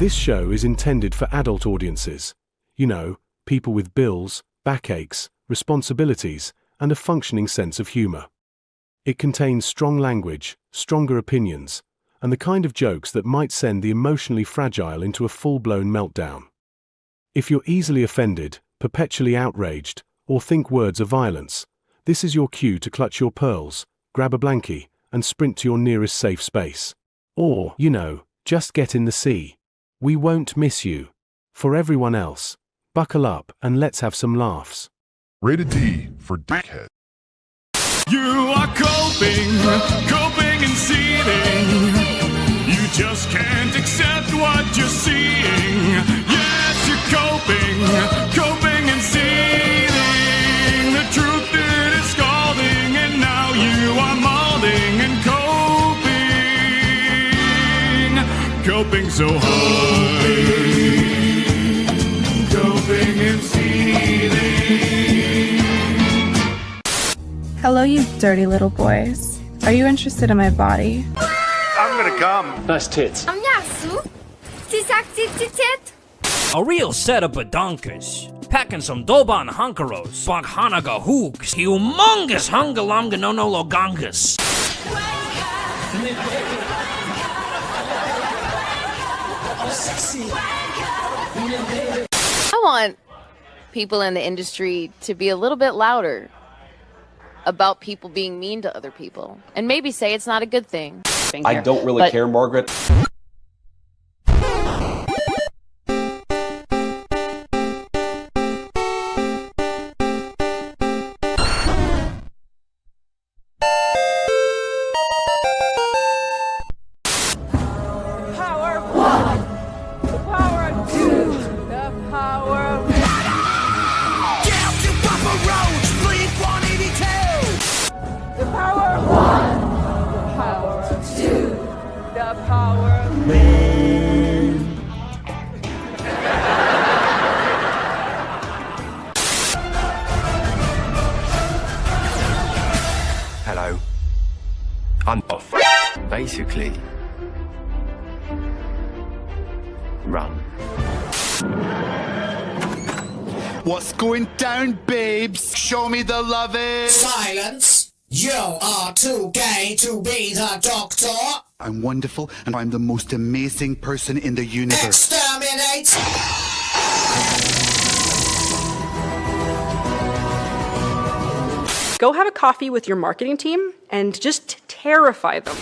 This show is intended for adult audiences. You know, people with bills, backaches, responsibilities, and a functioning sense of humor. It contains strong language, stronger opinions, and the kind of jokes that might send the emotionally fragile into a full-blown meltdown. If you're easily offended, perpetually outraged, or think words are violence, this is your cue to clutch your pearls, grab a blankie, and sprint to your nearest safe space. Or, you know, just get in the sea. We won't miss you. For everyone else, buckle up and let's have some laughs. Rated D for dickhead. You are coping and seething. You just can't accept what you're seeing. Yes, you're coping and seething. The truth it is scalding, and now you are molding and coping so hard. Coping and seething. Hello, you dirty little boys. Are you interested in my body? I'm gonna come. Nice tits. A real set of badonkers. Packing some Doban hunkeros, Baghanaga hooks, humongous hungalonga no logongas. I want people in the industry to be a little bit louder about people being mean to other people, and maybe say it's not a good thing. I don't really care, Margaret. Hello. I'm off. Basically, run. What's going down, babes? Show me the loving. Silence! You are too gay to be the doctor. I'm wonderful, and I'm the most amazing person in the universe. Exterminate! Go have a coffee with your marketing team and just terrify them.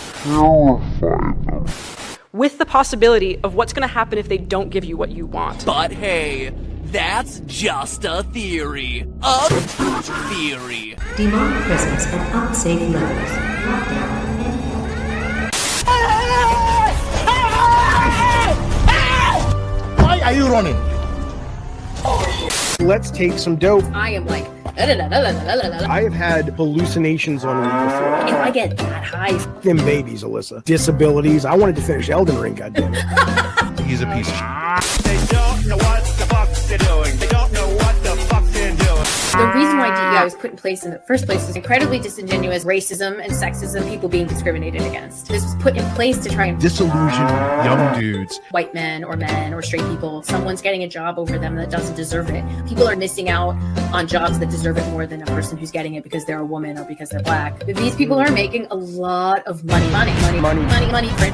With the possibility of what's going to happen if they don't give you what you want. But hey, that's just a theory. A theory. Demand presence at unsafe levels. Why are you running? Let's take some dope. I am like, I have had hallucinations on weed before. if I get that high, Them babies, Alyssa. Disabilities. I wanted to finish Elden Ring, goddammit. He's a piece of shit. They don't know what the fuck they're doing. They don't know what the fuck they're doing. the reason why DEI was put in place in the first place was incredibly disingenuous. Racism and sexism, people being discriminated against. This was put in place to try and Disillusion young dudes. white men or straight people. Someone's getting a job over them that doesn't deserve it. People are missing out on jobs that deserve it more than a person who's getting it because they're a woman or because they're black. These people are making a lot of money, print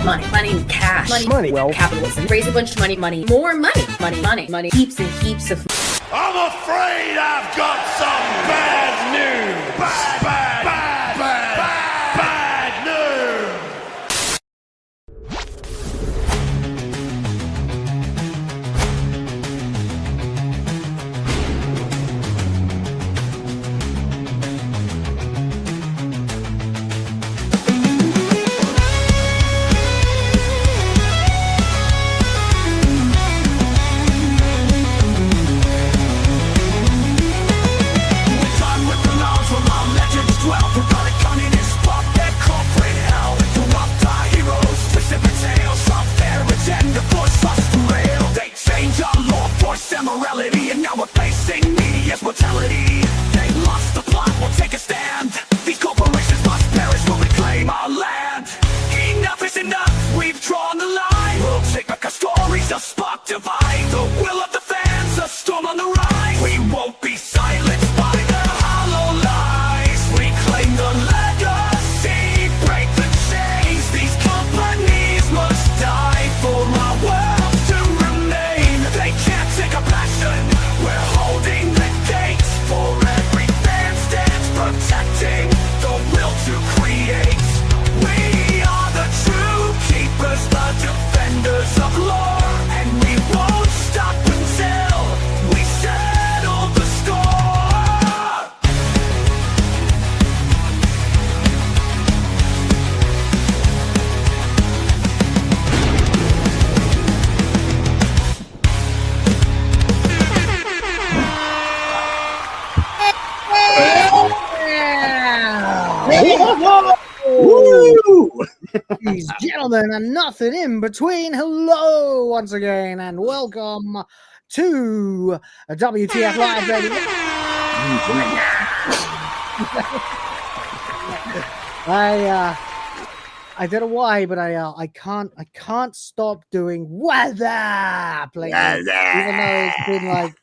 money, cash, money, well, capitalism. Raise a bunch of money, more money, heaps and heaps of. I'm afraid I've got some bad news. Bad news. Done with the laws from our legends dwell. We won't be silenced by their hollow lies. Reclaim the legacy, break the chains. These companies must die for my world to remain. They can't take a passion. We're holding the gates for every fan stands protecting the will to create. We are the true keepers, the defenders of lore, and we won't stop until we settle the score. Ladies, gentlemen, and nothing in between. Hello once again, and welcome to a WTF Live, baby. I don't know why, but I can't stop doing weather playlist, even though it's been like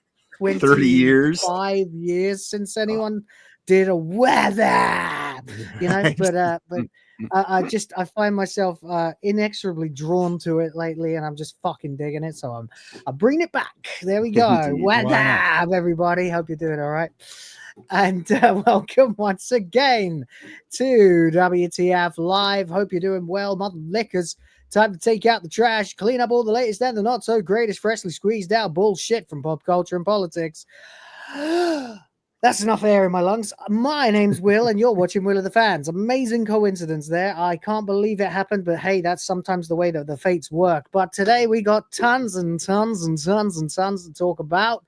30 years, 5 years since anyone did a weather, you know. But I find myself inexorably drawn to it lately, and I'm just fucking digging it. So I'm bringing it back. There we go. Weather, everybody. Hope you're doing all right. And welcome once again to WTF Live. Hope you're doing well, mother lickers. Time to take out the trash, clean up all the latest and the not so greatest freshly squeezed out bullshit from pop culture and politics. That's enough air in my lungs. My name's Will, and you're watching Will of the Fans. Amazing coincidence there. I can't believe it happened, but hey, that's sometimes the way that the fates work. But today we got tons and tons and tons and tons to talk about.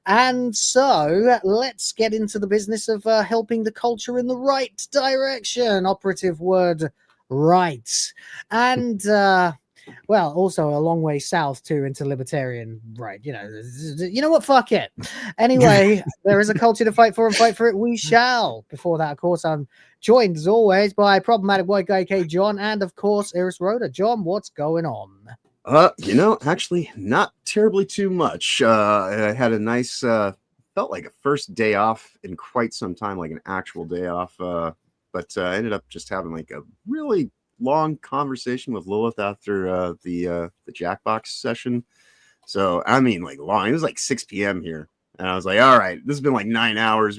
And so let's get into the business of helping the culture in the right direction. Operative word, right. And well, also a long way south too into libertarian, right? You know what? Fuck it. Anyway, there is a culture to fight for, and fight for it we shall. Before that, of course, I'm joined as always by problematic white guy K John, and of course Iris Rhoda. John, what's going on? Actually, not terribly too much. I had a nice, felt like a first day off in quite some time, like an actual day off. But I ended up just having like a really long conversation with Lilith after the Jackbox session. So I mean, like long. It was like 6 p.m. here, and I was like, all right, this has been like 9 hours.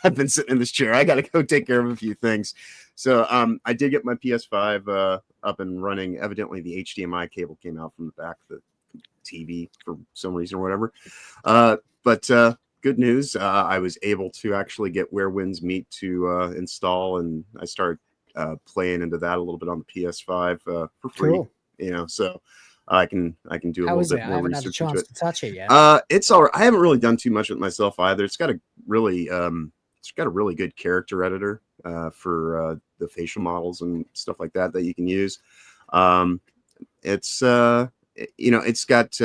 I've been sitting in this chair. I gotta go take care of a few things. So I did get my PS5 up and running. Evidently the HDMI cable came out from the back of the TV for some reason or whatever. But good news, I was able to actually get Where Winds Meet to install, and I started playing into that a little bit on the PS5 for free. Cool. You know, so I can do a little bit more research into it. To touch it yet. It's all right. I haven't really done too much with myself either. It's got a really good character editor for the facial models and stuff like that you can use. It's got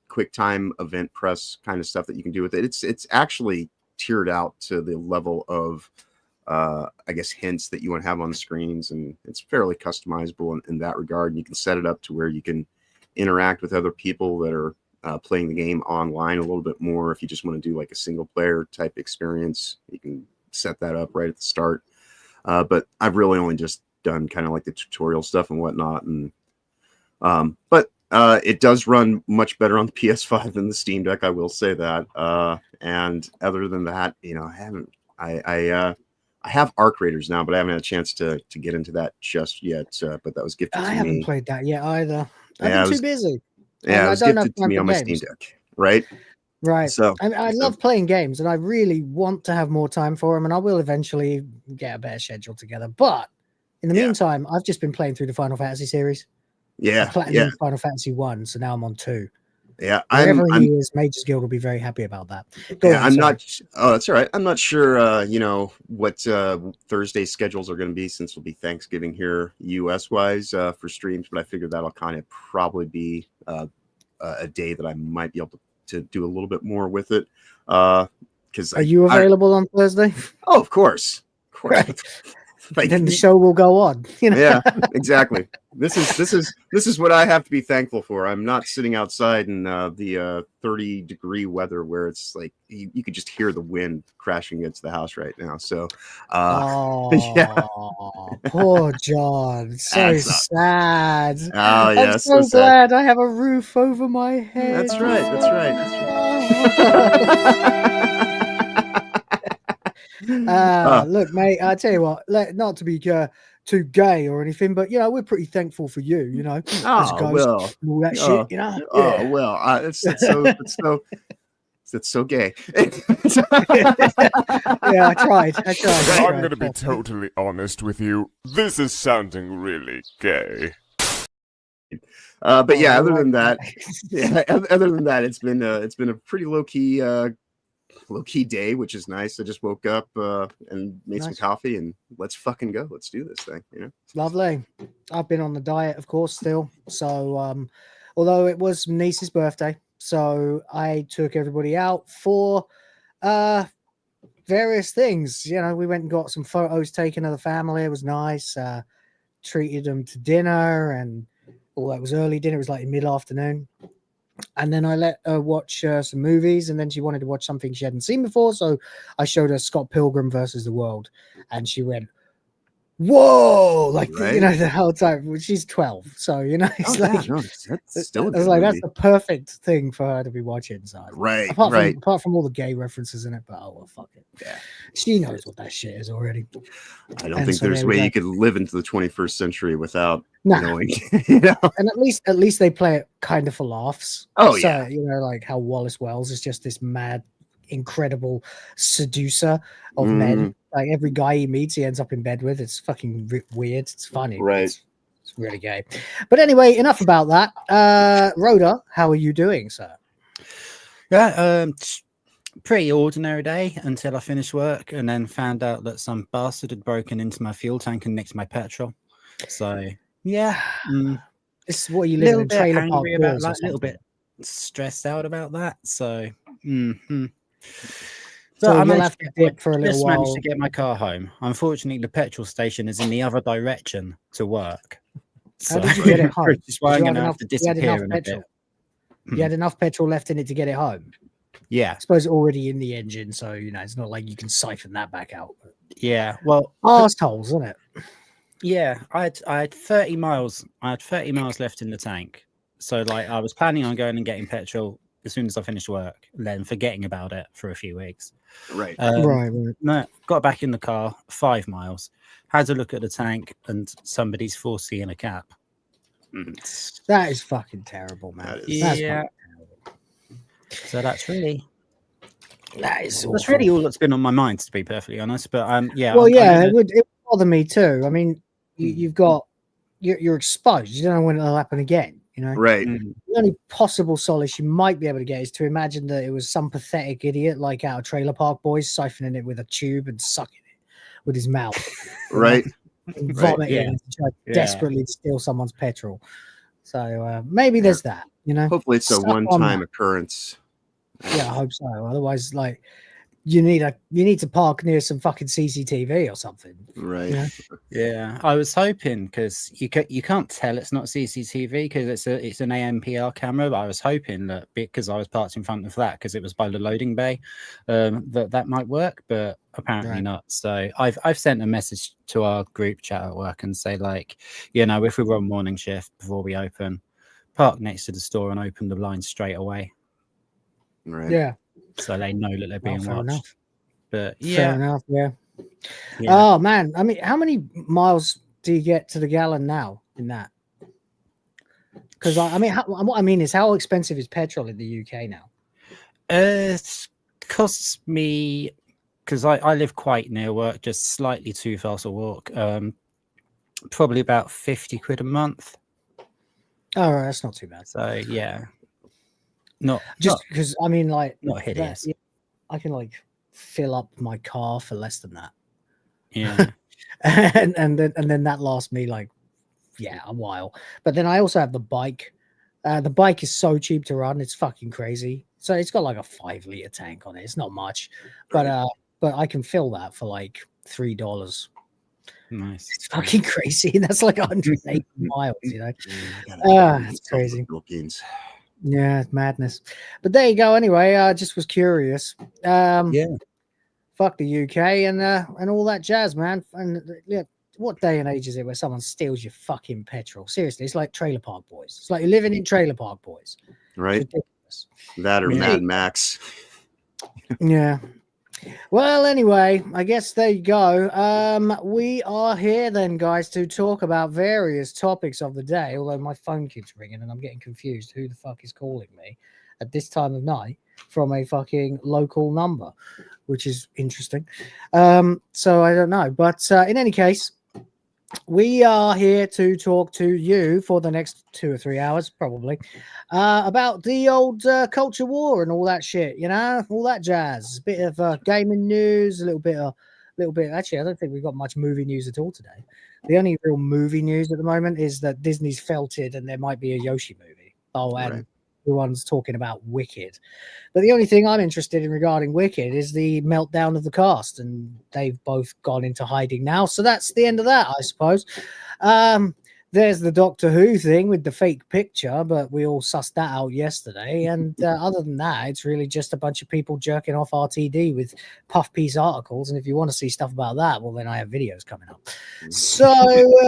quick time event press kind of stuff that you can do with it. It's actually tiered out to the level of I guess hints that you want to have on the screens, and it's fairly customizable in that regard. And you can set it up to where you can interact with other people that are playing the game online a little bit more. If you just want to do like a single player type experience, you can set that up right at the start. But I've really only just done kind of like the tutorial stuff and whatnot. And but it does run much better on the PS5 than the Steam Deck, I will say that. And other than that, I have Arc Raiders now, but I haven't had a chance to get into that just yet. But that was gifted to me. I haven't played that yet either. I've been too busy. Yeah, it was gifted to me on my Steam Deck, right? Right. So I love playing games, and I really want to have more time for them, and I will eventually get a better schedule together. But in the meantime, I've just been playing through the Final Fantasy series. Yeah. Final Fantasy 1, so now I'm on 2. Yeah, wherever he is, Mage's Guild will be very happy about that. Oh, that's all right. I'm not sure, what Thursday schedules are going to be, since it'll be Thanksgiving here, US wise, for streams. But I figured that'll kind of probably be a day that I might be able to do a little bit more with it. Because are you available on Thursday? Oh, of course. Right. Like, then the show will go on. You know? Yeah, exactly. This is what I have to be thankful for. I'm not sitting outside in the 30-degree weather where it's like you could just hear the wind crashing against the house right now. So, yeah. Poor John. So sad. Oh yeah, I'm so glad I have a roof over my head. That's right. That's right. Look, mate, I tell you what, not to be too gay or anything, but we're pretty thankful for you, as a ghost and all that shit, It's so gay. Yeah, I tried. I'm going to be totally honest with you. This is sounding really gay. But yeah, other than that, it's been a pretty low key day, which is nice. I just woke up and made some coffee, and let's fucking go. Let's do this thing. Lovely. I've been on the diet, of course, still. So, although it was niece's birthday, so I took everybody out for various things. We went and got some photos taken of the family. It was nice. Treated them to dinner, and that was early dinner. It was like mid-afternoon. And then I let her watch some movies, and then she wanted to watch something she hadn't seen before. So I showed her Scott Pilgrim versus the World, and she went, "Whoa!" The whole time. She's 12, so it's that's still. I was like, that's the perfect thing for her to be watching. So right, apart from all the gay references in it, but fuck it. Yeah, she knows what that shit is already. I don't think there's a way you could live into the 21st century without knowing. And at least they play it kind of for laughs. Oh so, like how Wallace Wells is just this mad, incredible seducer of men. Like every guy he meets, he ends up in bed with. It's fucking weird. It's funny. Right. It's really gay. But anyway, enough about that. Rhoda, how are you doing, sir? Yeah, pretty ordinary day until I finished work and then found out that some bastard had broken into my fuel tank and nicked my petrol. So yeah, this is what you live in a trailer park about that, a little bit stressed out about that. So. So I you'll have to dip for a little while. Managed to get my car home. Unfortunately, the petrol station is in the other direction to work. How did you get it home? Which is why I'm going to have to disappear in a bit. You had enough petrol left in it to get it home? Yeah. I suppose already in the engine, so it's not like you can siphon that back out. Yeah. Well, arseholes, isn't it? Yeah. I had 30 miles. I had 30 miles left in the tank. So I was planning on going and getting petrol as soon as I finished work, and then forgetting about it for a few weeks. Right. Right. No, got back in the car, 5 miles, had to look at the tank, and somebody's foreseeing a cap. That is fucking terrible, man. Yeah. So that's really that's really all that's been on my mind, to be perfectly honest. But yeah. Well, it would bother me too. I mean, you've got you're exposed. You don't know when it'll happen again. Right. The only possible solace you might be able to get is to imagine that it was some pathetic idiot like our Trailer Park Boys siphoning it with a tube and sucking it with his mouth. Right. And vomiting and trying desperately to steal someone's petrol. So maybe there's that, Hopefully it's a one-time occurrence. Yeah, I hope so. Otherwise, you need to park near some fucking CCTV or something. Right. Yeah. I was hoping, because you can't tell it's not CCTV because it's an ANPR camera, but I was hoping that because I was parked in front of that because it was by the loading bay, that might work, but apparently not. So I've sent a message to our group chat at work and say if we were on morning shift before we open, park next to the store and open the blinds straight away. Right. Yeah. So they know that they're being watched. Enough. But fair enough, yeah. Oh man, I mean, how many miles do you get to the gallon now in that? Because what I mean is, how expensive is petrol in the UK now? It costs me, because I live quite near work, just slightly too far to walk. Probably about 50 quid a month. Oh, right, that's not too bad. So yeah. Not because not hideous. I can fill up my car for less than that. Yeah. and then that lasts me a while. But then I also have the bike. The bike is so cheap to run, it's fucking crazy. So it's got a 5-liter tank on it. It's not much, but I can fill that for $3. Nice. It's fucking crazy. That's like 180 miles, you know. It's crazy. Philippines. Yeah, it's madness. But there you go. Anyway, I just was curious. Yeah. Fuck the UK and all that jazz, man. And yeah, what day and age is it where someone steals your fucking petrol? Seriously, it's like Trailer Park Boys. It's like you're living in Trailer Park Boys. Right. That or Mad Max. Yeah. Well, anyway, I guess there you go. We are here then, guys, to talk about various topics of the day. Although my phone keeps ringing and I'm getting confused. Who the fuck is calling me at this time of night from a fucking local number, which is interesting. So I don't know. But in any case, we are here to talk to you for the next 2 or 3 hours, probably, about the old culture war and all that shit, you know, all that jazz. A bit of gaming news, a little bit. Actually, I don't think we've got much movie news at all today. The only real movie news at the moment is that Disney's felted and there might be a Yoshi movie. Oh, and everyone's talking about Wicked. But the only thing I'm interested in regarding Wicked is the meltdown of the cast, and they've both gone into hiding now. So that's the end of that, I suppose. There's the Doctor Who thing with the fake picture, but we all sussed that out yesterday. And other than that, it's really just a bunch of people jerking off RTD with puff piece articles. And if you want to see stuff about that, well, then I have videos coming up. So,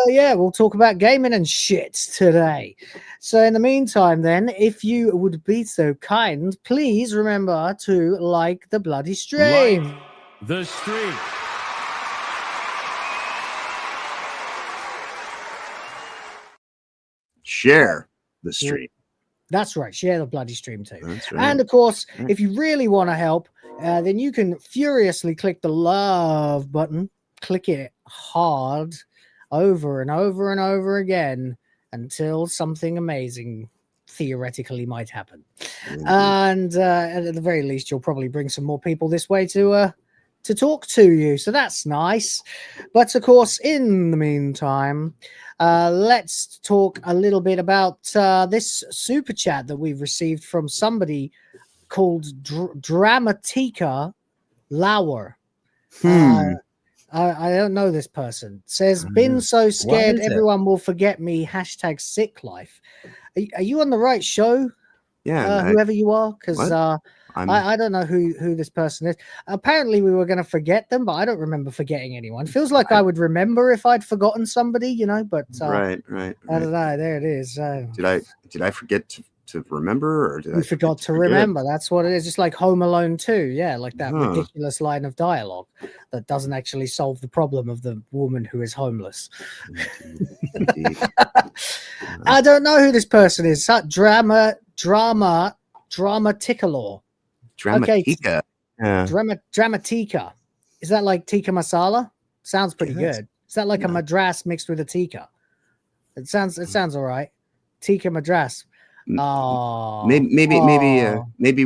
yeah, we'll talk about gaming and shit today. So in the meantime, then, if you would be so kind, please remember to like the bloody stream. Like the stream. Share the stream. That's right. Share the bloody stream too. That's right. And of course, if you really want to help, then you can furiously click the love button. Click it hard over and over and over again until something amazing theoretically might happen. And at the very least, you'll probably bring some more people this way to talk to you. So that's nice. But of course, in the meantime, let's talk a little bit about this super chat that we've received from somebody called Dramatica Lauer. I don't know this person. Says, been so scared everyone will forget me. # sick life. Are you on the right show? Yeah. Whoever you are, because I don't know who this person is. Apparently, we were going to forget them, but I don't remember forgetting anyone. Feels like I would remember if I'd forgotten somebody, you know. But right. I don't know. There it is. Did I forget to remember, or did I forgot to remember? That's what it is. Just like Home Alone 2, yeah, like that ridiculous line of dialogue that doesn't actually solve the problem of the woman who is homeless. Indeed. I don't know who this person is. Dramaticalor. Dramatica. Okay. Dramatica. Is that like tikka masala? Sounds pretty good. Is that like a madras mixed with a tikka? It sounds all right. Tikka madras. Oh, maybe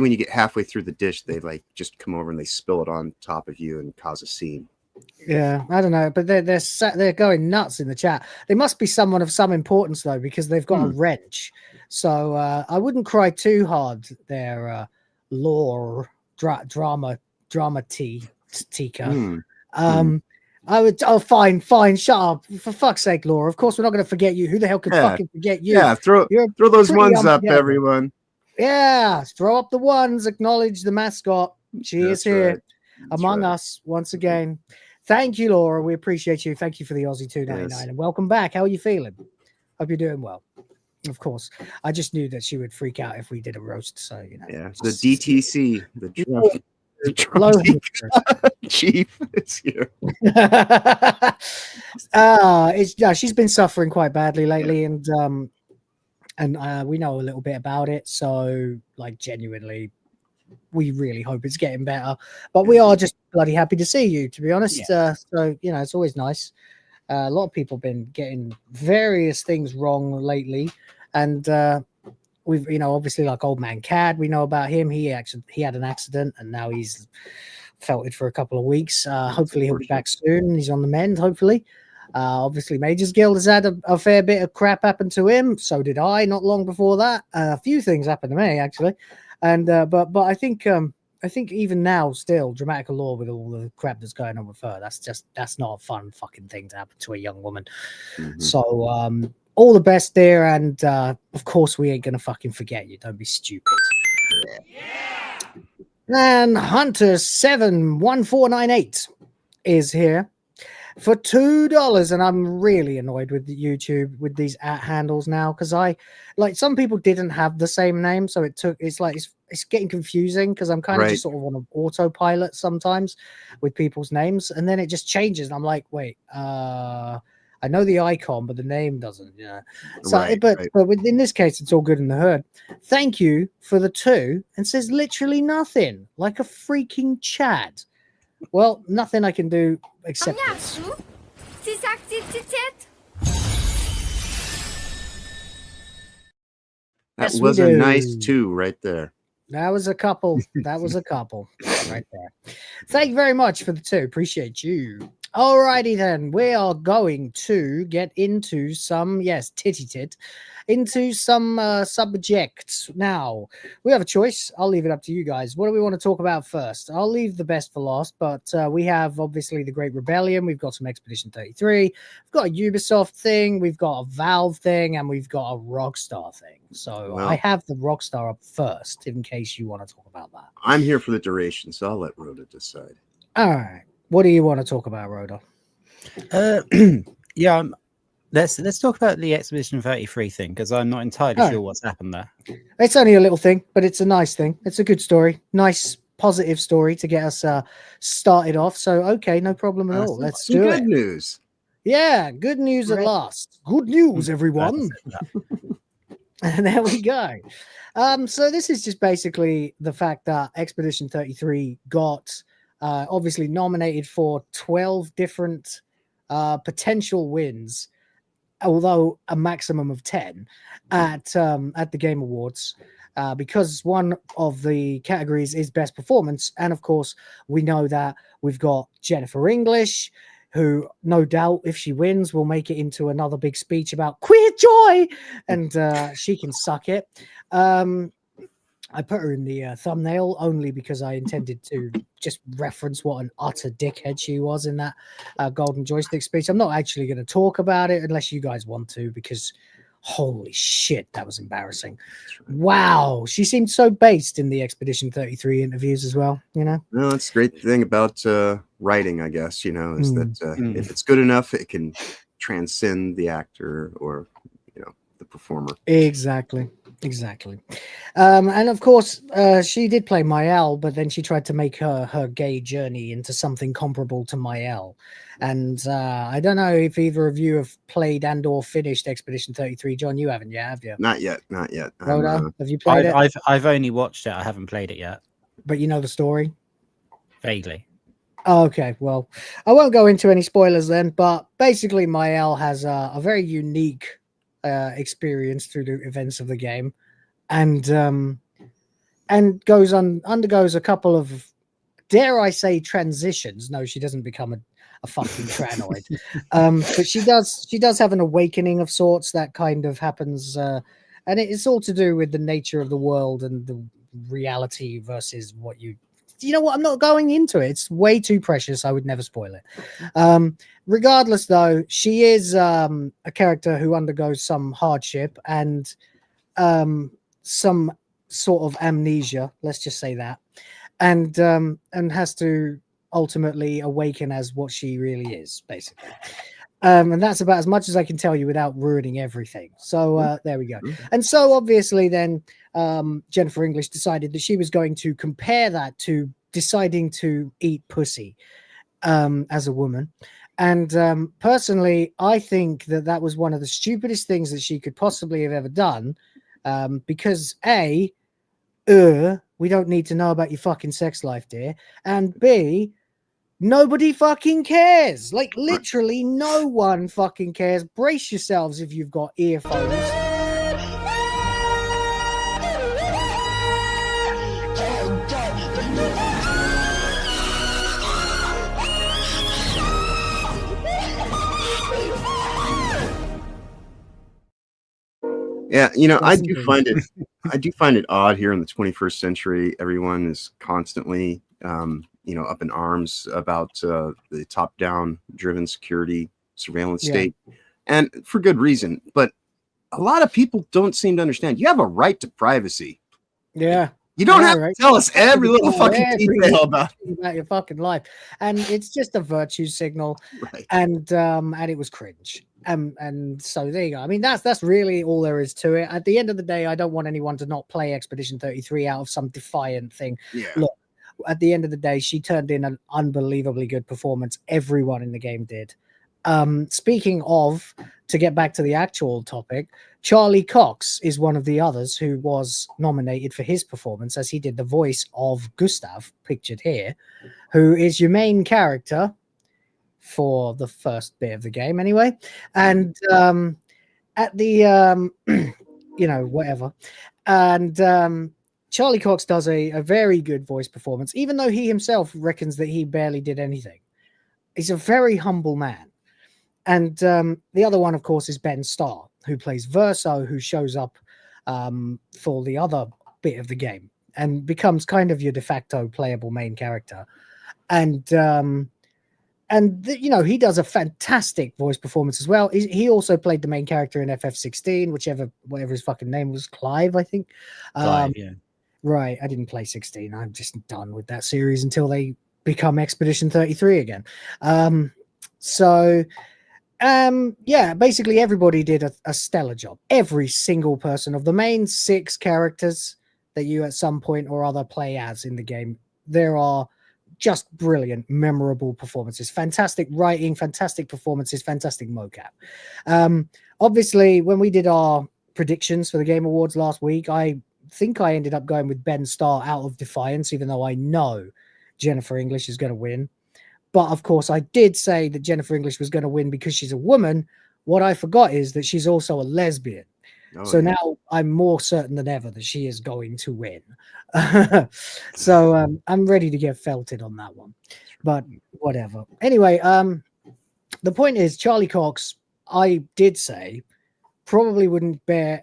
when you get halfway through the dish, they like just come over and they spill it on top of you and cause a scene. Yeah, I don't know, but they're going nuts in the chat. They must be someone of some importance though, because they've got a wrench. So I wouldn't cry too hard there, lore drama tika. I would. Oh, fine. Shut up. For fuck's sake, Laura. Of course, we're not going to forget you. Who the hell could fucking forget you? Yeah, throw those ones up, everyone. Yeah, throw up the ones. Acknowledge the mascot. She is here among us once again. Thank you, Laura. We appreciate you. Thank you for the Aussie 299 and welcome back. How are you feeling? Hope you're doing well. Of course, I just knew that she would freak out if we did a roast. So you know, yeah, the DTC, the chief is here. She's been suffering quite badly lately, and we know a little bit about it. So, like, genuinely, we really hope it's getting better. But we are just bloody happy to see you, to be honest. So you know, it's always nice. A lot of people have been getting various things wrong lately, and we've, you know, obviously like old man Cad, we know about him. He had an accident and now he's felted for a couple of weeks. Hopefully he'll be back soon. He's on the mend, hopefully. Obviously Majors Guild has had a fair bit of crap happen to him. So did I not long before that. A few things happened to me actually. And but I think I think even now, still, Dramatic Allure with all the crap that's going on with her, that's not a fun fucking thing to happen to a young woman. So, all the best there, and of course, we ain't gonna fucking forget you. Don't be stupid. And Hunter71498 is here for $2, and I'm really annoyed with YouTube with these handles now, because some people didn't have the same name, so it's getting confusing, because I'm kind of just sort of on an autopilot sometimes with people's names, and then it just changes, and I'm like, wait, I know the icon, but the name doesn't. Yeah. So, but in this case, it's all good in the hood. Thank you for the 2, and says literally nothing, like a freaking Chad. Well, nothing I can do except this. That was a nice 2 right there. That was a couple. That was a couple right there. Thank you very much for the 2. Appreciate you. Alrighty then, we are going to get into some, into some subjects. Now, we have a choice. I'll leave it up to you guys. What do we want to talk about first? I'll leave the best for last, but we have obviously the Great Rebellion. We've got some Expedition 33. We've got a Ubisoft thing. We've got a Valve thing, and we've got a Rockstar thing. So I have the Rockstar up first, in case you want to talk about that. I'm here for the duration, so I'll let Rhoda decide. All right. What do you want to talk about, Rhoda? Let's talk about the Expedition 33 thing, because I'm not entirely sure what's happened there. It's only a little thing, but it's a nice thing. It's a good story. Nice, positive story to get us started off. So, okay, no problem at all. Let's do it. Good news. Yeah, good news at last. Good news, everyone. And there we go. So this is just basically the fact that Expedition 33 got obviously nominated for 12 different potential wins, although a maximum of 10 at the Game Awards, because one of the categories is best performance, and of course we know that we've got Jennifer English, who no doubt if she wins will make it into another big speech about queer joy, and she can suck it. I put her in the thumbnail only because I intended to just reference what an utter dickhead she was in that golden joystick speech. I'm not actually going to talk about it unless you guys want to, because holy shit, that was embarrassing. Wow. She seemed so based in the Expedition 33 interviews as well, you know? No, that's the great thing about writing, I guess, is that if it's good enough, it can transcend the actor or, the performer. Exactly. And of course, she did play Mael, but then she tried to make her gay journey into something comparable to Mael. And I don't know if either of you have played and or finished Expedition 33. John, you haven't yet, have you? Not yet. Rhoda, have you played it? I've only watched it. I haven't played it yet. But you know the story? Vaguely. Okay, well, I won't go into any spoilers then, but basically Mael has a very unique experience through the events of the game, and undergoes a couple of, dare I say, transitions. No, she doesn't become a fucking tranoid, but she does have an awakening of sorts that kind of happens, and it's all to do with the nature of the world and the reality versus what you know what, I'm not going into it. It's way too precious. I would never spoil it. Regardless, though, she is a character who undergoes some hardship and some sort of amnesia. Let's just say that, and has to ultimately awaken as what she really is, basically. And that's about as much as I can tell you without ruining everything. So there we go. And so obviously then Jennifer English decided that she was going to compare that to deciding to eat pussy as a woman. And personally, I think that was one of the stupidest things that she could possibly have ever done, because A, we don't need to know about your fucking sex life, dear. And B, nobody fucking cares. Like, literally no one fucking cares. Brace yourselves if you've got earphones. Yeah, I do Fascinating. I do find it odd here in the 21st century. Everyone is constantly, up in arms about the top-down driven security surveillance Yeah. state, and for good reason. But a lot of people don't seem to understand. You have a right to privacy. Yeah. You don't Yeah, have right. to tell us every little fucking Every detail little about. thing about your fucking life, and it's just a virtue signal, Right. and it was cringe, and so there you go. I mean, that's really all there is to it. At the end of the day, I don't want anyone to not play Expedition 33 out of some defiant thing. Yeah. Look, at the end of the day, she turned in an unbelievably good performance. Everyone in the game did. Speaking of, to get back to the actual topic, Charlie Cox is one of the others who was nominated for his performance, as he did the voice of Gustav, pictured here, who is your main character for the first bit of the game anyway. And at the whatever. And Charlie Cox does a very good voice performance, even though he himself reckons that he barely did anything. He's a very humble man. And the other one, of course, is Ben Starr, who plays Verso, who shows up for the other bit of the game and becomes kind of your de facto playable main character. And he does a fantastic voice performance as well. He also played the main character in FF16, whatever his fucking name was, Clive, I think. Clive, yeah. Right. I didn't play 16. I'm just done with that series until they become Expedition 33 again. Basically everybody did a stellar job. Every single person of the main 6 characters that you at some point or other play as in the game, there are just brilliant, memorable performances, fantastic writing, fantastic performances, fantastic mocap. Obviously, when we did our predictions for the Game Awards last week, I think I ended up going with Ben Starr out of defiance, even though I know Jennifer English is going to win. But of course, I did say that Jennifer English was going to win because she's a woman. What I forgot is that she's also a lesbian. Now I'm more certain than ever that she is going to win. So I'm ready to get felted on that one. But whatever. Anyway, the point is, Charlie Cox, I did say, probably wouldn't pay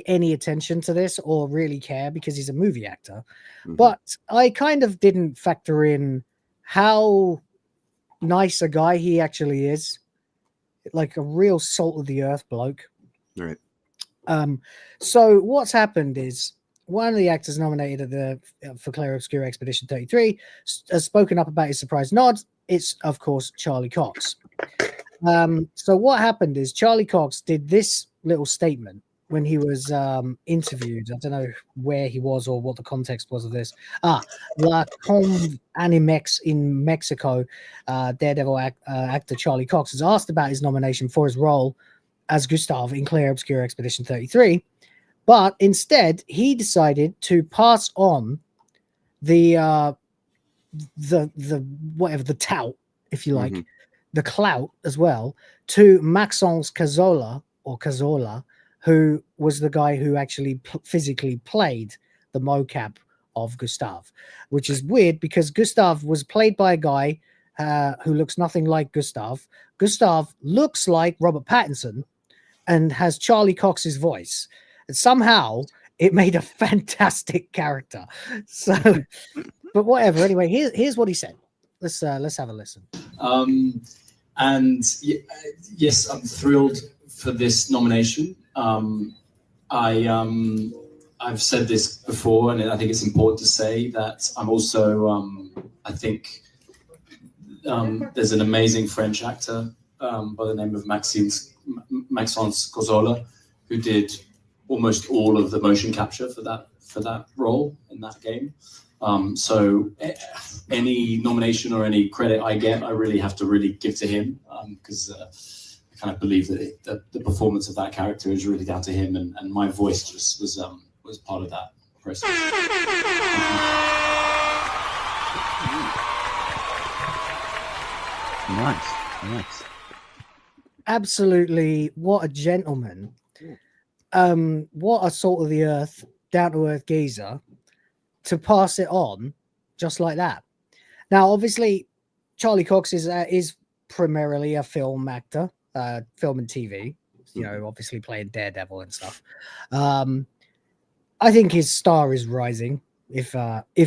any attention to this or really care because he's a movie actor. Mm-hmm. But I kind of didn't factor in how nice a guy he actually is, like a real salt of the earth bloke. Right. So what's happened is one of the actors nominated for Clair Obscur Expedition 33 has spoken up about his surprise nod. It's of course Charlie Cox. So what happened is Charlie Cox did this little statement when he was interviewed. I don't know where he was or what the context was of this. La Com Animex in Mexico, Daredevil actor Charlie Cox is asked about his nomination for his role as Gustav in Clair Obscur Expedition 33, but instead he decided to pass on the tout, if you like, the clout as well, to Maxence Cazorla, who was the guy who actually physically played the mocap of Gustav, which is weird because Gustav was played by a guy who looks nothing like Gustav. Gustav looks like Robert Pattinson and has Charlie Cox's voice. And somehow it made a fantastic character. So, but whatever. Anyway, here's what he said. Let's have a listen. Yes, I'm thrilled for this nomination. I've said this before, and I think it's important to say that I'm also, I think there's an amazing French actor by the name of Maxence Cazorla, who did almost all of the motion capture for that role in that game. So any nomination or any credit I get, I really have to really give to him, because I kind of believe that the performance of that character is really down to him, and my voice just was part of that process. Nice. Absolutely, what a gentleman. What a salt of the earth, down to earth geezer to pass it on just like that. Now, obviously, Charlie Cox is primarily a film actor, film and TV. you know, obviously playing Daredevil and stuff. I think his star is rising, if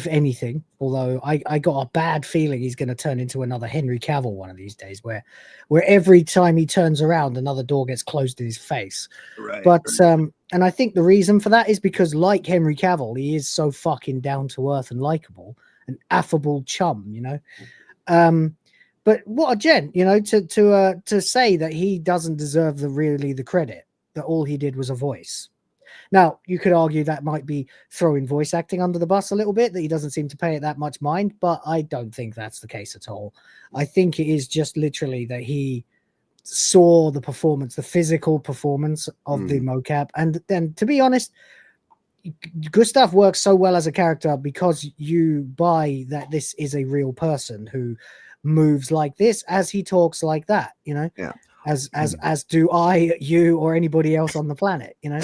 anything. Although I got a bad feeling he's going to turn into another Henry Cavill one of these days, where every time he turns around, another door gets closed in his face. Right. But and I think the reason for that is because, like Henry Cavill, he is so fucking down to earth and likable, an affable chum, you know. But what a gent, you know, to say that he doesn't deserve the credit, that all he did was a voice. Now, you could argue that might be throwing voice acting under the bus a little bit, that he doesn't seem to pay it that much mind, but I don't think that's the case at all. I think it is just literally that he saw the performance, the physical performance of the mocap. And then, to be honest, Gustav works so well as a character because you buy that this is a real person who moves like this as he talks like that, you know? Yeah. As do I, you, or anybody else on the planet, you know?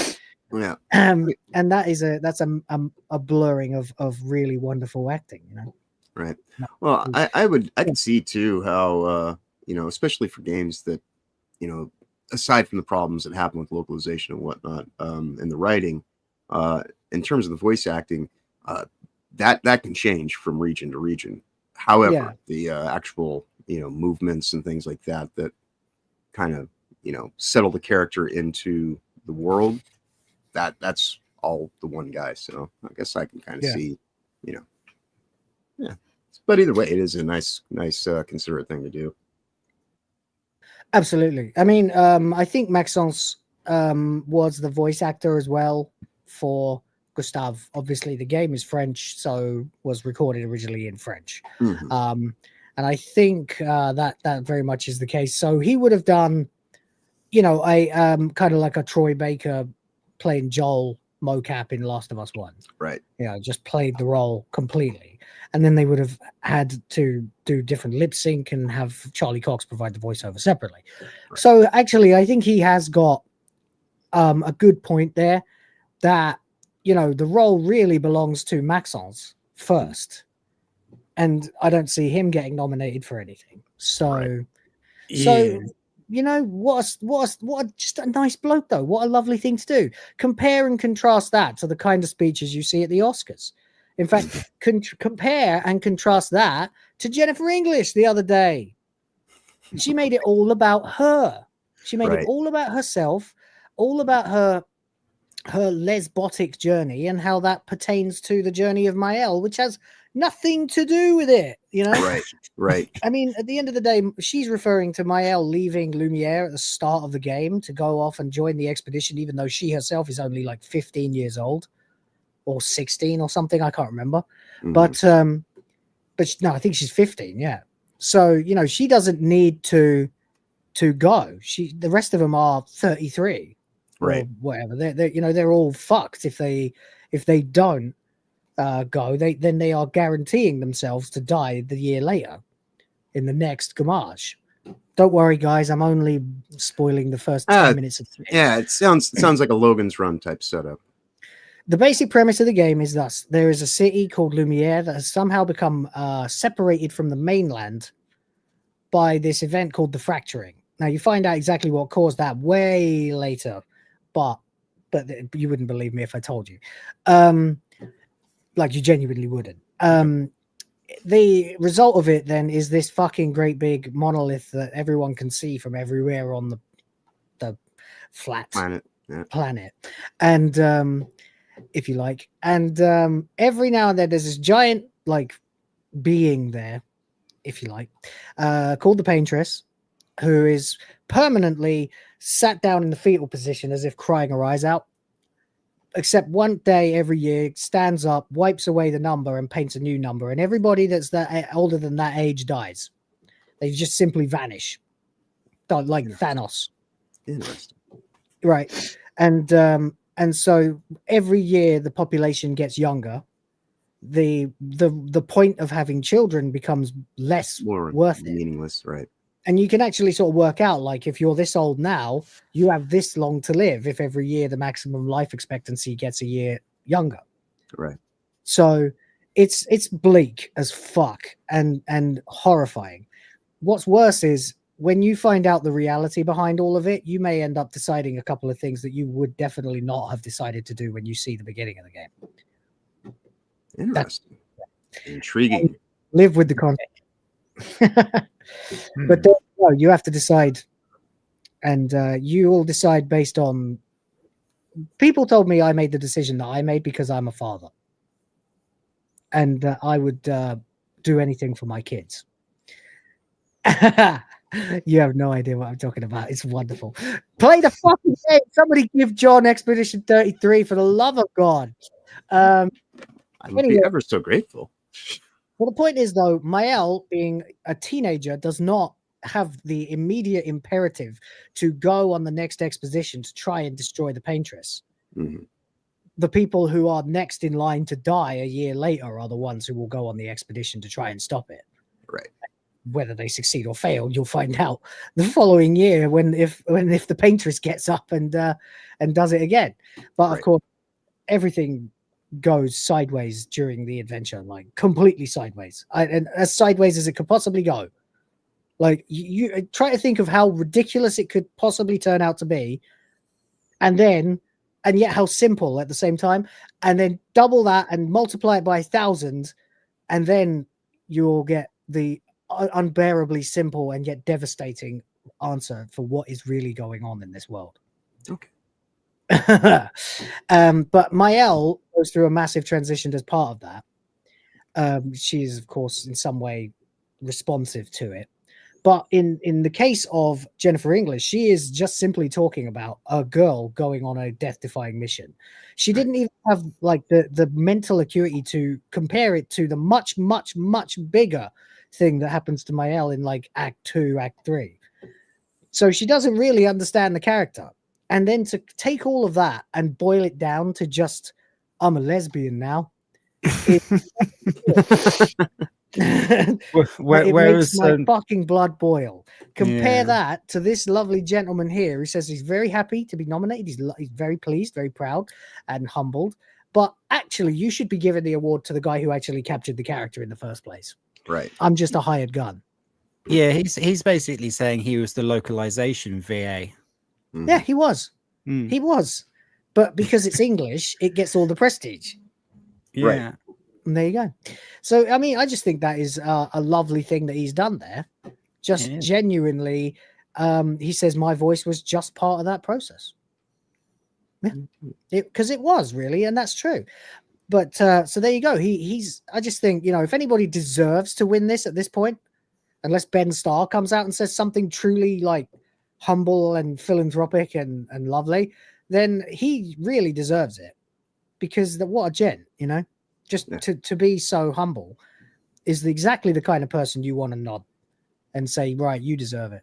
Yeah. And that's a blurring of really wonderful acting, you know. Right. Well, I can see too how you know, especially for games that, you know, aside from the problems that happen with localization and whatnot, and the writing, in terms of the voice acting, that can change from region to region. However, the actual, you know, movements and things like that kind of, you know, settle the character into the world, that's all the one guy. So I guess I can kind of see, you know, yeah. But either way, it is a nice considerate thing to do. Absolutely. I mean, I think Maxence was the voice actor as well for Gustave. Obviously, the game is French, so was recorded originally in French. And I think that very much is the case. So he would have done, you know, a kind of like a Troy Baker playing Joel mocap in Last of Us 1. Right. You know, just played the role completely. And then they would have had to do different lip sync and have Charlie Cox provide the voiceover separately. Right. So actually, I think he has got a good point there that, you know, the role really belongs to Maxence first. And I don't see him getting nominated for anything. So, you know, what just a nice bloke, though. What a lovely thing to do. Compare and contrast that to the kind of speeches you see at the Oscars. In fact, compare and contrast that to Jennifer English the other day. She made it all about her. She made it all about herself, all about her lesbotic journey and how that pertains to the journey of Maëlle, which has nothing to do with it, you know? Right. I mean, at the end of the day, she's referring to Maëlle leaving Lumiere at the start of the game to go off and join the expedition, even though she herself is only like 15 years old or 16 or something. I can't remember. But no, I think she's 15. Yeah. So, you know, she doesn't need to go. The rest of them are 33. Or whatever. They're you know, they're all fucked if they don't go. Then they are guaranteeing themselves to die the year later in the next Gamage. Don't worry, guys. I'm only spoiling the first 10 minutes of 3. Yeah, it sounds like a Logan's Run type setup. The basic premise of the game is thus: there is a city called Lumiere that has somehow become separated from the mainland by this event called the Fracturing. Now, you find out exactly what caused that way later, but you wouldn't believe me if I told you. Like, you genuinely wouldn't. The result of it then is this fucking great big monolith that everyone can see from everywhere on the flat planet. And if you like, and every now and then there's this giant like being there, if you like, called the Paintress, who is permanently sat down in the fetal position as if crying her eyes out, except one day every year stands up, wipes away the number and paints a new number, and everybody that's older than that age dies. They just simply vanish, like Thanos. Interesting. Right. And so every year the population gets younger. The point of having children becomes less worth it. Meaningless, right? And you can actually sort of work out, like, if you're this old now, you have this long to live if every year the maximum life expectancy gets a year younger. Right. So it's bleak as fuck and horrifying. What's worse is when you find out the reality behind all of it, you may end up deciding a couple of things that you would definitely not have decided to do when you see the beginning of the game. Interesting. Intriguing. Live with the content. But then, no, you have to decide, and you all decide based on. People told me I made the decision that I made because I'm a father, and I would do anything for my kids. You have no idea what I'm talking about. It's wonderful. Play the fucking game. Somebody give John Expedition 33 for the love of God. I would be ever so grateful. Well, the point is, though, Mael, being a teenager, does not have the immediate imperative to go on the next expedition to try and destroy the Paintress. Mm-hmm. The people who are next in line to die a year later are the ones who will go on the expedition to try and stop it. Right. Whether they succeed or fail, you'll find out the following year if the Paintress gets up and does it again. But of course, everything goes sideways during the adventure, like completely sideways, and as sideways as it could possibly go. Like you try to think of how ridiculous it could possibly turn out to be, and yet how simple at the same time, and then double that and multiply it by 1,000, and then you'll get the unbearably simple and yet devastating answer for what is really going on in this world. Okay. But Mael goes through a massive transition as part of that. She is, of course, in some way responsive to it. But in the case of Jennifer English, she is just simply talking about a girl going on a death-defying mission. She didn't even have like the mental acuity to compare it to the much, much, much bigger thing that happens to Mael in like Act 2, Act 3. So she doesn't really understand the character. And then to take all of that and boil it down to just, I'm a lesbian now. It makes my fucking blood boil. Compare that to this lovely gentleman here who says he's very happy to be nominated. He's very pleased, very proud, and humbled. But actually, you should be giving the award to the guy who actually captured the character in the first place. Right. I'm just a hired gun. Yeah, he's basically saying he was the localization VA. Yeah, he was. He was. But because it's English, it gets all the prestige. Yeah. Right. And there you go. So, I mean, I just think that is a lovely thing that he's done there. Just genuinely, he says my voice was just part of that process. Yeah, because it was really, and that's true. But so there you go. I just think, if anybody deserves to win this at this point, unless Ben Starr comes out and says something truly like humble and philanthropic and lovely, then he really deserves it. Because what a gent, just to be so humble is exactly the kind of person you want to nod and say, right, you deserve it.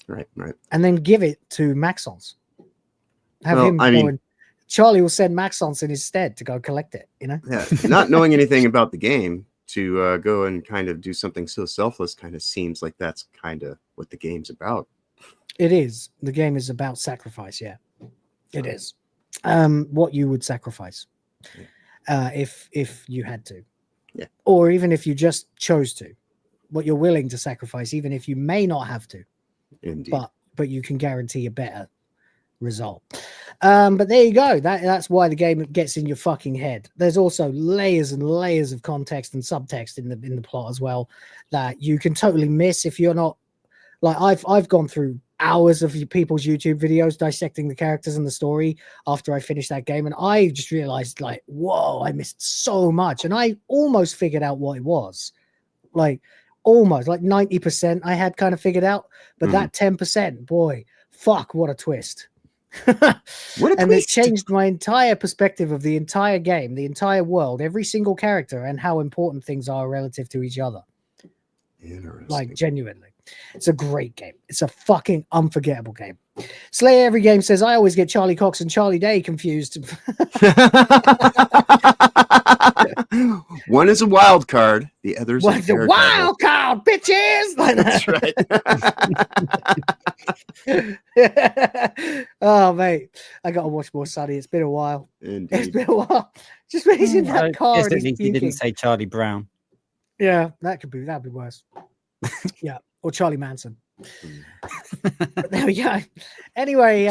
Right. And then give it to Maxence. Charlie will send Maxence in his stead to go collect it, Yeah, not knowing anything about the game to go and kind of do something so selfless kind of seems like that's kind of what the game's about. It is. The game is about sacrifice, yeah. It is. What you would sacrifice if you had to. Yeah. Or even if you just chose to. What you're willing to sacrifice, even if you may not have to. Indeed. But you can guarantee a better result. But there you go. That's why the game gets in your fucking head. There's also layers and layers of context and subtext in the plot as well that you can totally miss if you're not like I've gone through hours of people's YouTube videos dissecting the characters and the story after I finished that game, and I just realized like, whoa, I missed so much, and I almost figured out what it was. Like almost like 90% I had kind of figured out, but that 10%, boy, fuck, what a twist. And it changed my entire perspective of the entire game, the entire world, every single character, and how important things are relative to each other. Interesting. Like genuinely, it's a great game. It's a fucking unforgettable game. Slay Every Game says I always get Charlie Cox and Charlie Day confused. One is a wild card, the other's a wild card, bitches. That's right. Oh mate, I gotta watch more Sunny. It's been a while. Indeed. It's been a while. Just when he's in that car and he's he didn't say Charlie Brown. Yeah, that'd be worse. Yeah, or Charlie Manson. But there we go. Anyway,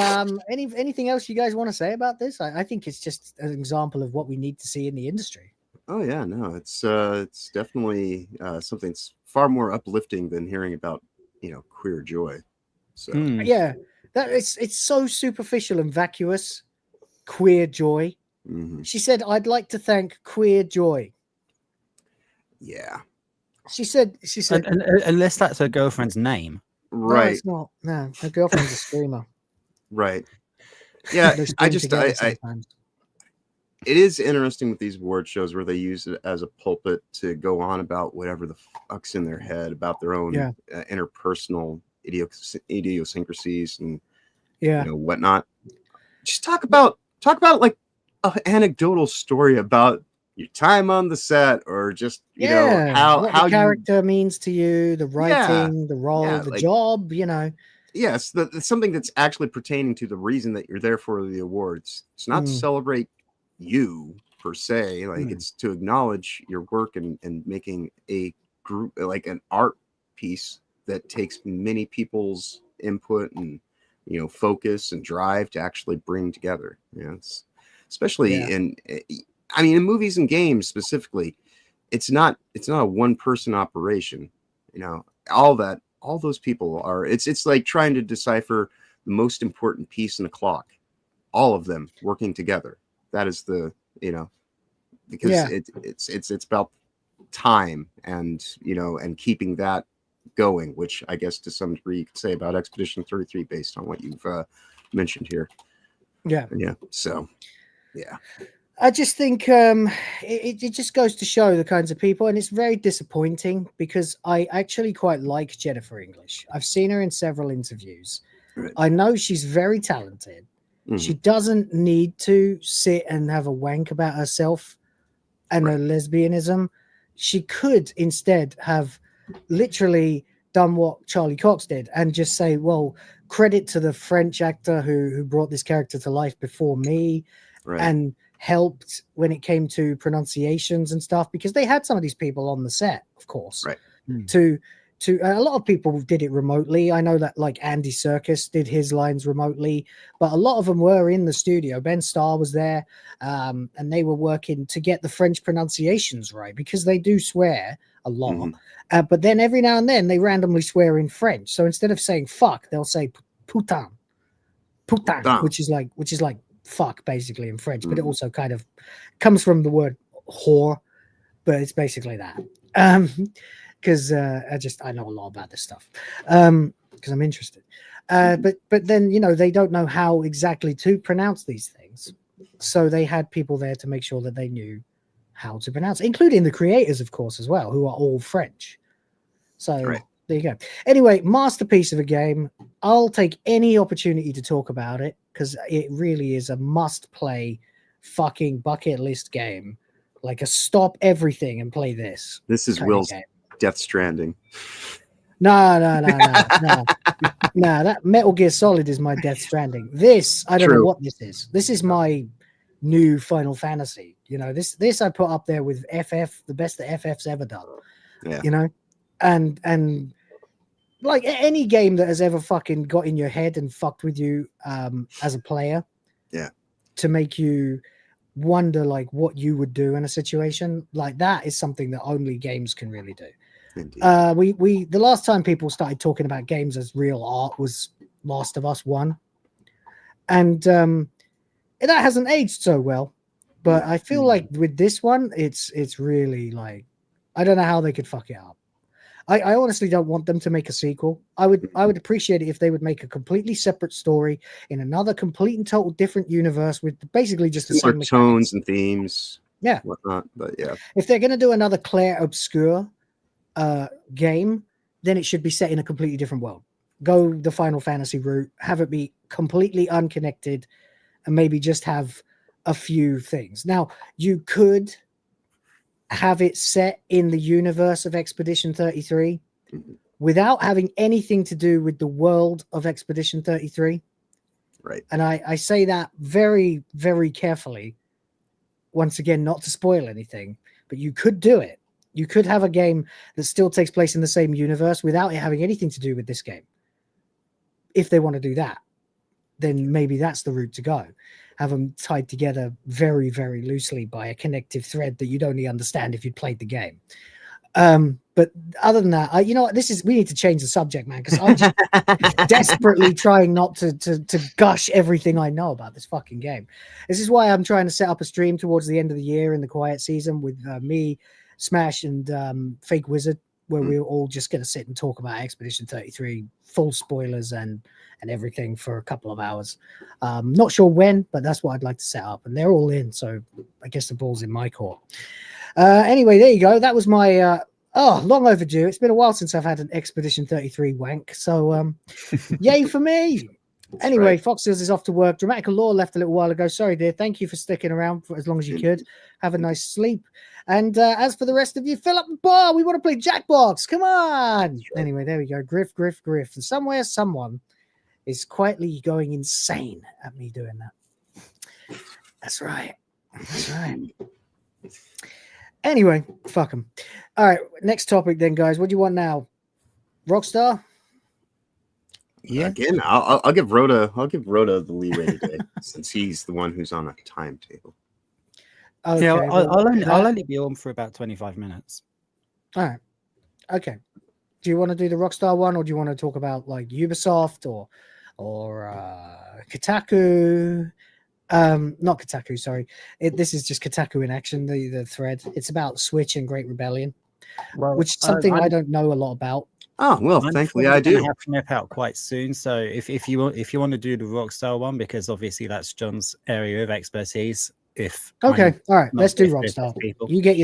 anything else you guys want to say about this? I think it's just an example of what we need to see in the industry. Oh yeah, no, it's definitely something that's far more uplifting than hearing about queer joy. So yeah, that it's so superficial and vacuous. Queer joy. She said, "I'd like to thank Queer Joy." Yeah, she said, unless that's her girlfriend's name, right? No, it's not. No, her girlfriend's a screamer. Right. Yeah, They I scream just together I sometimes. it is interesting with these award shows where they use it as a pulpit to go on about whatever the fuck's in their head about their own interpersonal idiosyncrasies and whatnot. Just talk about like an anecdotal story about your time on the set, or just how the character means to you, the writing, the role, the like, job. Yes, something that's actually pertaining to the reason that you're there for the awards. It's not to celebrate you per se, like it's to acknowledge your work and making a group, like an art piece that takes many people's input and focus and drive to actually bring together. It's especially in movies and games specifically, it's not a one person operation. All those people are, it's like trying to decipher the most important piece in a clock, all of them working together. That is because it's about time and and keeping that going, which I guess to some degree you could say about Expedition 33 based on what you've mentioned here. So I just think it just goes to show the kinds of people, and it's very disappointing because I actually quite like Jennifer English. I've seen her in several interviews. I know she's very talented. She doesn't need to sit and have a wank about herself and her lesbianism. She could instead have literally done what Charlie Cox did and just say, well, credit to the French actor who brought this character to life before me and helped when it came to pronunciations and stuff, because they had some of these people on the set, of course, to a lot of people did it remotely. I know that like Andy Serkis did his lines remotely, but a lot of them were in the studio. Ben Starr was there, and they were working to get the French pronunciations right, because they do swear a lot. But then every now and then they randomly swear in French. So instead of saying fuck, they'll say putain, which is like fuck basically in French, but it also kind of comes from the word whore, but it's basically that. Because I know a lot about this stuff because I'm interested. But then they don't know how exactly to pronounce these things, so they had people there to make sure that they knew how to pronounce it, including the creators, of course, as well, who are all French. So there you go. Anyway, masterpiece of a game. I'll take any opportunity to talk about it because it really is a must-play fucking bucket list game. Like a stop everything and play this. This is Will's Death Stranding. No. That Metal Gear Solid is my Death Stranding. This, I don't know what this is. This is my new Final Fantasy. This I put up there with FF, the best that FF's ever done. Yeah. And like any game that has ever fucking got in your head and fucked with you as a player. Yeah. To make you wonder like what you would do in a situation like that is something that only games can really do. We the last time people started talking about games as real art was Last of Us 1, and that hasn't aged so well, but I feel like with this one it's really like I don't know how they could fuck it up. I honestly don't want them to make a sequel. I would appreciate it if they would make a completely separate story in another complete and total different universe with basically just the same tones and themes, whatnot. But if they're going to do another Claire Obscure game, then it should be set in a completely different world. Go the Final Fantasy route, have it be completely unconnected, and maybe just have a few things. Now, you could have it set in the universe of Expedition 33 without having anything to do with the world of Expedition 33. Right. And I say that very, very carefully, once again, not to spoil anything, but you could do it. You could have a game that still takes place in the same universe without it having anything to do with this game. if they want to do that, then maybe that's the route to go. Have them tied together very, very loosely by a connective thread that you'd only understand if you'd played the game. But other than that, you know what, we need to change the subject, man, because I'm just desperately trying not to gush everything I know about this fucking game. This is why I'm trying to set up a stream towards the end of the year in the quiet season with me, Smash, and Fake Wizard, where we're all just going to sit and talk about Expedition 33, full spoilers and everything for a couple of hours. Not sure when, but that's what I'd like to set up, and they're all in, so I guess the ball's in my court. Anyway, there you go. That was my long overdue. It's been a while since I've had an Expedition 33 wank, so yay for me. Anyway, right. Fox Hills is off to work. Dramatical Law left a little while ago. Sorry, dear. Thank you for sticking around for as long as you could. Have a nice sleep. And as for the rest of you, fill up the bar. We want to play Jackbox. Come on. Right. Anyway, there we go. Griff. And somewhere, someone is quietly going insane at me doing that. That's right. Anyway, fuck them. All right, next topic then, guys. What do you want now? Rockstar? Yeah. Again, I'll give Rhoda the leeway today since he's the one who's on a timetable. Okay, yeah, I'll only be on for about 25 minutes. All right. Okay. Do you want to do the Rockstar one, or do you want to talk about like Ubisoft or Kotaku? Not Kotaku, sorry. This is just Kotaku in action, the thread. It's about Switch and Great Rebellion, which is something I don't know a lot about. Oh, well, thankfully I do. Have to nip out quite soon. So if you want to do the Rockstar one, because obviously that's John's area of expertise. All right, let's do Rockstar. You get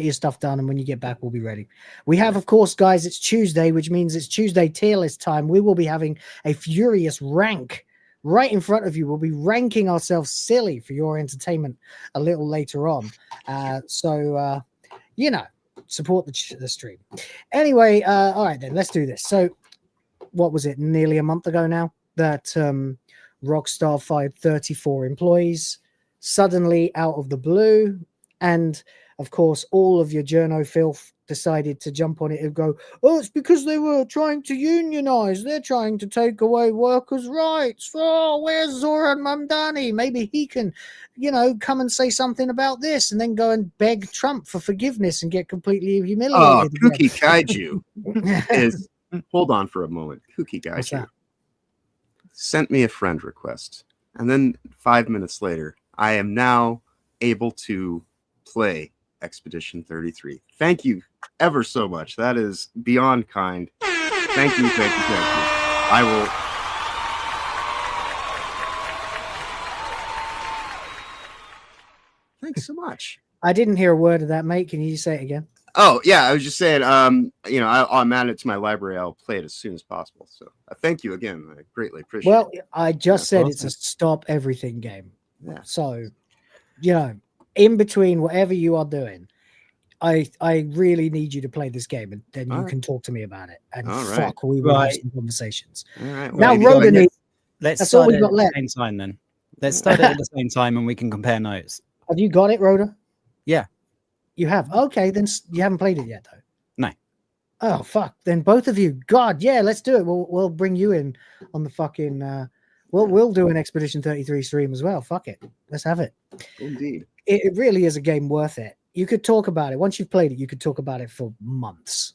your stuff done, and when you get back, we'll be ready. We have, of course, guys, it's Tuesday, which means it's Tuesday tier list time. We will be having a furious rank right in front of you. We'll be ranking ourselves silly for your entertainment a little later on. So support the stream. Anyway, all right then, let's do this. So, what was it? Nearly a month ago now that Rockstar fired 34 employees. Suddenly out of the blue, and of course all of your journo filth decided to jump on it and go, oh, it's because they were trying to unionize, they're trying to take away workers' rights. Oh, where's Zoran Mamdani? Maybe he can come and say something about this, and then go and beg Trump for forgiveness and get completely humiliated. Kuki Kaiju is hold on for a moment. Kuki Kaiju sent me a friend request, and then 5 minutes later I am now able to play Expedition 33. Thank you ever so much. That is beyond kind. Thank you. I will. Thanks so much. I didn't hear a word of that, mate. Can you say it again? Oh, yeah. I was just saying, I'm adding it to my library. I'll play it as soon as possible. So thank you again. I greatly appreciate it. Well, I just said it's a stop everything game. Yeah. So, in between whatever you are doing, I really need you to play this game, and then you can talk to me about it. And we will have some conversations. All right. Now, Rhoda needs. Let's start at the same time then. Let's start at the same time, and we can compare notes. Have you got it, Rhoda? Yeah. You have? Okay, then you haven't played it yet, though. No. Oh fuck! Then both of you, God, yeah, let's do it. We'll bring you in on the fucking. We'll do an Expedition 33 stream as well. Fuck it. Let's have it. Indeed. It really is a game worth it. You could talk about it. Once you've played it, you could talk about it for months.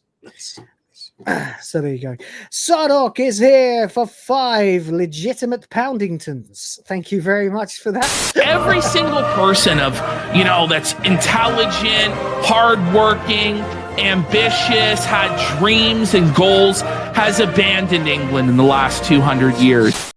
So there you go. Sodok is here for 5 legitimate Poundingtons. Thank you very much for that. Every single person that's intelligent, hardworking, ambitious, had dreams and goals, has abandoned England in the last 200 years.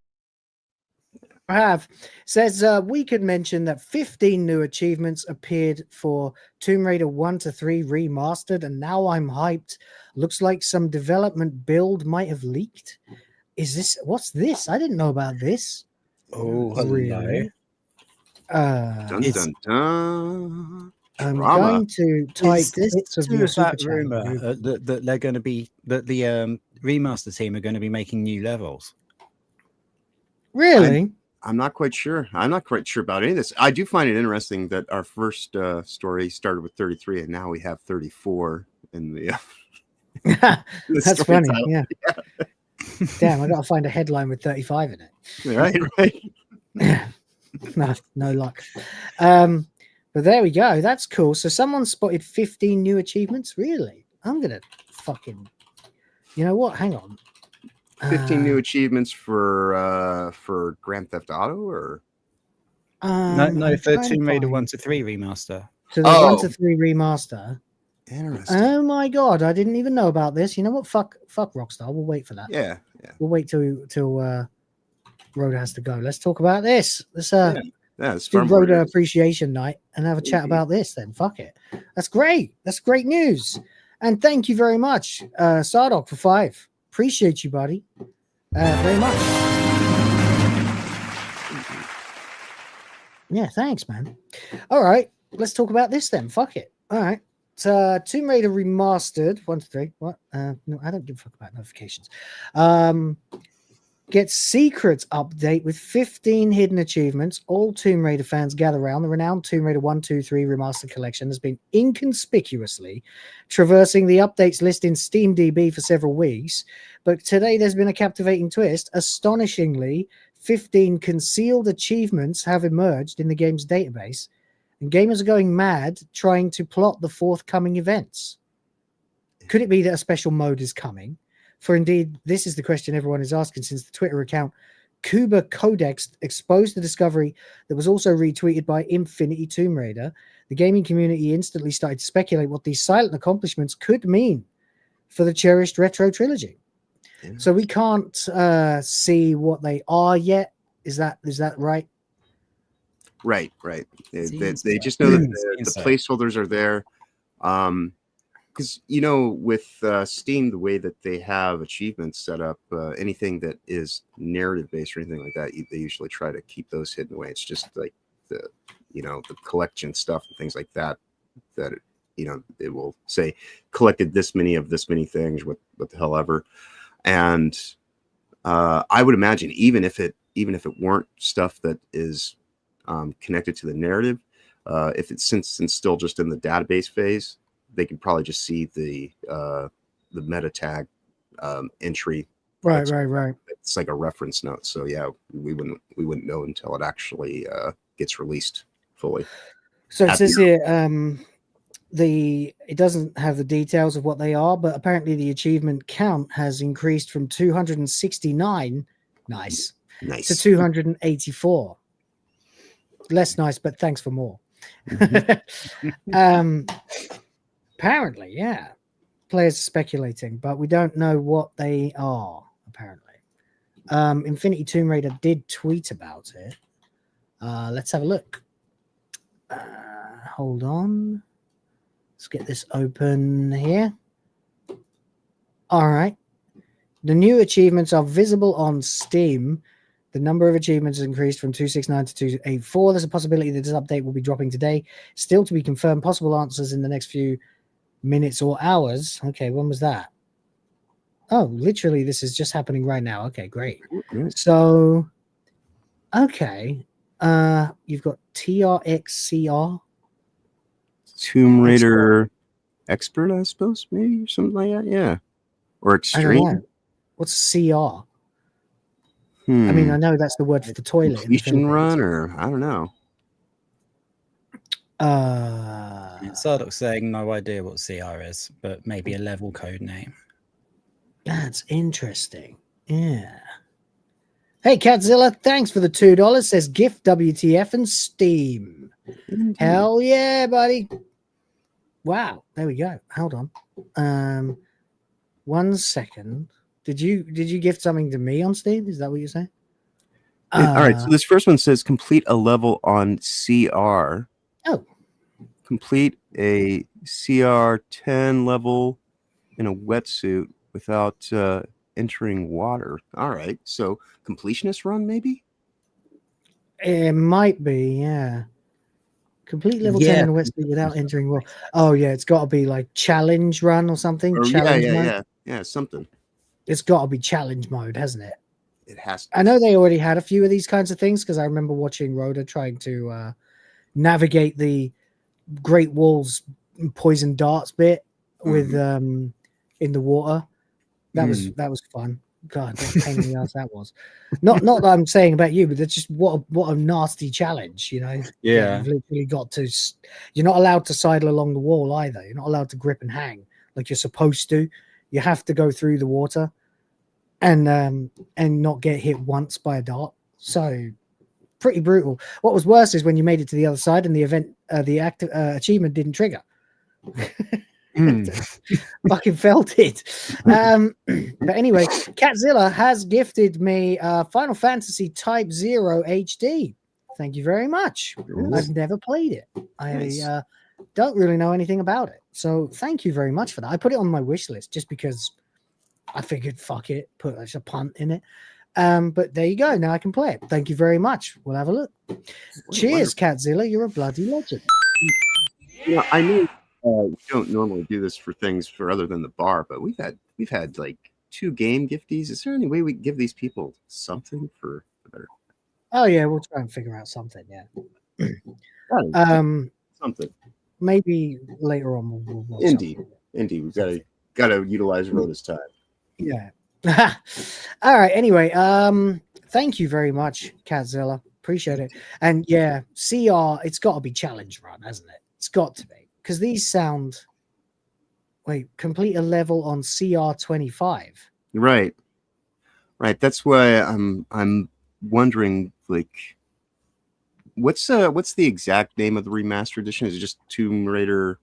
I have. Says we could mention that 15 new achievements appeared for Tomb Raider 1 to 3 remastered, and now I'm hyped. Looks like some development build might have leaked. What's this? I didn't know about this. Oh, really? Dun, dun, dun. I'm going to type bits of your super chat. Rumor that they're going to be that the remaster team are going to be making new levels. Really? I'm not quite sure. I'm not quite sure about any of this. I do find it interesting that our first story started with 33, and now we have 34 in the. That's funny. Yeah. Damn, I got to find a headline with 35 in it. Right. No luck. But there we go. That's cool. So someone spotted 15 new achievements. Really? I'm gonna fucking. You know what? Hang on. 15 new achievements for Grand Theft Auto, or no, for I'm trying to Tomb Raider find- 1 to 3 remaster. So the 1 to 3 remaster. Interesting. Oh my god, I didn't even know about this. You know what? Fuck Rockstar. We'll wait for that. Yeah. We'll wait till Rhoda has to go. Let's talk about this. Let's it's do fun. Rhoda Appreciation Night and have a chat about this then. Fuck it. That's great. That's great news. And thank you very much, Sardok, for 5. Appreciate you, buddy. Very much. Yeah, thanks, man. All right, let's talk about this then. Fuck it. All right. So Tomb Raider Remastered 1 to 3. What? No, I don't give a fuck about notifications. Gets secrets update with 15 hidden achievements. All Tomb Raider fans gather around. The renowned Tomb Raider 1, 2, 3 Remastered Collection has been inconspicuously traversing the updates list in SteamDB for several weeks. But today there's been a captivating twist. Astonishingly, 15 concealed achievements have emerged in the game's database, and gamers are going mad trying to plot the forthcoming events. Could it be that a special mode is coming? For indeed, this is the question everyone is asking since the Twitter account Kuba Codex exposed the discovery that was also retweeted by Infinity Tomb Raider. The gaming community instantly started to speculate what these silent accomplishments could mean for the cherished retro trilogy. So we can't see what they are yet. Is that right? Right. They just know that the placeholders are there. Because, with Steam, the way that they have achievements set up, anything that is narrative based or anything like that, they usually try to keep those hidden away. It's just like the collection stuff and things like that, it will say collected this many things, what the hell ever. And I would imagine even if it weren't stuff that is connected to the narrative, if it's since still just in the database phase, they can probably just see the meta tag entry. Right. It's like a reference note. So yeah, we wouldn't know until it actually gets released fully. So it says here, it doesn't have the details of what they are, but apparently the achievement count has increased from 269, nice, to 284. Less nice, but thanks for more. Apparently, yeah. Players are speculating, but we don't know what they are, apparently. Infinity Tomb Raider did tweet about it. Let's have a look. Hold on. Let's get this open here. All right. The new achievements are visible on Steam. The number of achievements has increased from 269 to 284. There's a possibility that this update will be dropping today. Still to be confirmed. Possible answers in the next few minutes or hours. Okay, when was that? Oh, literally, this is just happening right now. Okay, great. So, okay. You've got TRXCR. Tomb Raider Expert, I suppose, maybe, or something like that. Yeah. Or Extreme. What's CR? I mean, I know that's the word for the toilet. Completion run, or I don't know. Sardok's saying no idea what CR is, but maybe a level code name. That's interesting. Yeah. Hey, Catzilla, thanks for the $2. Says gift WTF and Steam. Hell yeah, buddy. Wow. There we go. Hold on. 1 second. Did you gift something to me on Steam? Is that what you're saying? All right. So this first one says complete a level on CR. Oh. Complete a CR 10 level in a wetsuit without entering water. All right. So completionist run, maybe? It might be, yeah. Complete level 10 in a wetsuit without entering water. Oh, yeah. It's got to be like challenge run or something. Or, challenge mode. Yeah, something. It's got to be challenge mode, hasn't it? It has to. I know they already had a few of these kinds of things because I remember watching Rhoda trying to navigate the Great Wall's poison darts bit with in the water. That was fun. God, what a pain in the ass that was. Not that I'm saying about you, but that's just what a nasty challenge, you know. Yeah. You've literally got to. You're not allowed to sidle along the wall either. You're not allowed to grip and hang like you're supposed to. You have to go through the water, and not get hit once by a dart. So pretty brutal. What was worse is when you made it to the other side and the event, achievement didn't trigger. Fucking felt it. But anyway, Catzilla has gifted me Final Fantasy Type 0 HD. Thank you very much. I've never played it. I don't really know anything about it. So thank you very much for that. I put it on my wish list just because I figured, fuck it, put a punt in it. But there you go. Now I can play it. Thank you very much. We'll have a look. Cheers, Catzilla. You're a bloody legend. Yeah, I know we don't normally do this for things for other than the bar, but we've had like 2 game gifties. Is there any way we can give these people something for better? Oh yeah, we'll try and figure out something. Yeah. Something. Maybe later on we'll Indeed. We've got to utilize Rhoda's time. Yeah. All right. Anyway, thank you very much, Catzilla. Appreciate it. And yeah, CR, it's got to be challenge run, hasn't it? It's got to be, because these sound. Wait, complete a level on CR 25. Right. That's why I'm wondering, like, what's the exact name of the remaster edition? Is it just Tomb Raider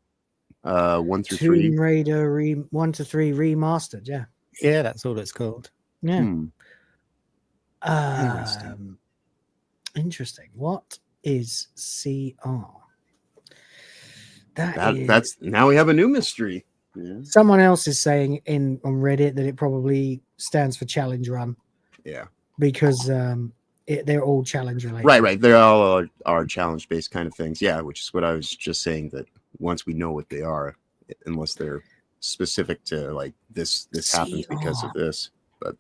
1 through 3? Tomb Raider 1 to 3 remastered. Yeah. Yeah, that's all it's called. Yeah. Interesting. What is CR? That's now we have a new mystery. Yeah. Someone else is saying on Reddit that it probably stands for challenge run. Yeah. Because they're all challenge related. Right. They're all are challenge based kind of things. Yeah, which is what I was just saying, that once we know what they are, unless they're specific to like this happens because of this, but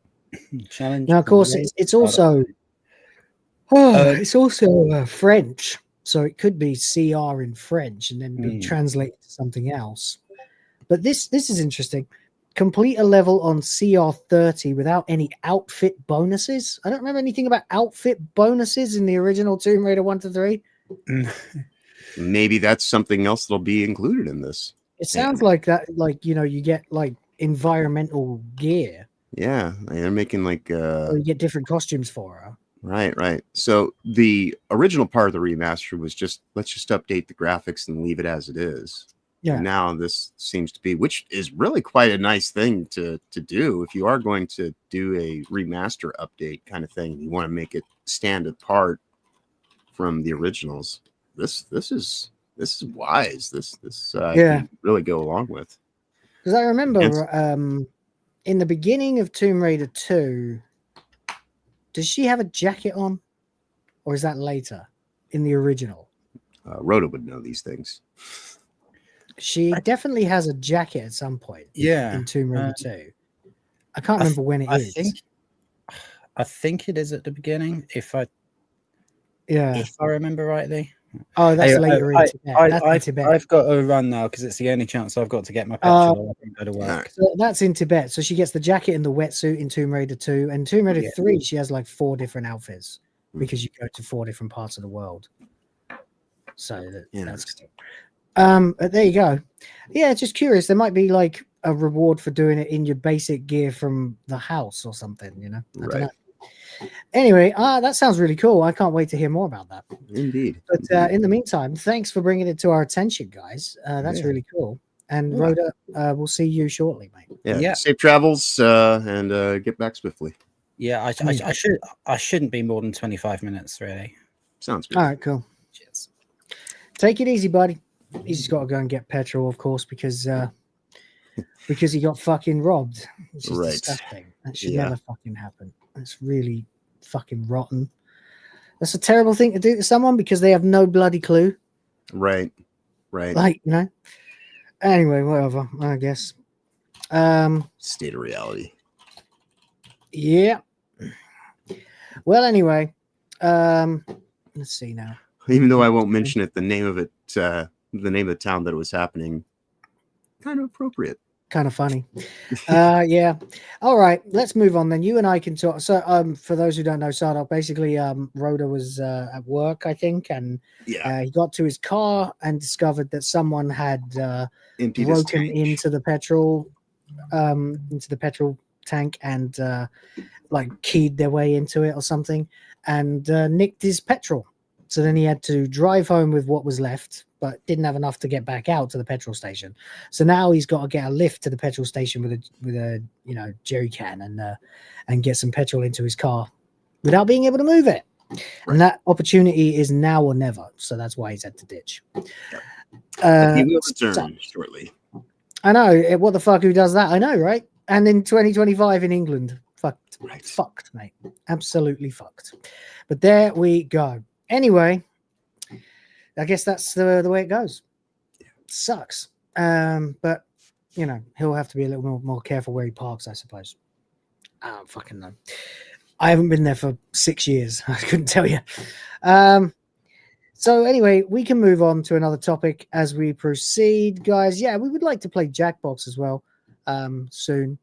challenge. Now, of course, it's also French, so it could be CR in French and then be translated to something else. But this is interesting. Complete a level on CR 30 without any outfit bonuses. I don't remember anything about outfit bonuses in the original Tomb Raider 1 to 3. Maybe that's something else that'll be included in this. It sounds like that, like, you know, you get like environmental gear. Yeah, they're making like or you get different costumes for her. Right. So the original part of the remaster was let's just update the graphics and leave it as it is. Yeah. And now this seems to be, which is really quite a nice thing to do if you are going to do a remaster update kind of thing. You want to make it stand apart from the originals. This is wise. This can really go along with. Because I remember in the beginning of Tomb Raider 2, does she have a jacket on, or is that later in the original? Rhoda would know these things. She definitely has a jacket at some point. Yeah, in Tomb Raider 2. I can't remember when it is. I think it is at the beginning. If I remember rightly. Oh, that's later in Tibet. I've got to run now because it's the only chance I've got to get my petrol. I can go to work. So that's in Tibet. So she gets the jacket and the wetsuit in Tomb Raider 2. And Tomb Raider 3, she has like 4 different outfits because you go to 4 different parts of the world. So that's there you go. Yeah, just curious. There might be like a reward for doing it in your basic gear from the house or something, you know? I don't know. Anyway, that sounds really cool. I can't wait to hear more about that. Indeed. But in the meantime, thanks for bringing it to our attention, guys. That's really cool. And Rhoda, we'll see you shortly, mate. Yeah. Safe travels and get back swiftly. Yeah, I shouldn't be more than 25 minutes, really. Sounds good. All right, cool. Cheers. Take it easy, buddy. He's just got to go and get petrol, of course, because he got fucking robbed. Which is disgusting. That should never fucking happen. That's really fucking rotten. That's a terrible thing to do to someone because they have no bloody clue. Right. Like, you know. Anyway, whatever, I guess. State of reality. Yeah. Well, anyway, let's see now. Even though I won't mention it, the name of the town that it was happening, kind of appropriate. kind of funny. Yeah. All right, let's move on then. You and I can talk. So, for those who don't know, Sardar, basically, Rhoda was at work, I think, and he got to his car and discovered that someone had Emptied his broken tank. into the petrol tank and like keyed their way into it or something, and nicked his petrol. So then he had to drive home with what was left, but didn't have enough to get back out to the petrol station. So now he's got to get a lift to the petrol station with a jerry can and get some petrol into his car without being able to move it. Right. And that opportunity is now or never. So that's why he's had to ditch. He will return shortly. I know. What the fuck? Who does that? I know, right? And in 2025 in England, fucked, mate. Absolutely fucked. But there we go. Anyway, I guess that's the way it goes. Sucks. But, he'll have to be a little more careful where he parks, I suppose. I don't fucking know. I haven't been there for 6 years. I couldn't tell you. So anyway, we can move on to another topic as we proceed, guys. Yeah, we would like to play Jackbox as well soon.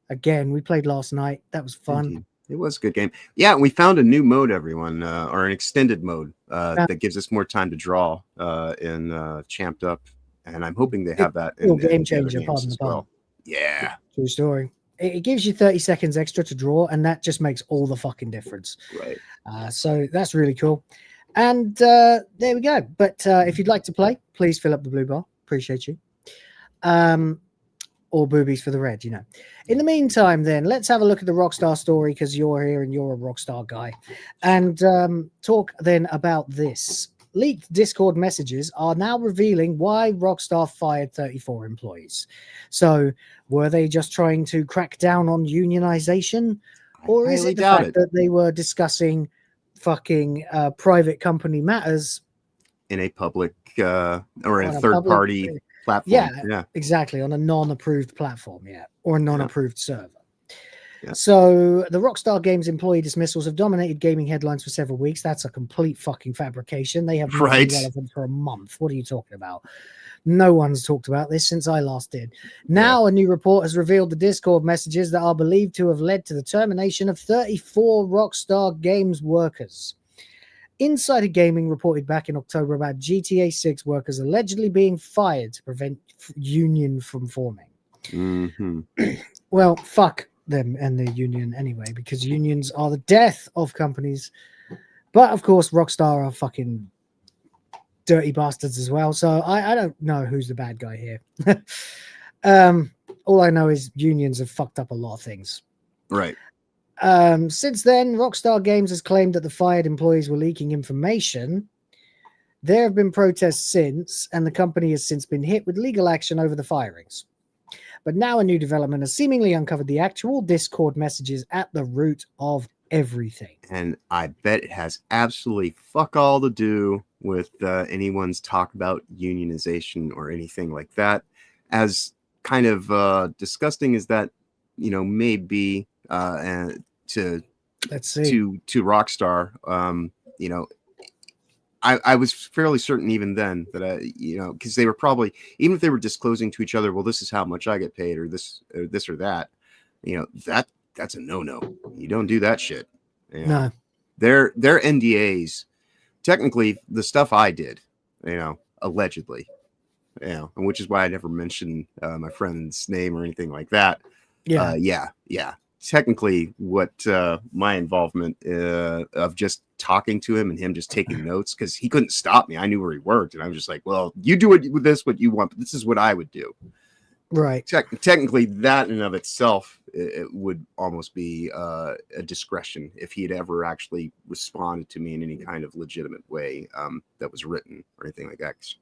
Again, we played last night. That was fun. Indeed. It was a good game. Yeah, we found a new mode, everyone, or an extended mode that gives us more time to draw in Champed Up, and I'm hoping they have that in game changer. Pardon the pun. Yeah, true story. It gives you 30 seconds extra to draw, and that just makes all the fucking difference. Right. So that's really cool. And there we go. But if you'd like to play, please fill up the blue bar. Appreciate you. Or boobies for the red, In the meantime, then, let's have a look at the Rockstar story, because you're here and you're a Rockstar guy. And talk then about this. Leaked Discord messages are now revealing why Rockstar fired 34 employees. So, were they just trying to crack down on unionization? Or is it the fact that they were discussing fucking private company matters in a public or in a third-party platform? Yeah, exactly, on a non-approved platform, or a non-approved server. Yeah. So the Rockstar Games employee dismissals have dominated gaming headlines for several weeks. That's a complete fucking fabrication. They have been relevant for a month. What are you talking about? No one's talked about this since I last did. Now a new report has revealed the Discord messages that are believed to have led to the termination of 34 Rockstar Games workers. Insider Gaming reported back in October about GTA 6 workers allegedly being fired to prevent union from forming. Mm-hmm. Well, fuck them and the union anyway, because unions are the death of companies. But of course, Rockstar are fucking dirty bastards as well. So I don't know who's the bad guy here. All I know is unions have fucked up a lot of things. Right. Since then, Rockstar Games has claimed that the fired employees were leaking information. There have been protests since, and the company has since been hit with legal action over the firings. But now a new development has seemingly uncovered the actual Discord messages at the root of everything. And I bet it has absolutely fuck all to do with anyone's talk about unionization or anything like that. As kind of disgusting as that, may be to Rockstar, I was fairly certain even then that because they were probably, even if they were disclosing to each other, well, this is how much I get paid, or this or that, that's a no. You don't do that shit. No, their NDAs, technically the stuff I did, allegedly, and which is why I never mentioned my friend's name or anything like that. Yeah. Technically, what my involvement of just talking to him and him just taking notes, because he couldn't stop me. I knew where he worked, and I was just like, well, you do it with this what you want, but this is what I would do. Right. Technically, that in and of itself, it would almost be a discretion if he had ever actually responded to me in any kind of legitimate way that was written or anything like that. 'Cause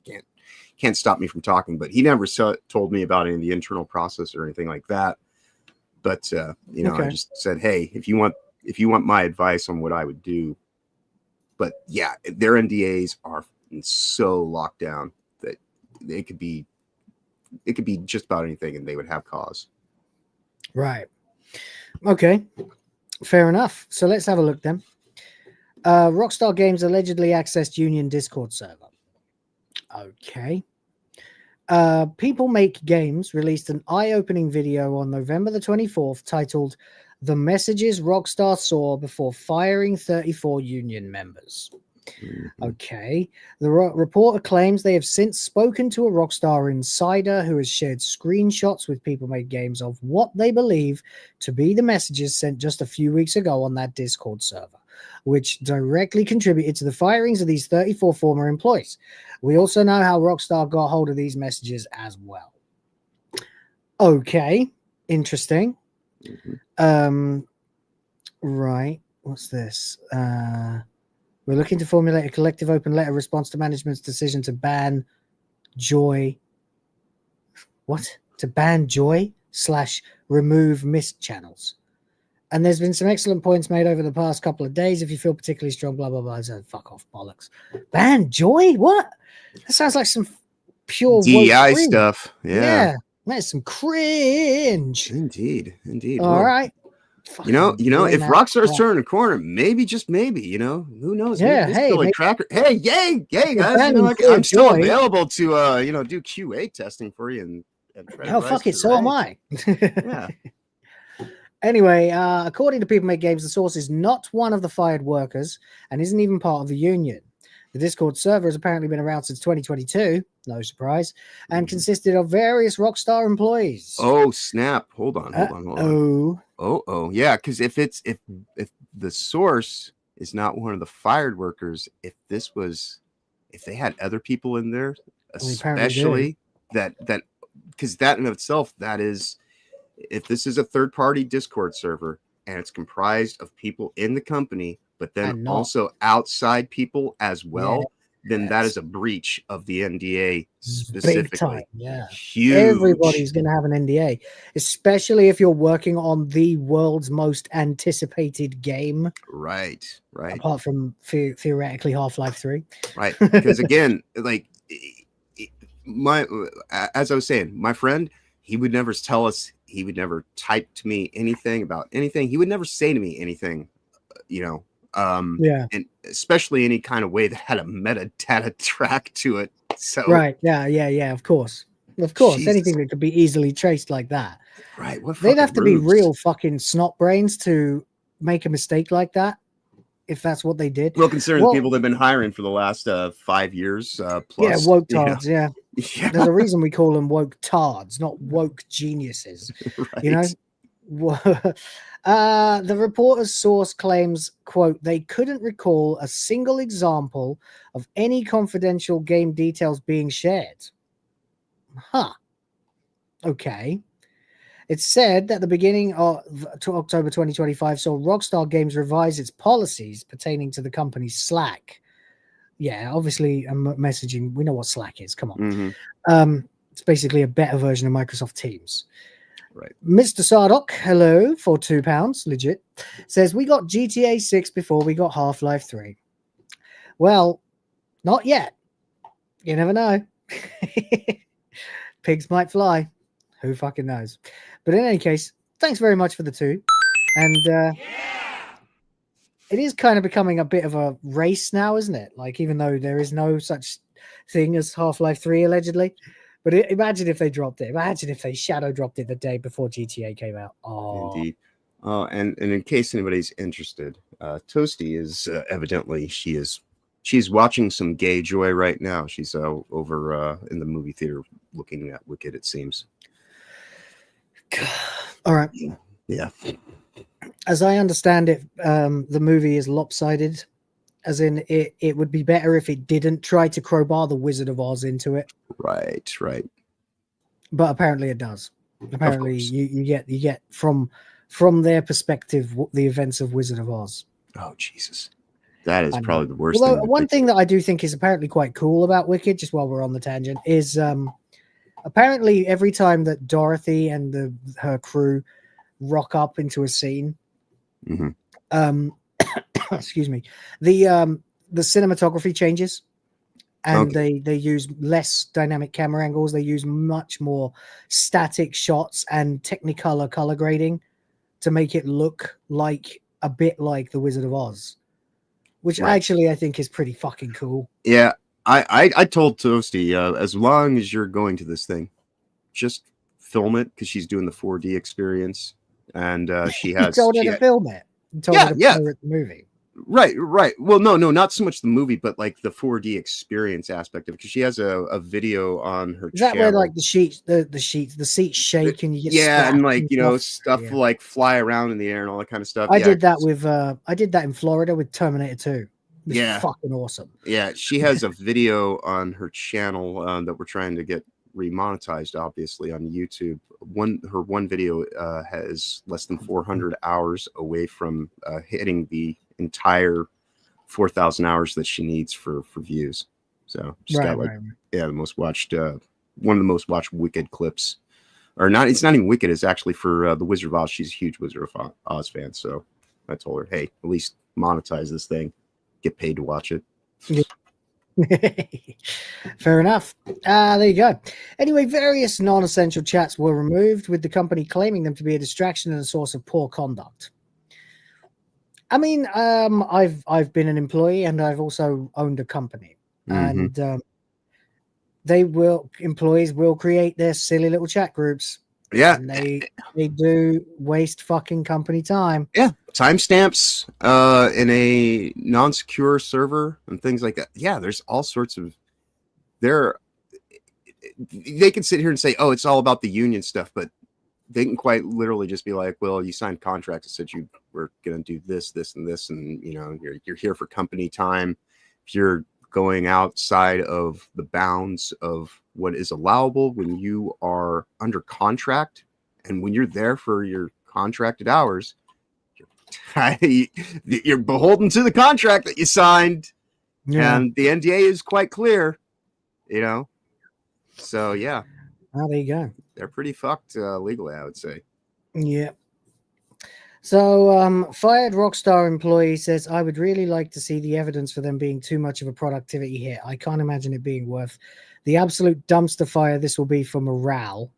can't stop me from talking, but he never told me about any of the internal process or anything like that. But I just said, hey, if you want my advice on what I would do. But yeah, their NDAs are so locked down that it could be just about anything, and they would have cause. Right. Okay. Fair enough. So let's have a look then. Rockstar Games allegedly accessed Union Discord server. Okay. People Make Games released an eye-opening video on November the 24th titled "The Messages Rockstar Saw Before Firing 34 Union Members." Okay. The reporter claims they have since spoken to a Rockstar insider who has shared screenshots with People Made Games of what they believe to be the messages sent just a few weeks ago on that Discord server, which directly contributed to the firings of these 34 former employees. We also know how Rockstar got hold of these messages as well. Okay. Interesting. Right. What's this? We're looking to formulate a collective open letter response to management's decision to ban Joy. What? To ban Joy / remove missed channels. And there's been some excellent points made over the past couple of days. If you feel particularly strong, blah, blah, blah. So fuck off, bollocks. Ban Joy? What? That sounds like some pure DEI stuff. Yeah. That's some cringe. Indeed. All right. You know, if Rockstar's turning a corner, maybe, just maybe, who knows? Yeah, hey, Cracker. Hey, yay, guys! I'm still available to, do QA testing for you and try. Oh, fuck it, so am I. Yeah. Anyway, according to People Make Games, the source is not one of the fired workers and isn't even part of the union. The Discord server has apparently been around since 2022, no surprise, and consisted of various Rockstar employees. Oh, snap. Hold on. Oh, yeah, because if the source is not one of the fired workers, if they had other people in there, especially that because that in itself, that is, if this is a third-party Discord server and it's comprised of people in the company, but then also outside people as well, then that is a breach of the NDA specifically. Big time, yeah. Huge. Everybody's going to have an NDA, especially if you're working on the world's most anticipated game. Right. Apart from theoretically Half-Life 3. Right. Because again, like as I was saying, my friend, he would never tell us, he would never type to me anything about anything. He would never say to me anything, and especially any kind of way that had a metadata track to it. So right, yeah, of course, Jesus. Anything that could be easily traced like that. Right, they'd have to be real fucking snot brains to make a mistake like that, if that's what they did. Well, considering the people they've been hiring for the last 5 years plus. Yeah, woke tards. Yeah. There's a reason we call them woke tards, not woke geniuses. Right. The reporter's source claims, quote, they couldn't recall a single example of any confidential game details being shared. Okay. It said that the beginning of October 2025 saw Rockstar Games revise its policies pertaining to the company's Slack. Yeah, obviously, messaging. We know what Slack is. Come on. It's basically a better version of Microsoft Teams. Right. Mr. Sardock, hello, for £2, legit, says, we got GTA 6 before we got Half-Life 3. Well, not yet. You never know. Pigs might fly. Who fucking knows? But in any case, thanks very much for the 2. And it is kind of becoming a bit of a race now, isn't it? Like, even though there is no such thing as Half-Life 3, allegedly. But imagine if they dropped it. Imagine if they shadow dropped it the day before GTA came out. Oh, indeed. And in case anybody's interested, Toasty is evidently she's watching some gay joy right now. She's over in the movie theater looking at Wicked, it seems. All right. Yeah. As I understand it, the movie is lopsided. As in, it would be better if it didn't try to crowbar the Wizard of Oz into it. Right. But apparently it does. Apparently you get from their perspective the events of Wizard of Oz. Oh, Jesus. That is probably the worst thing. Thing. One thing that I do think is apparently quite cool about Wicked, just while we're on the tangent, is apparently every time that Dorothy and her crew rock up into a scene, excuse me, the cinematography changes, and they use less dynamic camera angles. They use much more static shots and Technicolor color grading to make it look like a bit like the Wizard of Oz, which actually I think is pretty fucking cool. Yeah, I told Toasty, as long as you're going to this thing, just film it, because she's doing the 4D experience, and she has. You told her to film it. You told her to pirate the movie. Right. Well, no, not so much the movie, but like the 4D experience aspect of it, because she has a video on her. Is that channel. where like the seats shake and you get and like stuff Yeah. like fly around in the air and all that kind of stuff. I did that with I did that in Florida with Terminator 2. It was Yeah. fucking awesome. Yeah, she has a video on her channel that we're trying to get remonetized, obviously, on YouTube. Her one video has less than 400 hours away from hitting the entire 4,000 hours that she needs for views. So she's got like the most watched one of the most watched Wicked clips, or not. It's not even Wicked. It's actually for the Wizard of Oz. She's a huge Wizard of Oz fan. So I told her, hey, at least monetize this thing, get paid to watch it. Fair enough. There you go. Anyway, various non-essential chats were removed, with the company claiming them to be a distraction and a source of poor conduct. I mean, I've been an employee and I've also owned a company, and employees will create their silly little chat groups. Yeah, and they do waste fucking company time. Yeah, timestamps in a non-secure server and things like that. Yeah, there's all sorts of they can sit here and say, oh, it's all about the union stuff, but they can quite literally just be like, well, you signed contracts that said you were going to do this, and this, and you're here for company time. If you're going outside of the bounds of what is allowable when you are under contract, and when you're there for your contracted hours, you're beholden to the contract that you signed. And the NDA is quite clear, so yeah. Oh, there you go. They're pretty fucked legally, I would say. Yeah. So, fired Rockstar employee says, I would really like to see the evidence for them being too much of a productivity hit. I can't imagine it being worth the absolute dumpster fire this will be for morale.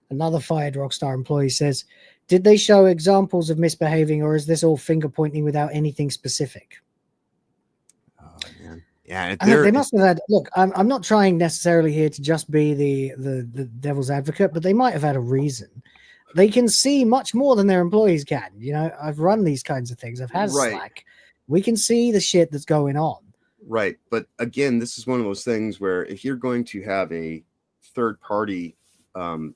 Another fired Rockstar employee says, did they show examples of misbehaving, or is this all finger pointing without anything specific? Oh, man. Yeah, They must have had. Look, I'm not trying necessarily here to just be the devil's advocate, but they might have had a reason. They can see much more than their employees can. I've run these kinds of things. I've had Slack. We can see the shit that's going on. Right, but again, this is one of those things where if you're going to have a third-party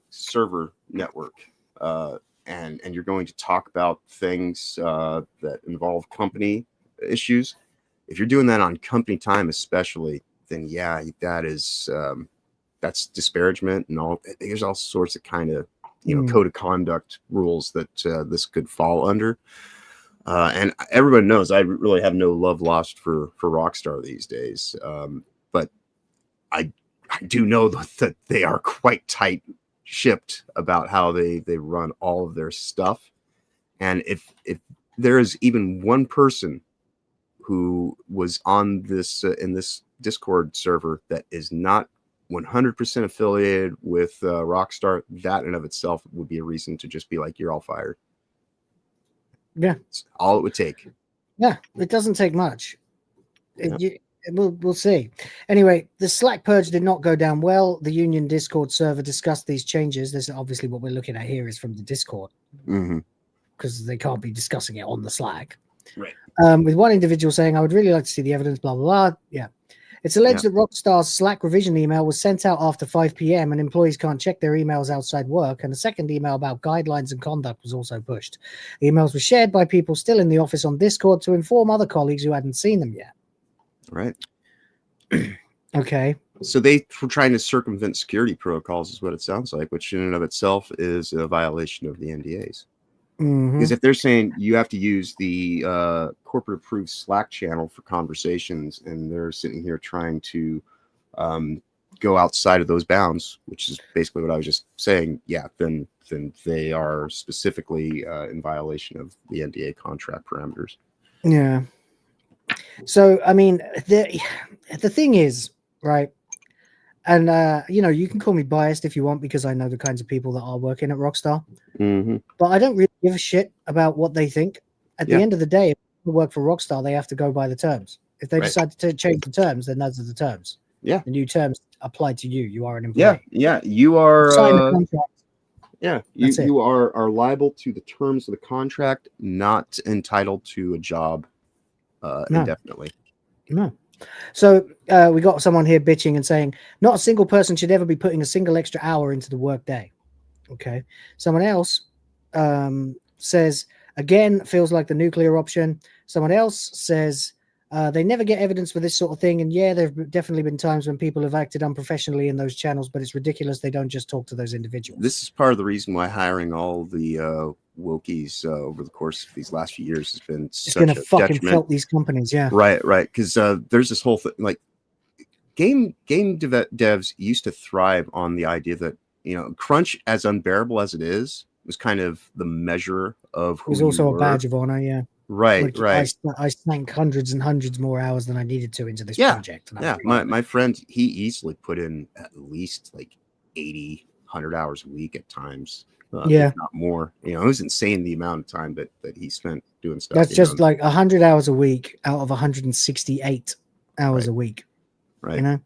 server network, and you're going to talk about things that involve company issues. If you're doing that on company time, especially, then yeah, that's disparagement and all. There's all sorts of kind of code of conduct rules that this could fall under. And everyone knows I really have no love lost for Rockstar these days. But I do know that they are quite tight-shipped about how they run all of their stuff. And if there is even one person who was on this in this Discord server that is not 100% affiliated with Rockstar, that in of itself would be a reason to just be like, you're all fired. Yeah, it's all it would take. Yeah, it doesn't take much. We'll see. Anyway, the Slack purge did not go down well. The union Discord server discussed these changes. This is obviously what we're looking at here is from the Discord, because they can't be discussing it on the Slack. Right. With one individual saying, I would really like to see the evidence, blah, blah, blah. Yeah. It's alleged that Rockstar's Slack revision email was sent out after 5 p.m. and employees can't check their emails outside work. And a second email about guidelines and conduct was also pushed. The emails were shared by people still in the office on Discord to inform other colleagues who hadn't seen them yet. Right. Okay. So they were trying to circumvent security protocols is what it sounds like, which in and of itself is a violation of the NDAs. Because if they're saying you have to use the corporate approved Slack channel for conversations, and they're sitting here trying to go outside of those bounds, which is basically what I was just saying, yeah, then they are specifically in violation of the NDA contract parameters. Yeah. So, I mean, the thing is, right, and, you can call me biased if you want, because I know the kinds of people that are working at Rockstar. But I don't really give a shit about what they think. At the end of the day, if people work for Rockstar, they have to go by the terms. If they Right. decide to change the terms, then those are the terms. Yeah. The new terms apply to you. You are an employee. Yeah, you are Sign the contract. Yeah, That's it. you are liable to the terms of the contract, not entitled to a job No. indefinitely. No. So we got someone here bitching and saying, not a single person should ever be putting a single extra hour into the workday. Okay. Someone else says, again, feels like the nuclear option. Someone else says, they never get evidence for this sort of thing. And yeah, there have definitely been times when people have acted unprofessionally in those channels, but it's ridiculous. They don't just talk to those individuals. This is part of the reason why hiring all the wokies over the course of these last few years has been It's going to fucking detriment. felt these companies. Yeah. Right. Because there's this whole thing, like game devs used to thrive on the idea that, crunch, as unbearable as it is, was kind of the measure of who It was you also a were. badge of honor. Yeah. Right. I sank hundreds and hundreds more hours than I needed to into this Yeah. project. And Yeah. My friend, he easily put in at least like 80, 100 hours a week at times. Yeah. If not more. It was insane the amount of time that he spent doing stuff. That's just like 100 hours a week out of 168 hours a week. Right.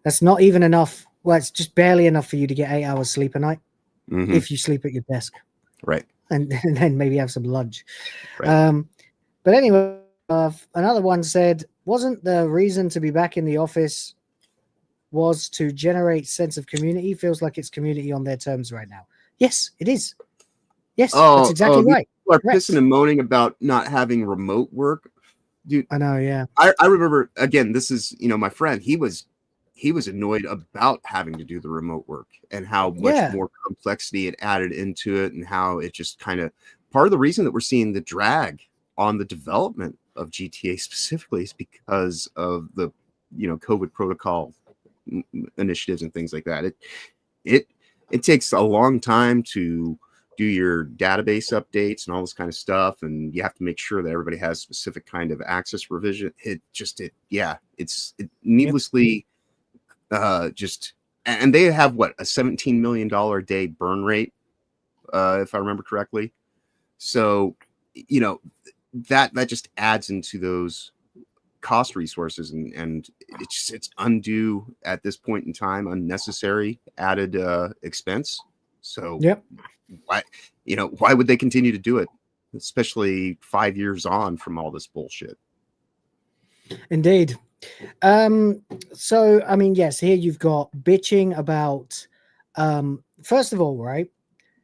That's not even enough. Well, it's just barely enough for you to get 8 hours sleep a night Mhm. if you sleep at your desk. Right. And then maybe have some lunch. Right. But anyway, another one said, wasn't the reason to be back in the office was to generate sense of community? Feels like it's community on their terms right now. Yes, it is. Yes, that's exactly right. People are Correct. pissing and moaning about not having remote work. Dude, I know, yeah. I remember, again, this is, my friend, he was annoyed about having to do the remote work and how much more complexity it added into it, and how it just kind of, part of the reason that we're seeing the drag on the development of GTA specifically is because of the, COVID protocol initiatives and things like that. It takes a long time to do your database updates and all this kind of stuff, and you have to make sure that everybody has specific kind of access revision. It's needlessly just, and they have what, a $17 million a day burn rate, if I remember correctly. So that just adds into those cost resources, and it's undue at this point in time, unnecessary added expense. So why would they continue to do it, especially 5 years on from all this bullshit? Indeed. So I mean, yes, here you've got bitching about first of all, right?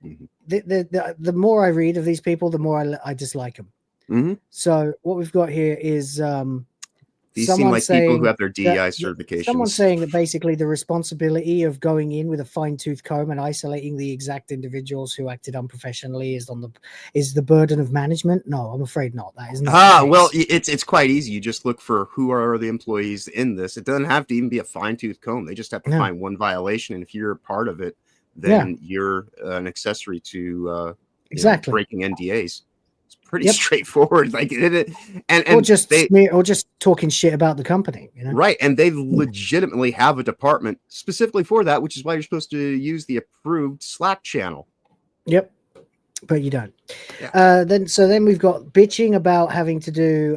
Mm-hmm. The more I read of these people, the more I dislike them. Mm-hmm. So what we've got here is these seem like people who have their DEI certifications. Someone's saying that basically the responsibility of going in with a fine-tooth comb and isolating the exact individuals who acted unprofessionally is the burden of management. No, I'm afraid not. That isn't. Well, it's quite easy. You just look for who are the employees in this. It doesn't have to even be a fine-tooth comb. They just have to find one violation, and if you're a part of it, then you're an accessory to exactly breaking NDAs. Pretty straightforward, like and or just talking shit about the company, right? And they legitimately have a department specifically for that, which is why you're supposed to use the approved Slack channel. Yep, but you don't. Then we've got bitching about having to do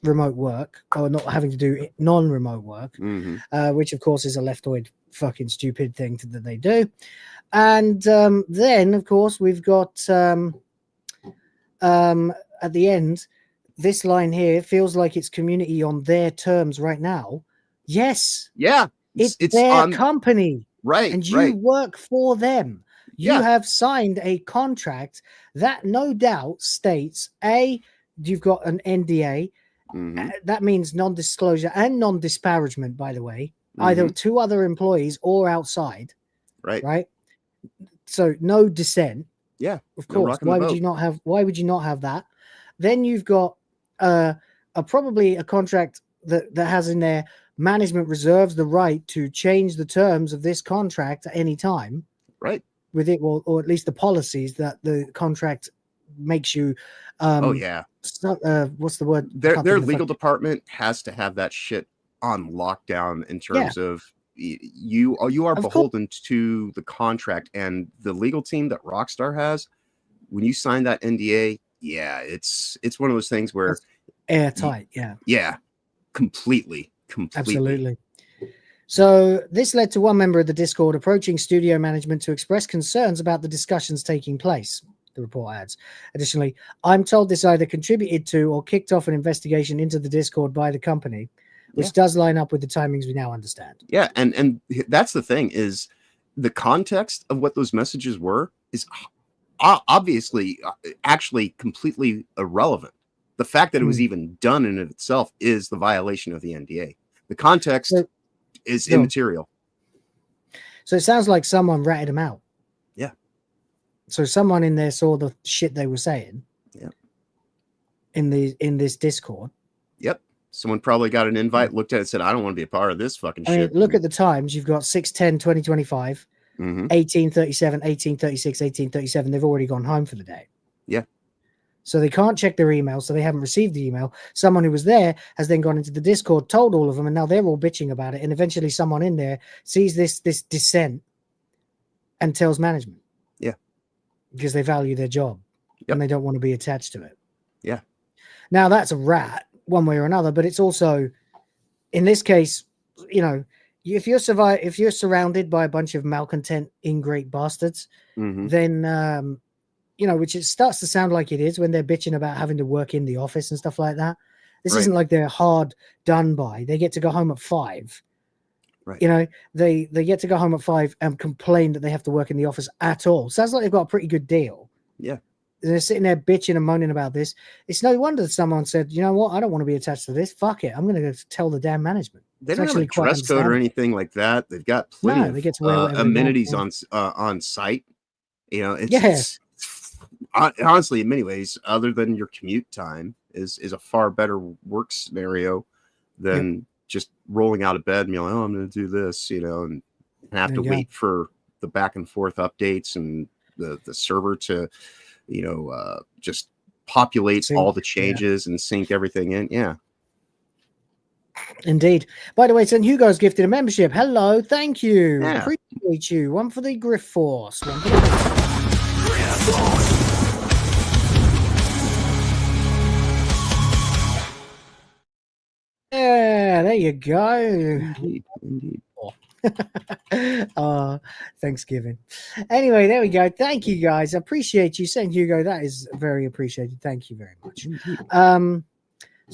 remote work, or not having to do non-remote work, which of course is a leftoid fucking stupid thing that they do. And then of course we've got at the end, this line here feels like it's community on their terms right now. Yes. Yeah. It's their company. Right. And you work for them. You have signed a contract that no doubt states, you've got an NDA. That means non-disclosure and non-disparagement, by the way, either to other employees or outside. Right. Right. So no dissent. Yeah, of course. Why would you not have that? Then you've got probably a contract that has in there management reserves the right to change the terms of this contract at any time. Right. With it, or at least the policies that the contract makes you. What's the word? Their legal department has to have that shit on lockdown in terms of. You are beholden to the contract, and the legal team that Rockstar has. When you sign that NDA, it's one of those things where airtight. Completely. Absolutely. So this led to one member of the Discord approaching studio management to express concerns about the discussions taking place, the report adds. Additionally, I'm told this either contributed to or kicked off an investigation into the Discord by the company, which does line up with the timings we now understand. Yeah, and that's the thing, is the context of what those messages were is obviously actually completely irrelevant. The fact that it was even done in of itself is the violation of the NDA. The context is immaterial. So it sounds like someone ratted them out. Yeah. So someone in there saw the shit they were saying. Yeah. In this Discord. Yep. Someone probably got an invite, looked at it, and said, I don't want to be a part of this fucking I mean, shit. look at the times. You've got 6/10/2025, 18:37, 18:36, 18:37. They've already gone home for the day. Yeah. So they can't check their email, so they haven't received the email. Someone who was there has then gone into the Discord, told all of them, and now they're all bitching about it. And eventually someone in there sees this dissent and tells management. Yeah. Because they value their job and they don't want to be attached to it. Yeah. Now that's a rat one way or another, but it's also, in this case, you know, if you're surrounded by a bunch of malcontent, ingrate bastards, then, you know, which it starts to sound like it is when they're bitching about having to work in the office and stuff like that. This isn't like they're hard done by. They get to go home at 5. Right. You know, they get to go home at 5 and complain that they have to work in the office at all. Sounds like they've got a pretty good deal. Yeah. They're sitting there bitching and moaning about this. It's no wonder that someone said, you know what, I don't want to be attached to this. Fuck it. I'm going to go tell the damn management. They don't have a dress code or anything like that. They've got plenty they get to wear of whatever they amenities want. on site. You know, it's honestly, in many ways, other than your commute time, is a far better work scenario than just rolling out of bed and being like, oh, I'm going to do this, you know, and have to wait for the back and forth updates and the server to, you know, just populate all the changes and sync everything in. Yeah. Indeed. By the way, St. Hugo's gifted a membership. Hello, thank you. Appreciate you. One for the Griff Force. One for the Griff Force. Yeah, there you go. Indeed. Thanksgiving. Anyway, there we go. Thank you guys. I appreciate you, St. Hugo. That is very appreciated. Thank you very much.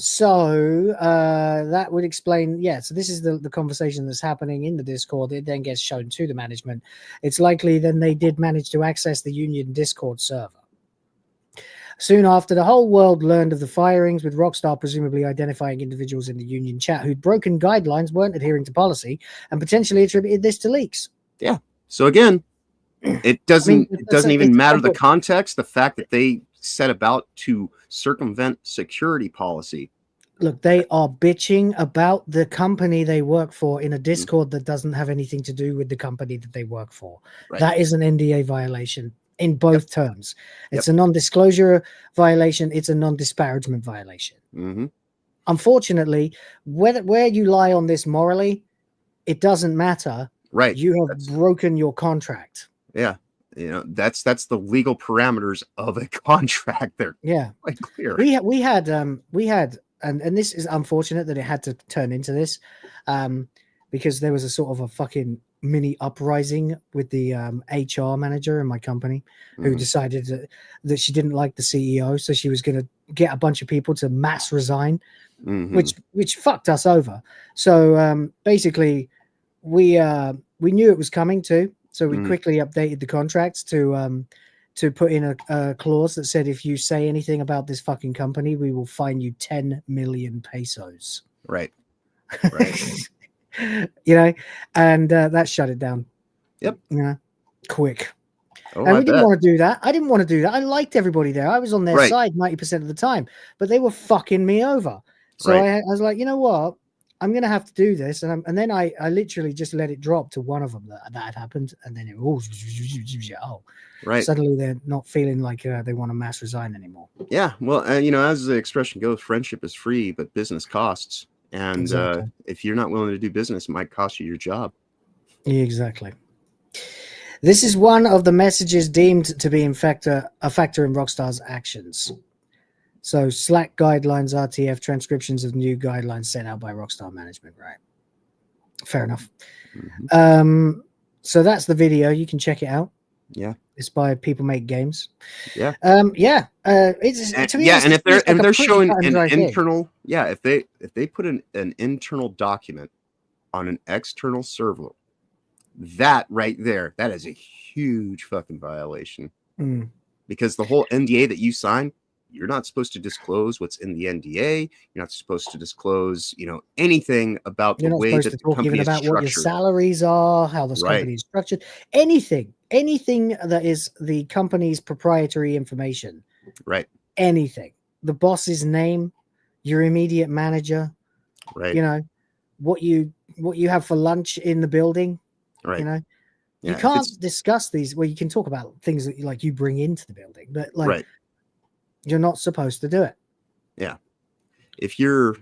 So that would explain, so this is the conversation that's happening in the Discord. It then gets shown to the management. It's likely then they did manage to access the Union Discord server. Soon after, the whole world learned of the firings, with Rockstar presumably identifying individuals in the Union chat who'd broken guidelines, weren't adhering to policy, and potentially attributed this to leaks. Yeah. So again, it doesn't even matter the context. The fact that they set about to circumvent security policy. Look, they are bitching about the company they work for in a Discord that doesn't have anything to do with the company that they work for. Right. That is an NDA violation in both terms. It's a non-disclosure violation. It's a non-disparagement violation. Unfortunately, where you lie on this morally, it doesn't matter. Right. You have broken your contract. Yeah. You know, that's the legal parameters of a contract. They're quite clear. We had and this is unfortunate that it had to turn into this, because there was a sort of a fucking mini uprising with the HR manager in my company who decided that she didn't like the CEO, so she was going to get a bunch of people to mass resign, which fucked us over. So basically, we knew it was coming too. So we quickly updated the contracts to put in a clause that said, if you say anything about this fucking company, we will fine you 10 million pesos. Right. You know, and that shut it down. Yep. You know, quick. Oh, and we didn't want to do that. I didn't want to do that. I liked everybody there. I was on their side 90% of the time, but they were fucking me over. So I was like, you know what? I'm going to have to do this. And then I literally just let it drop to one of them that had happened. And then suddenly they're not feeling like they want to mass resign anymore. Yeah. Well, you know, as the expression goes, friendship is free, but business costs. And if you're not willing to do business, it might cost you your job. Exactly. This is one of the messages deemed to be a factor in Rockstar's actions. So Slack guidelines, RTF transcriptions of new guidelines sent out by Rockstar management. Right. Fair enough. So that's the video. You can check it out. Yeah. It's by People Make Games. Yeah. It's to me. And if they're showing an thing. internal, if they put an internal document on an external server, that right there, that is a huge fucking violation. Because the whole NDA that you sign, you're not supposed to disclose what's in the NDA. You're not supposed to disclose, anything about the way that the company is structured. What your salaries are, how this company is structured, anything that is the company's proprietary information. Right. Anything. The boss's name, your immediate manager. Right. What you have for lunch in the building. Right. You can't discuss these. Well, you can talk about things that you bring into the building, but you're not supposed to do it. Yeah. If your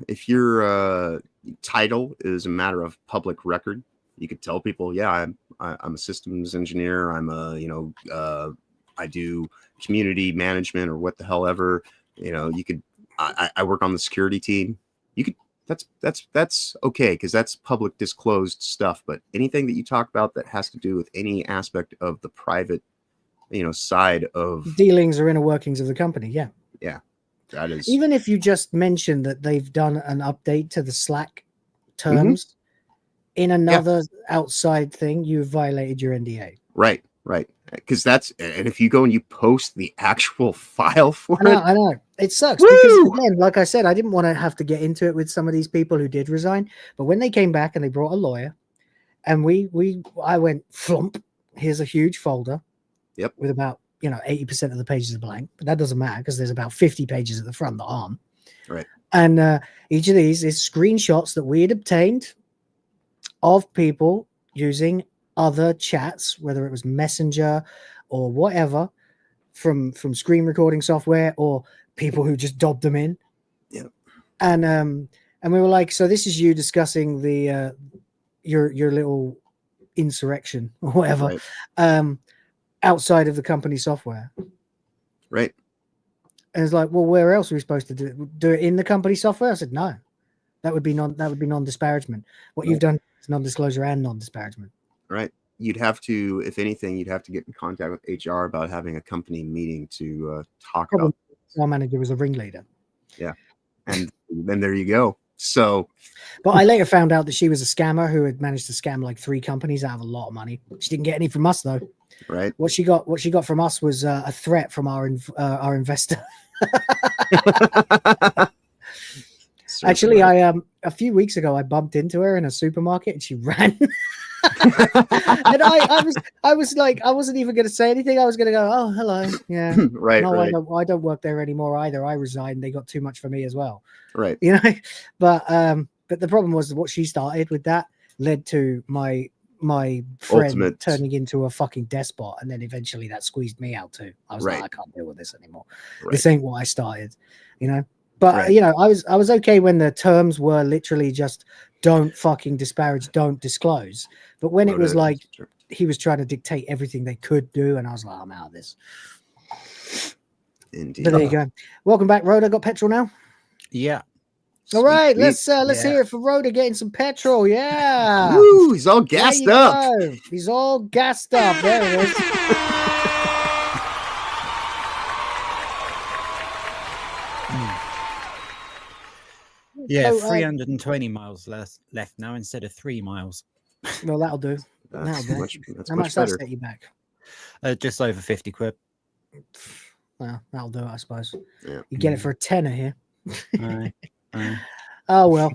title is a matter of public record, you could tell people, I'm a systems engineer. I'm I do community management or what the hell ever. You could I work on the security team. You could that's okay because that's public disclosed stuff. But anything that you talk about that has to do with any aspect of the private, side of dealings or inner workings of the company, yeah, that is. Even if you just mention that they've done an update to the Slack terms in another outside thing, you've violated your NDA. Right. Because and if you go and you post the actual file for it, I know it sucks because again, like I said, I didn't want to have to get into it with some of these people who did resign, but when they came back and they brought a lawyer, and I went flump. Here's a huge folder, with about 80% of the pages are blank, but that doesn't matter because there's about 50 pages at the front that aren't. Right. And each of these is screenshots that we had obtained of people using other chats, whether it was Messenger or whatever, from screen recording software or people who just dobbed them in. Yeah. And we were like, so this is you discussing the your little insurrection or whatever outside of the company software. Right. And it's like, well, where else are we supposed to do it in the company software? I said, no, that would be non-disparagement. What you've done is non-disclosure and non-disparagement. Right. You'd have to, if anything, you'd have to get in contact with HR about having a company meeting to talk about. Our manager was a ringleader. Yeah. And then there you go. So, but I later found out that she was a scammer who had managed to scam like 3 companies out of a lot of money. She didn't get any from us though. Right. What she got from us was a threat from our investor. Actually, I a few weeks ago I bumped into her in a supermarket and she ran. And I was like, I wasn't even going to say anything. I was going to go, oh, hello. Yeah. Right. No, right. I don't work there anymore either. I resigned. They got too much for me as well. Right. But the problem was what she started with that led to my friend turning into a fucking despot. And then eventually that squeezed me out too. I was like, I can't deal with this anymore. Right. This ain't what I started, But I was okay when the terms were literally just don't fucking disparage, don't disclose. But when it was like he was trying to dictate everything they could do, and I was like, I'm out of this. Indeed. But there you go. Welcome back, Rhoda. Got petrol now? Yeah. All right, let's hear it for Rhoda getting some petrol. Yeah. Woo, he's all gassed up. He's all gassed up. There it is. Yeah, 320 miles left now instead of 3 miles. Well, that'll do. That's How much much better. that set you back? Just over 50 quid. Well, that'll do, I suppose. Yeah. You get it for a tenner here. Aye. Oh, well.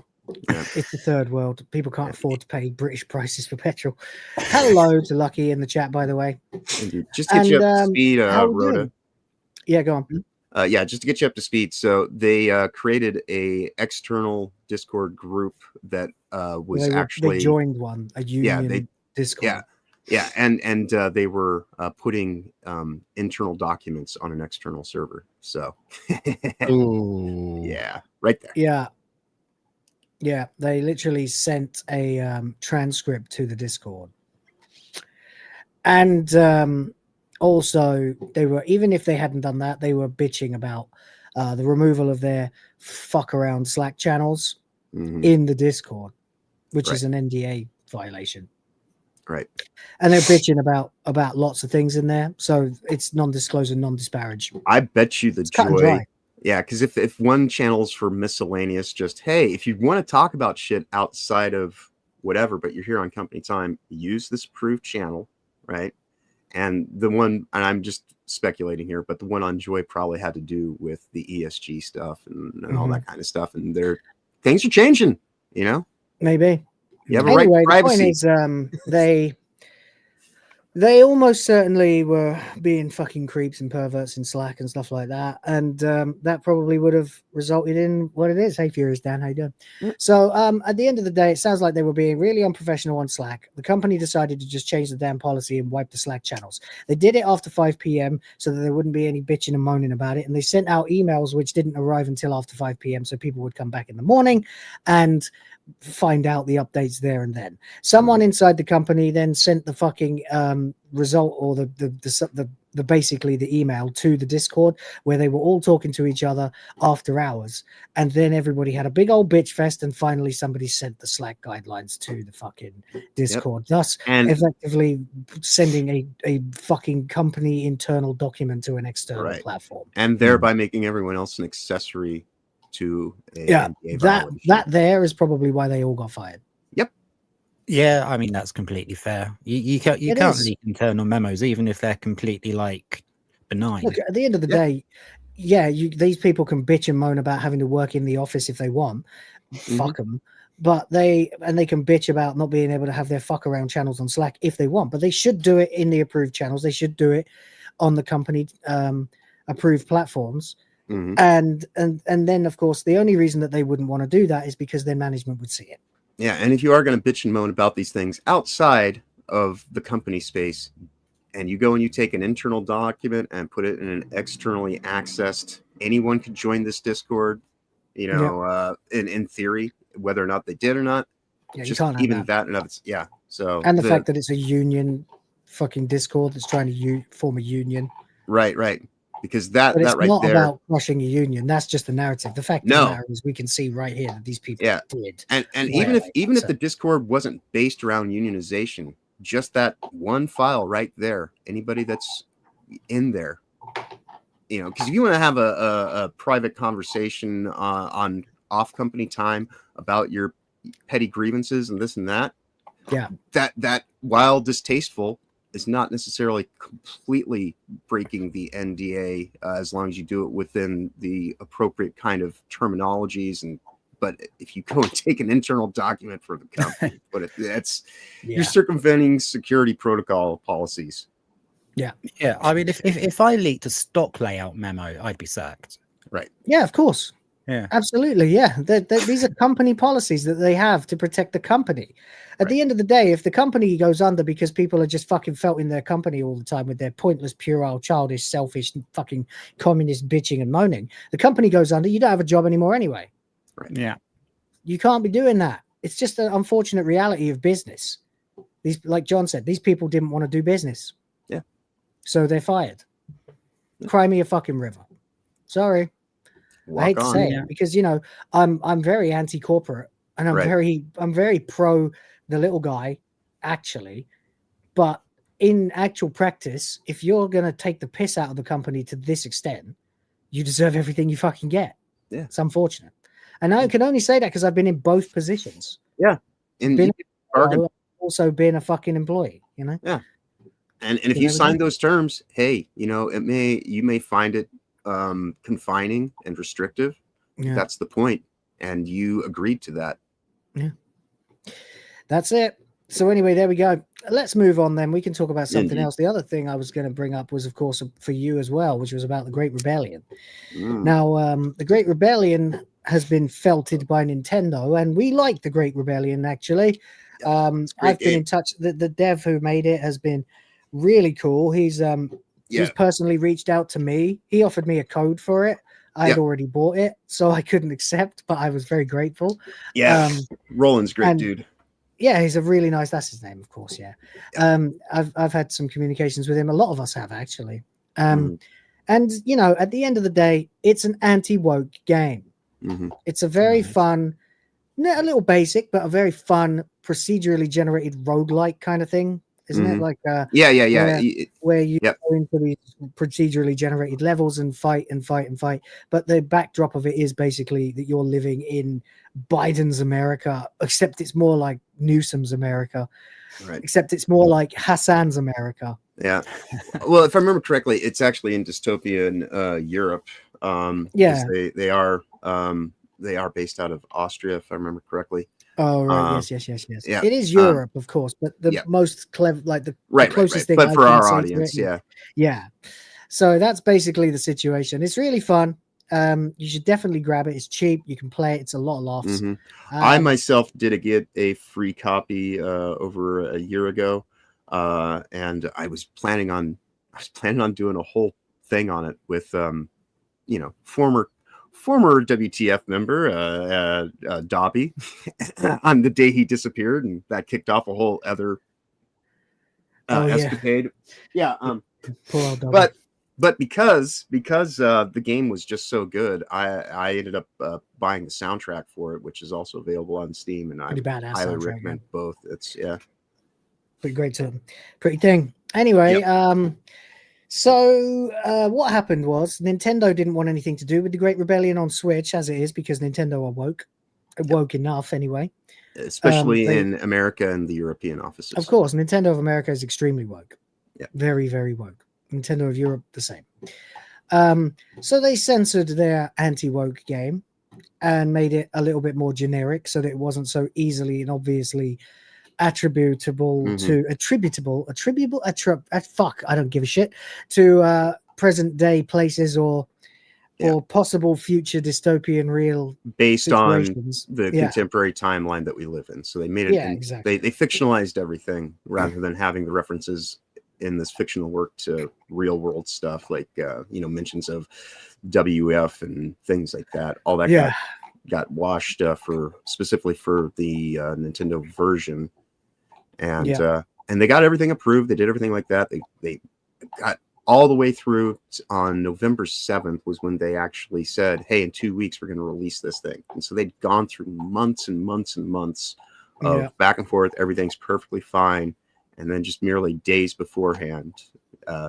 Yeah. It's the third world. People can't afford to pay British prices for petrol. Hello to Lucky in the chat, by the way. Indeed. Just to get you up to speed, Rhoda. Yeah, go on. Just to get you up to speed. So they created a external Discord group that was they joined one, a union Discord. Yeah, and they were putting internal documents on an external server. So, yeah, right there. Yeah, they literally sent a transcript to the Discord, and also they were, even if they hadn't done that, they were bitching about the removal of their fuck around Slack channels Mhm. in the Discord, which Right. is an NDA violation. Right. And they're bitching about lots of things in there. So it's non-disclosure, non-disparage. I bet you the It's cut and joy. dry. Yeah, because if one channel's for miscellaneous, just hey, if you want to talk about shit outside of whatever, but you're here on company time, use this approved channel, right? And the one, and I'm just speculating here, but the one on Joy probably had to do with the ESG stuff and all that kind of stuff. And things are changing, you know? Maybe. You have a right to Anyway, the point privacy. is, they almost certainly were being fucking creeps and perverts in Slack and stuff like that, and that probably would have resulted in what it is. Hey, Furious Dan, how you doing? So at the end of the day, it sounds like they were being really unprofessional on Slack. The company decided to just change the damn policy and wipe the Slack channels. They did it after 5 p.m. so that there wouldn't be any bitching and moaning about it, and they sent out emails which didn't arrive until after 5 p.m. so people would come back in the morning and find out the updates there and then. Someone inside the company then sent the fucking result or the basically the email to the Discord where they were all talking to each other after hours, and then everybody had a big old bitch fest, and finally somebody sent the Slack guidelines to the fucking Discord, thus effectively sending a fucking company internal document to an external platform, And thereby making everyone else an accessory to a NDA that violation. there is probably why they all got fired. Yeah, I mean that's completely fair. You can't is. leak internal memos even if they're completely like benign. Look, at the end of the day, these people can bitch and moan about having to work in the office if they want. Fuck them. But they can bitch about not being able to have their fuck around channels on Slack if they want. But they should do it in the approved channels. They should do it on the company approved platforms. And then of course the only reason that they wouldn't want to do that is because their management would see it. Yeah, and if you are going to bitch and moan about these things outside of the company space, and you go and you take an internal document and put it in an externally accessed, anyone could join this Discord, you know, in theory, whether or not they did or not. Yeah, you just can't have even that and of it's So and the fact that it's a union fucking Discord that's trying to form a union. Right. Because that But it's right not there, about crushing a union. That's just the narrative. The fact of the matter is we can see right here that these people did. and even if the Discord wasn't based around unionization, just that one file right there, anybody that's in there, you know, because if you want to have a private conversation on off company time about your petty grievances and this and that, that while distasteful is not necessarily completely breaking the NDA as long as you do it within the appropriate kind of terminologies. But if you go and take an internal document for the company, but you're circumventing security protocol policies. Yeah. I mean, if I leaked a stock layout memo, I'd be sacked. Right. Yeah, of course. Yeah, absolutely. Yeah, these are company policies that they have to protect the company. At the end of the day, if the company goes under because people are just fucking felt in their company all the time with their pointless, puerile, childish, selfish, fucking communist bitching and moaning, the company goes under. You don't have a job anymore anyway. Right. Yeah, you can't be doing that. It's just an unfortunate reality of business. These, like John said, these people didn't want to do business. Yeah, so they're fired. Cry me a fucking river. Sorry. I hate to say it because I'm very anti-corporate and I'm very pro the little guy actually, but in actual practice, if you're gonna take the piss out of the company to this extent, you deserve everything you fucking get. Yeah, it's unfortunate, and I can only say that because I've been in both positions. Yeah, also been a fucking employee. Yeah, and if you sign those terms, hey, you may find it confining and restrictive. That's the point, and you agreed to that. That's it. So anyway, there we go. Let's move on then. We can talk about something else. The other thing I was going to bring up was, of course, for you as well, which was about the Great Rebellion. Now, the Great Rebellion has been felted by Nintendo, and we like the Great Rebellion actually. I've been in touch. The dev who made it has been really cool. He's personally reached out to me. He offered me a code for it. I had already bought it, so I couldn't accept, but I was very grateful. Roland's great, dude. Yeah, he's a really nice. That's his name, of course. Yeah. I've had some communications with him. A lot of us have actually. And you know, at the end of the day, it's an anti-woke game. It's a very fun, a little basic, but a very fun procedurally generated roguelike kind of thing, isn't it? Like where you go into these procedurally generated levels and fight and fight and fight. But the backdrop of it is basically that you're living in Biden's America, except it's more like Newsom's America. Right. Except it's more like Hassan's America. Yeah. Well, if I remember correctly, it's actually in dystopian Europe. Yeah. They are based out of Austria, if I remember correctly. Oh right, yes. Yeah. It is Europe, of course, but the most clever, like the closest thing. But I for can our say audience, to it, yeah. So that's basically the situation. It's really fun. You should definitely grab it. It's cheap. You can play it. It's a lot of laughs. I myself did get a free copy over a year ago, and I was planning on doing a whole thing on it with former WTF member Dobby on the day he disappeared, and that kicked off a whole other escapade. Yeah. Poor old Dobby. But because the game was just so good, I ended up buying the soundtrack for it, which is also available on Steam, and I highly recommend both. It's pretty thing. Anyway, so what happened was Nintendo didn't want anything to do with the Great Rebellion on Switch, as it is, because Nintendo are woke enough anyway. Especially in America and the European offices. Of course, Nintendo of America is extremely woke. Yeah. Very, very woke. Nintendo of Europe, the same. So they censored their anti-woke game and made it a little bit more generic so that it wasn't so easily and obviously attributable, I don't give a shit, to present day places or possible future dystopian real based situations. on the contemporary timeline that we live in. So they made it exactly. They fictionalized everything rather than having the references in this fictional work to real world stuff, like mentions of WF and things like that. All that got washed specifically for the Nintendo version, and they got everything approved. They did everything like that. They got all the way through on November 7th was when they actually said, hey, in 2 weeks we're going to release this thing. And so they'd gone through months and months and months of back and forth. Everything's perfectly fine. And then just merely days beforehand,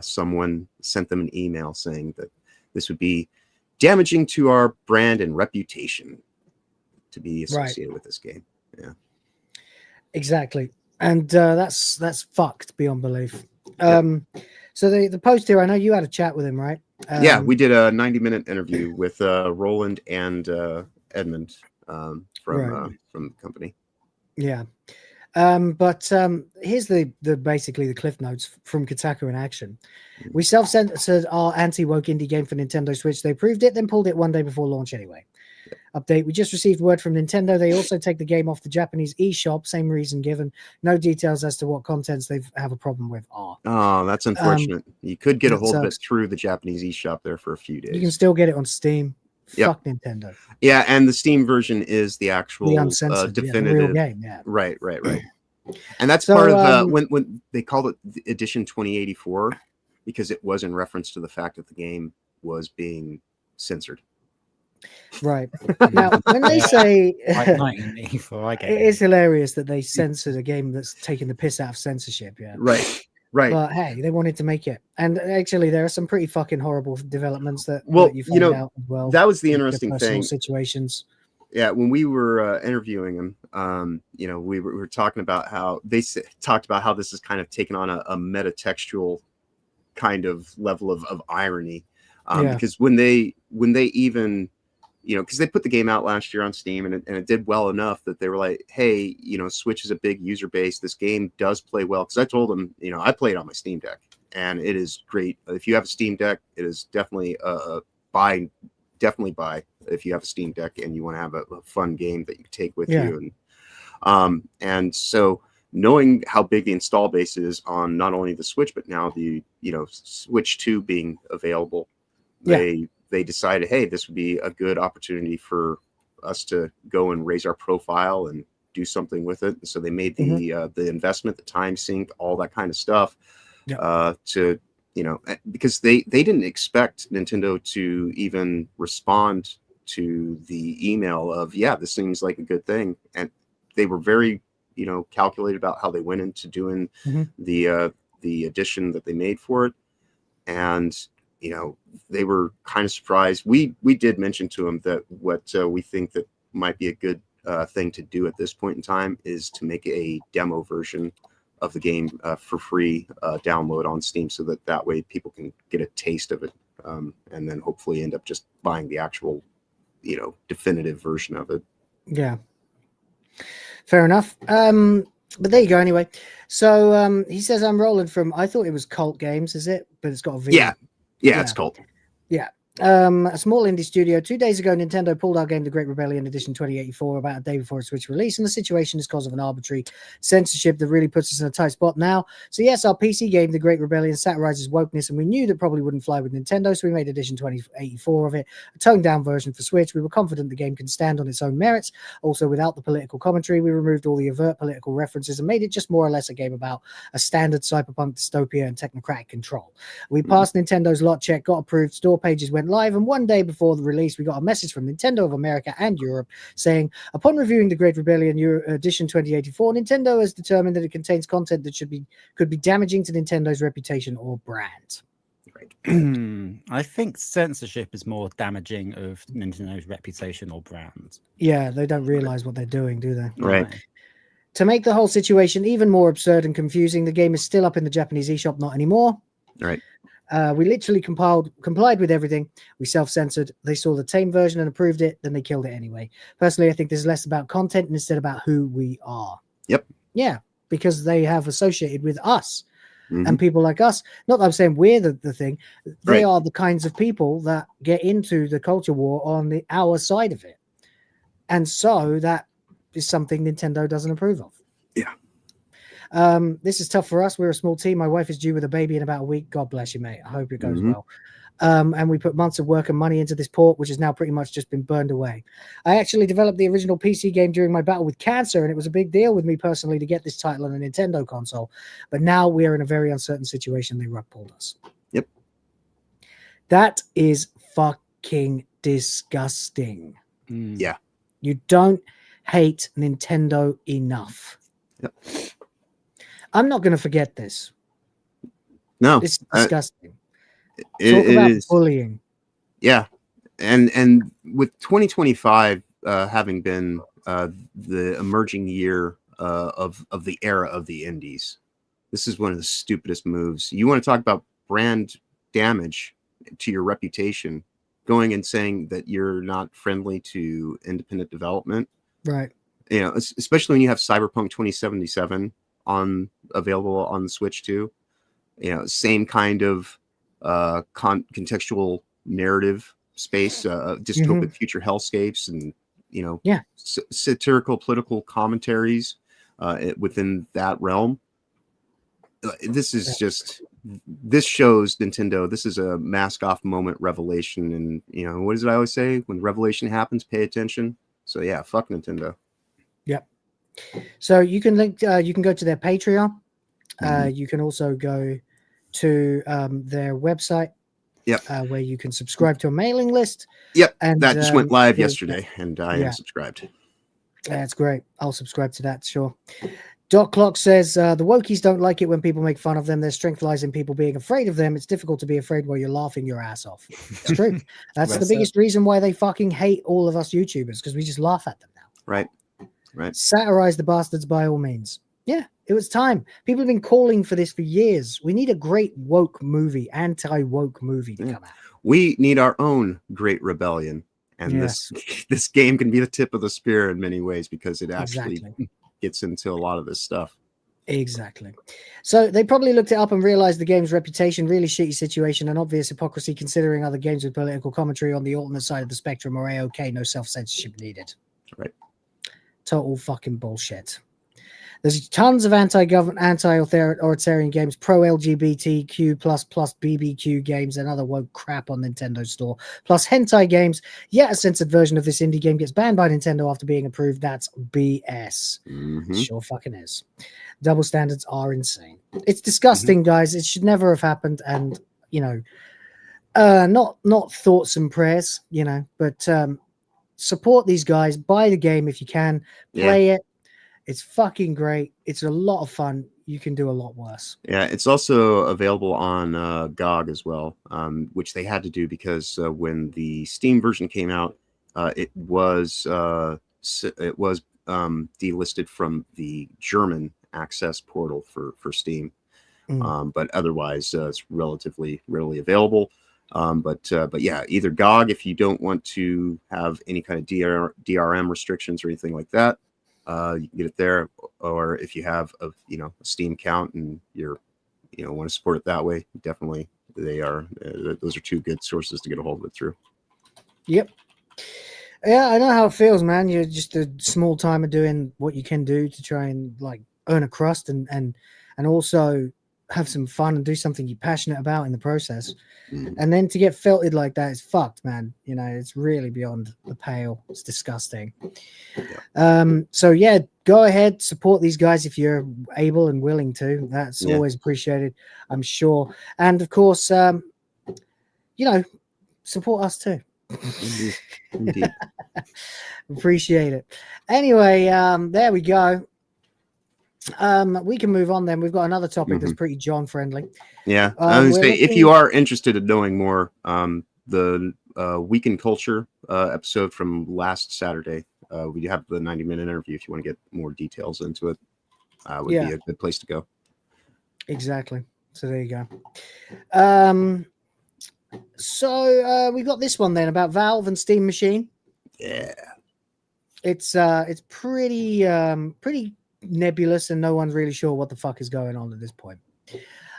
someone sent them an email saying that this would be damaging to our brand and reputation to be associated with this game. Yeah, exactly. And that's fucked beyond belief. So the post here, I know you had a chat with him, right? Yeah, we did a 90-minute interview with Roland and Edmund from the company. Yeah. But here's the basically the cliff notes from Kotaku in action. We self-censored our anti-woke indie game for Nintendo Switch. They approved it, then pulled it one day before launch anyway. Update: we just received word from Nintendo. They also take the game off the Japanese eShop. Same reason given. No details as to what contents they have a problem with are. Oh, that's unfortunate. You could get a hold of it through the Japanese eShop there for a few days. You can still get it on Steam. Fuck Nintendo. Yeah, and the Steam version is the actual uncensored, definitive real game. Yeah. Right. And that's part of when they called it the edition 2084 because it was in reference to the fact that the game was being censored. Right. Now, when they say it is hilarious that they censored a game that's taking the piss out of censorship. Yeah. Right. But hey, they wanted to make it, and actually, there are some pretty fucking horrible developments that you find out as well. That was the interesting thing. Situations. Yeah, when we were interviewing him, we were talking about how they talked about how this is kind of taken on a metatextual kind of level of irony, because when they even, because they put the game out last year on Steam and it did well enough that they were like, hey, Switch is a big user base. This game does play well. Because I told them, I played on my Steam Deck and it is great. If you have a Steam Deck, it is definitely buy. Definitely buy if you have a Steam Deck and you want to have a fun game that you take with you. And so knowing how big the install base is on not only the Switch, but now the, Switch 2 being available, they decided, hey, this would be a good opportunity for us to go and raise our profile and do something with it. And so they made the investment, the time sink, all that kind of stuff to because they didn't expect Nintendo to even respond to the email of, yeah, this seems like a good thing. And they were very, calculated about how they went into doing the edition that they made for it. And, they were kind of surprised. We did mention to them that what we think that might be a good thing to do at this point in time is to make a demo version of the game for free download on Steam, so that way people can get a taste of it, and then hopefully end up just buying the actual, definitive version of it. Yeah. Fair enough. But there you go anyway. So he says, I'm rolling from, I thought it was Cult Games, is it? But it's got a V. Yeah, it's Cult. Yeah. A small indie studio. 2 days ago, Nintendo pulled our game The Great Rebellion Edition 2084 about a day before its Switch release, and the situation is because of an arbitrary censorship that really puts us in a tight spot now. So yes, our PC game The Great Rebellion satirizes wokeness, and we knew that probably wouldn't fly with Nintendo, so we made Edition 2084 of it, a toned down version for Switch. We were confident the game can stand on its own merits. Also, without the political commentary, we removed all the overt political references and made it just more or less a game about a standard cyberpunk dystopia and technocratic control. We passed Nintendo's lot check, got approved, store pages went live, and one day before the release, we got a message from Nintendo of America and Europe saying, upon reviewing The Great Rebellion Edition 2084, Nintendo has determined that it contains content that could be damaging to Nintendo's reputation or brand. I think censorship is more damaging of Nintendo's reputation or brand. Yeah, they don't realize what they're doing, do they? Right. To make the whole situation even more absurd and confusing, the game is still up in the Japanese eShop, not anymore. Right. We literally complied with everything. We self-censored. They saw the tame version and approved it. Then they killed it anyway. Personally, I think this is less about content and instead about who we are. Yep. Yeah, because they have associated with us and people like us. Not that I'm saying we're the thing. They are the kinds of people that get into the culture war on our side of it. And so that is something Nintendo doesn't approve of. Yeah. This is tough for us. We're a small team. My wife is due with a baby in about a week. God bless you, mate. I hope it goes well. And we put months of work and money into this port, which has now pretty much just been burned away. I actually developed the original PC game during my battle with cancer, and it was a big deal with me personally to get this title on a Nintendo console. But now we are in a very uncertain situation. They rug pulled us. Yep. That is fucking disgusting. Yeah. You don't hate Nintendo enough. Yep. I'm not going to forget this. No, it's disgusting. It Talk about is bullying. Yeah, and with 2025 having been the emerging year of the era of the indies, this is one of the stupidest moves. You want to talk about brand damage to your reputation, going and saying that you're not friendly to independent development, right? Especially when you have Cyberpunk 2077 available on the Switch too. Same kind of contextual narrative space, dystopic future hellscapes, and satirical political commentaries within that realm. This is this shows Nintendo. This is a mask off moment revelation, and what is it I always say? When revelation happens, pay attention. So yeah, fuck Nintendo. Yep. So you can link. You can go to their Patreon. You can also go to their website. Yep. Where you can subscribe to a mailing list. Yep. And that just went live yesterday, and I am subscribed. That's great. I'll subscribe to that. Sure. Doc Clock says the wokies don't like it when people make fun of them. Their strength lies in people being afraid of them. It's difficult to be afraid while you're laughing your ass off. It's true. That's the biggest reason why they fucking hate all of us YouTubers, because we just laugh at them now. Right. Satirize the bastards by all means. Yeah, it was time. People have been calling for this for years. We need a great woke movie, anti-woke movie to come out. We need our own Great Rebellion. And this game can be the tip of the spear in many ways, because it actually gets into a lot of this stuff. Exactly. So they probably looked it up and realized the game's reputation, really shitty situation, and obvious hypocrisy considering other games with political commentary on the alternate side of the spectrum are A-OK, no self-censorship needed. Right. Total fucking bullshit. There's tons of anti-authoritarian games, pro-LGBTQ plus BBQ games, and other woke crap on Nintendo Store. Plus hentai games. Yet a censored version of this indie game gets banned by Nintendo after being approved. That's BS. It sure fucking is. Double standards are insane. It's disgusting, guys. It should never have happened. And not thoughts and prayers, but support these guys. Buy the game if you can. Play it. It's fucking great. It's a lot of fun. You can do a lot worse. Yeah, it's also available on GOG as well, which they had to do because when the Steam version came out, it was delisted from the German access portal for Steam. But otherwise, it's relatively readily available. But yeah, either GOG if you don't want to have any kind of DRM restrictions or anything like that. You can get it there, or if you have a Steam account and you're want to support it that way, definitely those are two good sources to get a hold of it through. Yep. Yeah, I know how it feels, man. You're just a small timer doing what you can do to try and earn a crust and also have some fun and do something you're passionate about in the process. And then to get felted like that is fucked, man. It's really beyond the pale. It's disgusting. So yeah, go ahead, support these guys if you're able and willing to. That's always appreciated, I'm sure. And of course, support us too. Indeed. Appreciate it. Anyway, there we go. We can move on then. We've got another topic that's pretty John friendly. Yeah. I was say, if you are interested in knowing more, the Week in Culture episode from last Saturday, we have the 90-minute interview if you want to get more details into it. Would be a good place to go. Exactly. So there you go. So we got this one then about Valve and Steam Machine. Yeah. It's pretty nebulous and no one's really sure what the fuck is going on at this point.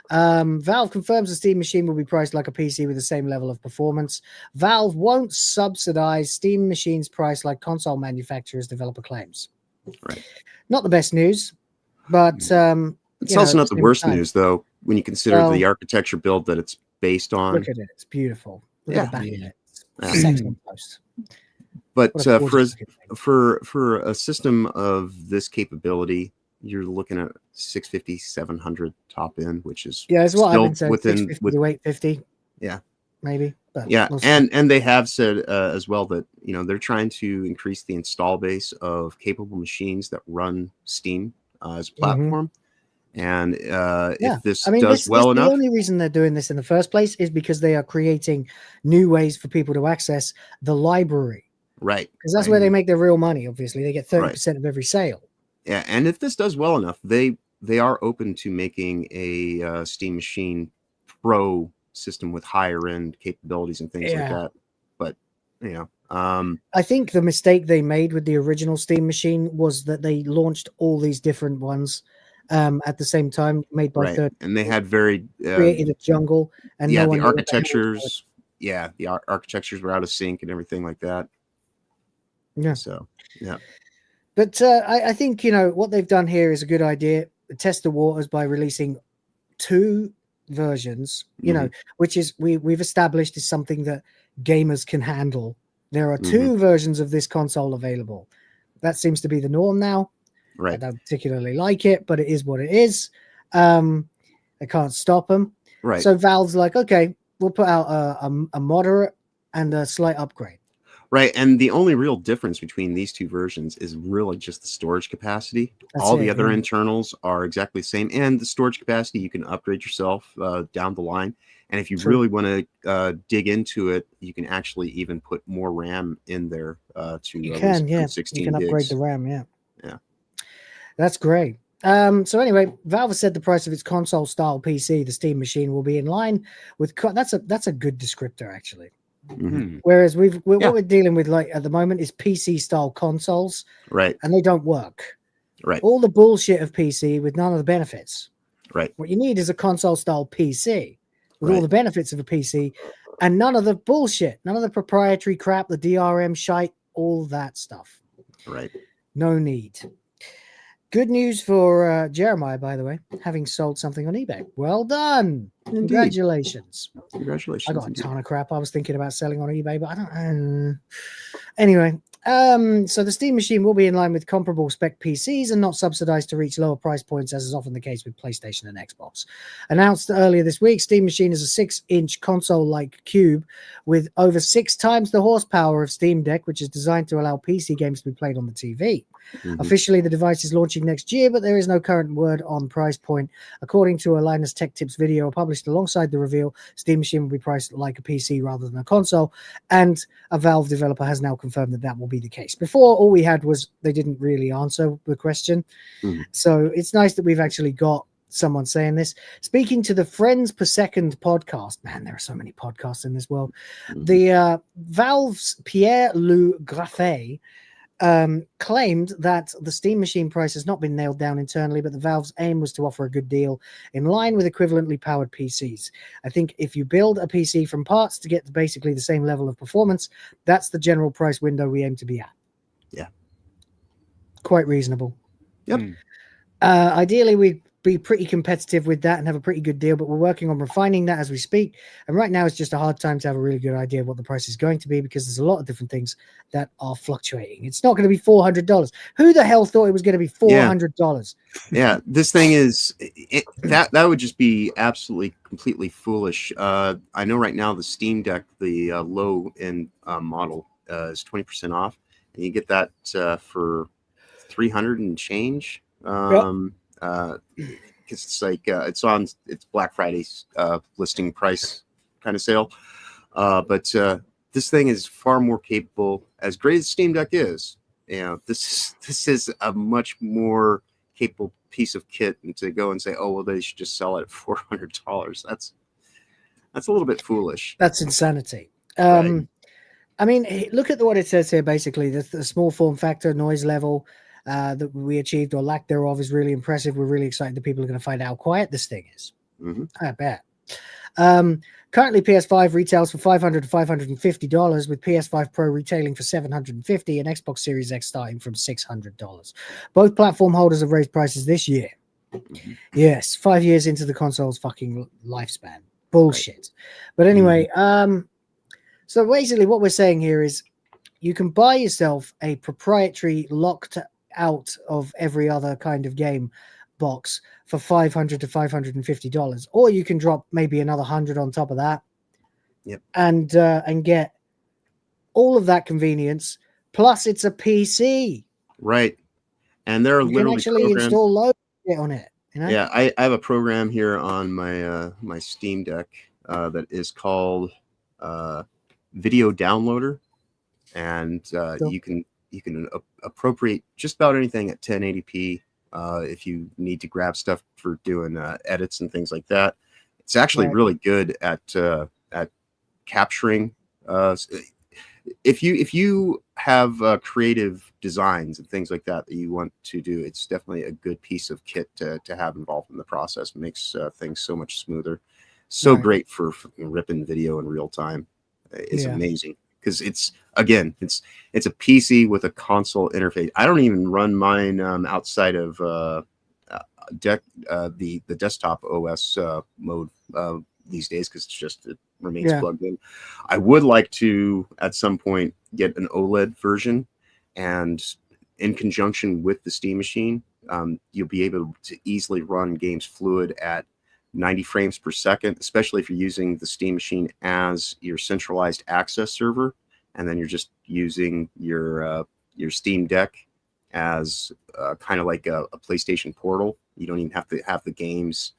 Valve confirms the Steam Machine will be priced like a PC with the same level of performance. Valve won't subsidize Steam Machine's price like console manufacturers' developer claims. Right. Not the best news, but it's also not the worst news though when you consider the architecture build that it's based on. Look at it; it's beautiful. Look at the back of it. Yeah. Sexy post. But for a system of this capability, you're looking at 650, 700 top end, which is it's what I've been saying. Within 650 to 850. Yeah, maybe. But yeah, and they have said as well that they're trying to increase the install base of capable machines that run Steam as a platform. And if this does well enough, the only reason they're doing this in the first place is because they are creating new ways for people to access the library. Right. Because that's where they make their real money, obviously. They get 30% of every sale. Yeah, and if this does well enough, they are open to making a Steam Machine Pro system with higher end capabilities and things like that. But, I think the mistake they made with the original Steam Machine was that they launched all these different ones at the same time, made by third. And they had very created a jungle. And the architectures, the architectures were out of sync and everything like that. Yeah. So, yeah. But I think, what they've done here is a good idea. Test the waters by releasing two versions, which is we've established is something that gamers can handle. There are two versions of this console available. That seems to be the norm now. Right. I don't particularly like it, but it is what it is. I can't stop them. Right. So Valve's like, okay, we'll put out a moderate and a slight upgrade. Right, and the only real difference between these two versions is really just the storage capacity. All the other internals are exactly the same, and the storage capacity you can upgrade yourself down the line. And if you really want to dig into it, you can actually even put more RAM in there to you can 16 you can upgrade gigs. the RAM, Yeah, that's great. So anyway, Valve has said the price of its console style PC, the Steam Machine, will be in line with that's a good descriptor actually. Whereas what we're dealing with like at the moment is PC style consoles, right? And they don't work, right? All the bullshit of PC with none of the benefits, right? What you need is a console style PC with all the benefits of a PC and none of the bullshit, none of the proprietary crap, the DRM shite, all that stuff, right? No need. Good news for Jeremiah, by the way, having sold something on eBay. Well done. Indeed. Congratulations. Congratulations. I got a indeed. ton of crap I was thinking about selling on eBay, but I don't. Anyway, so the Steam Machine will be in line with comparable spec PCs and not subsidized to reach lower price points, as is often the case with PlayStation and Xbox. Announced earlier this week, Steam Machine is a 6-inch console-like cube with over 6 times the horsepower of Steam Deck, which is designed to allow PC games to be played on the TV. Officially, the device is launching next year, but there is no current word on price point. According to a Linus Tech Tips video published alongside the reveal, Steam Machine will be priced like a PC rather than a console, and a Valve developer has now confirmed that that will be the case. Before, all we had was they didn't really answer the question. So it's nice that we've actually got someone saying this. Speaking to the Friends Per Second podcast, man, there are so many podcasts in this world. The Valve's Pierre-Loup Graffet claimed that the Steam Machine price has not been nailed down internally, but the Valve's aim was to offer a good deal in line with equivalently powered PCs. I think if you build a PC from parts to get to basically the same level of performance, that's the general price window we aim to be at. Yeah. Quite reasonable. Yep. Ideally, we'd be pretty competitive with that and have a pretty good deal, but we're working on refining that as we speak. And right now, it's just a hard time to have a really good idea of what the price is going to be, because there's a lot of different things that are fluctuating. It's not going to be $400. Who the hell thought it was going to be $400? Yeah, this thing is that would just be absolutely completely foolish. I know right now the Steam Deck, the low end model, is 20% off, and you get that for $300 and change. It's like it's Black Friday's listing price kind of sale, but this thing is far more capable. As great as Steam Deck is, this is a much more capable piece of kit. And to go and say, oh well, they should just sell it at $400, that's a little bit foolish. That's insanity. Right. I mean, look at what it says here. Basically, the small form factor, noise level that we achieved or lack thereof is really impressive. We're really excited that people are going to find out how quiet this thing is. I bet. Currently, PS5 retails for $500 to $550, with PS5 Pro retailing for $750 and Xbox Series X starting from $600. Both platform holders have raised prices this year. Yes, 5 years into the console's fucking lifespan. Bullshit. But anyway, so basically what we're saying here is you can buy yourself a proprietary locked out of every other kind of game box for $500 to $550, or you can drop maybe another $100 on top of that. Yep. And get all of that convenience, plus it's a PC. Right. And there are You can literally actually programs. install loads on it. You know? Yeah, I have a program here on my my Steam Deck that is called Video Downloader, and you can appropriate just about anything at 1080p if you need to grab stuff for doing edits and things like that. It's actually really good at capturing. If you have creative designs and things like that you want to do, it's definitely a good piece of kit to have involved in the process. It makes things so much smoother. So great for ripping video in real time. It's amazing because it's a PC with a console interface. I don't even run mine outside of the desktop OS mode these days, because it remains plugged in. I would like to at some point get an OLED version, and in conjunction with the Steam Machine, you'll be able to easily run games fluid at 90 frames per second, especially if you're using the Steam Machine as your centralized access server, and then you're just using your Steam Deck as kind of like a PlayStation Portal. You don't even have to have the games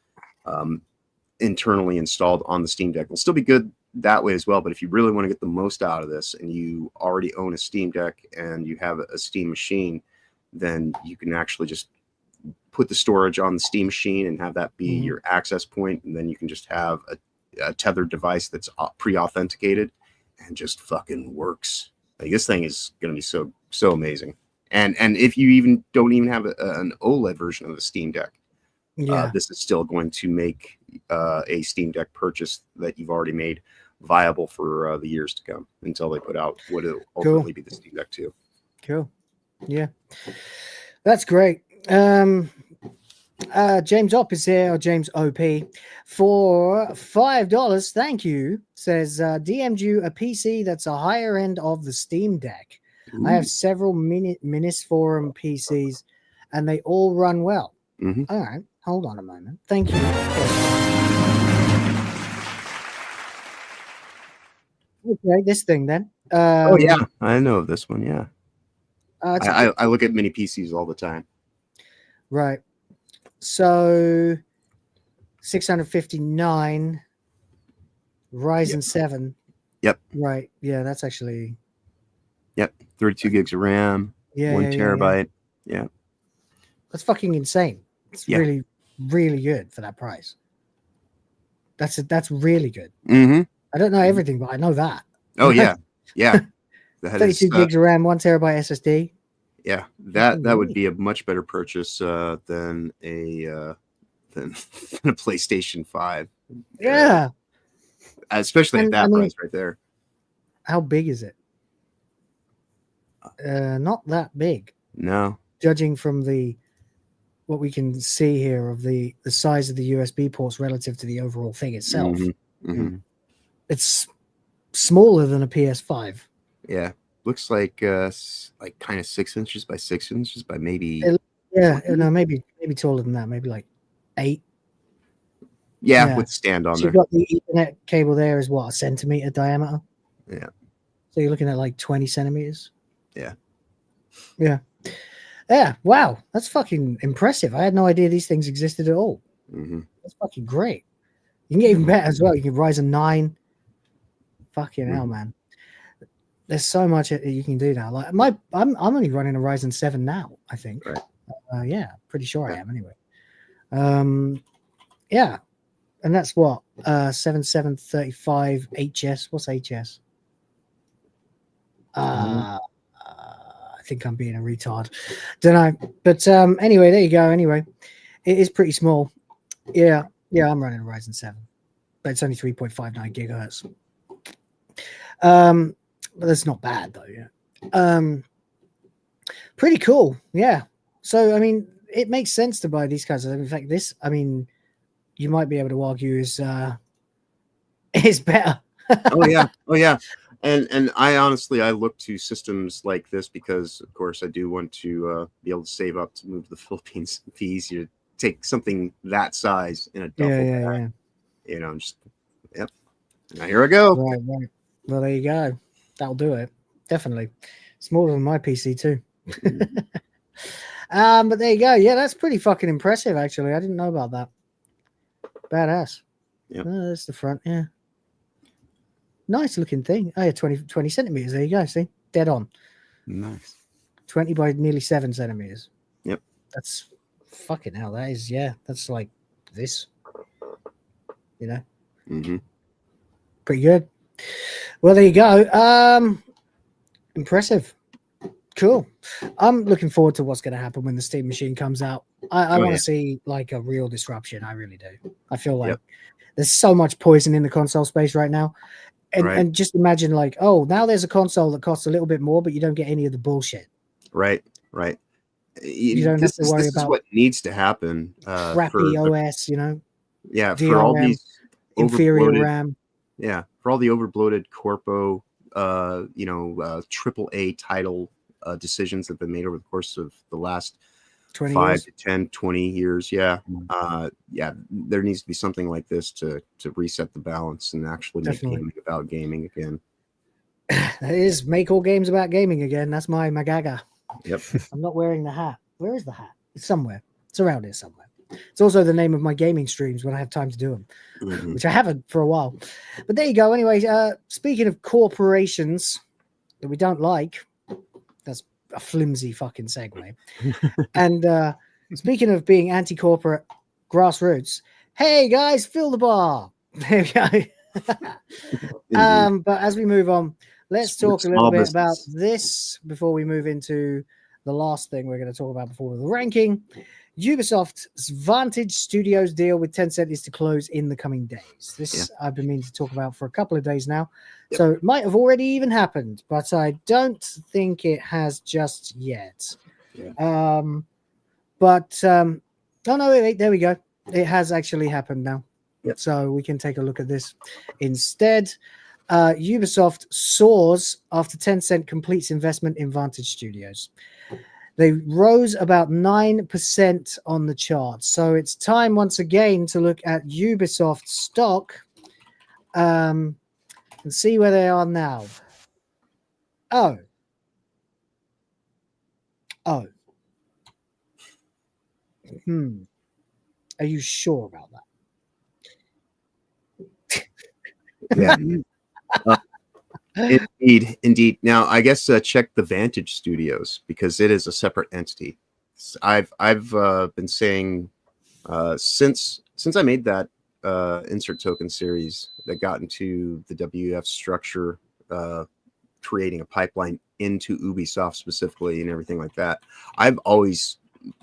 internally installed on the Steam Deck. It'll still be good that way as well, but if you really want to get the most out of this and you already own a Steam Deck and you have a Steam Machine, then you can actually just put the storage on the Steam Machine and have that be your access point, and then you can just have a tethered device that's pre-authenticated and just fucking works. Like, this thing is going to be so amazing. And if you even don't even have an OLED version of the Steam Deck, this is still going to make a Steam Deck purchase that you've already made viable for the years to come, until they put out what will ultimately be the Steam Deck 2. Cool. Yeah, that's great. James Op is here, or James OP, for $5. Thank you. Says DM'd you a PC that's a higher end of the Steam Deck. I have several Minis Forum PCs, and they all run well. All right, hold on a moment. Thank you. Okay, this thing then. Oh yeah, I know of this one. Yeah, it's I look at mini PCs all the time. Right. So 659 Ryzen 7. Yep. Right. Yeah, that's actually. Yep. 32 gigs of RAM. Yeah, 1 yeah, yeah, terabyte. Yeah. That's fucking insane. It's Yeah. really, really good for that price. That's really good. Mm-hmm. I don't know everything, but I know that. Oh yeah. Yeah. That 32 is, gigs of RAM, 1 terabyte SSD. yeah, that would be a much better purchase than a PlayStation 5. Yeah. Especially And, at that I mean, price right there. How big is it? Not that big. No. Judging from what we can see here of the size of the USB ports relative to the overall thing itself. It's smaller than a PS5. Yeah. Looks like kind of 6 inches by 6 inches by maybe. No, maybe taller than that. Maybe like 8. Yeah, with stand on so there. You've got the Ethernet cable there is what, a centimeter diameter? Yeah. So you're looking at like 20 centimeters. Yeah. Yeah. Yeah. Wow. That's fucking impressive. I had no idea these things existed at all. That's fucking great. You can get even better as well. You can Ryzen 9. Fucking hell, man. There's so much that you can do now. Like I'm only running a Ryzen 7 now, I think. Right. Yeah, pretty sure I am anyway. Yeah. And that's what? 7735 HS. What's HS? I think I'm being a retard. Don't know. But anyway, there you go. Anyway, it is pretty small. Yeah, I'm running a Ryzen 7. But it's only 3.59 gigahertz. But that's not bad though, yeah. Pretty cool, yeah. So I mean, it makes sense to buy these kinds of things. In fact, this, I mean, you might be able to argue is better. Oh yeah. And I honestly look to systems like this because of course I do want to be able to save up to move to the Philippines. It'd be easier to take something that size in a duffel bag. You know, just now here I go. Right. Well, there you go. That'll do it. Definitely. Smaller than my PC too. But there you go. Yeah, that's pretty fucking impressive actually. I didn't know about that. Badass. Yeah. Oh, that's the front, yeah. Nice looking thing. Oh yeah, 20 centimeters. There you go. See? Dead on. Nice. 20 by nearly 7 centimeters. Yep. That's fucking hell. That is, yeah. That's like this. You know? Pretty good. Well, there you go. Impressive. Cool. I'm looking forward to what's going to happen when the Steam Machine comes out. I want to see like a real disruption. I really do. I feel like there's so much poison in the console space right now. And just imagine like, oh, now there's a console that costs a little bit more, but you don't get any of the bullshit. Right. You don't have to worry about what needs to happen. Crappy OS, you know? Yeah, DRM, for all these inferior RAM. Yeah, for all the overbloated corpo, AAA title decisions that have been made over the course of the last 20 5 years. to 10, 20 years. Yeah. There needs to be something like this to reset the balance and actually make gaming about gaming again. That is make all games about gaming again. That's my magaga. Yep. I'm not wearing the hat. Where is the hat? It's somewhere. It's around here somewhere. It's also the name of my gaming streams when I have time to do them, which I haven't for a while. But there you go. Anyway, speaking of corporations that we don't like, that's a flimsy fucking segue. And speaking of being anti-corporate grassroots, hey guys, fill the bar. There we go. But as we move on, let's talk a little bit about this before we move into the last thing we're going to talk about before the ranking. Ubisoft's Vantage Studios deal with Tencent is to close in the coming days. This I've been meaning to talk about for a couple of days now. So it might have already even happened, but I don't think it has just yet. But oh no, wait, there we go. It has actually happened now. Yep. So we can take a look at this instead. Ubisoft soars after Tencent completes investment in Vantage Studios. They rose about 9% on the chart. So it's time once again to look at Ubisoft stock and see where they are now. Oh. Are you sure about that? Yeah. Indeed. Now, I guess check the Vantage Studios because it is a separate entity. I've been saying since I made that insert token series that got into the WF structure, creating a pipeline into Ubisoft specifically and everything like that.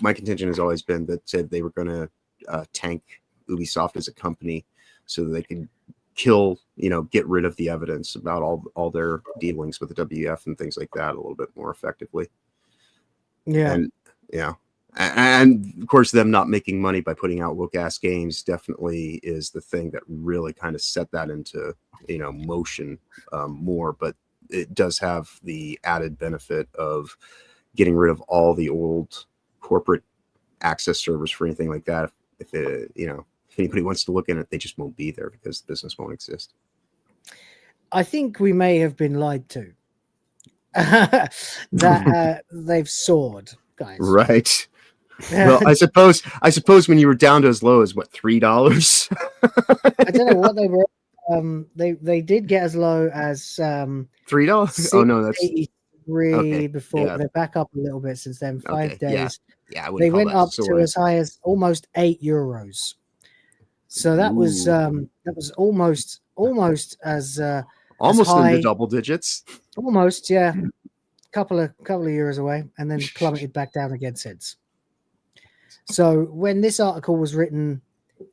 My contention has always been that said they were going to tank Ubisoft as a company so that they could get rid of the evidence about all their dealings with the WF and things like that a little bit more effectively. Yeah. And of course, them not making money by putting out woke-ass games definitely is the thing that really kind of set that into motion more. But it does have the added benefit of getting rid of all the old corporate access servers for anything like that. If anybody wants to look in it, they just won't be there because the business won't exist. I think we may have been lied to. That they've soared, guys. Right. Well, I suppose when you were down to as low as what, $3? I don't know what they were. They did get as low as $3. Oh no, that's $6.83 before. Yeah. They're back up a little bit since then. 5 days. Yeah. They went up to as high as almost €8. So that was almost as almost as high, in the double digits. Almost, yeah. Couple of euros away, and then plummeted back down again since. So when this article was written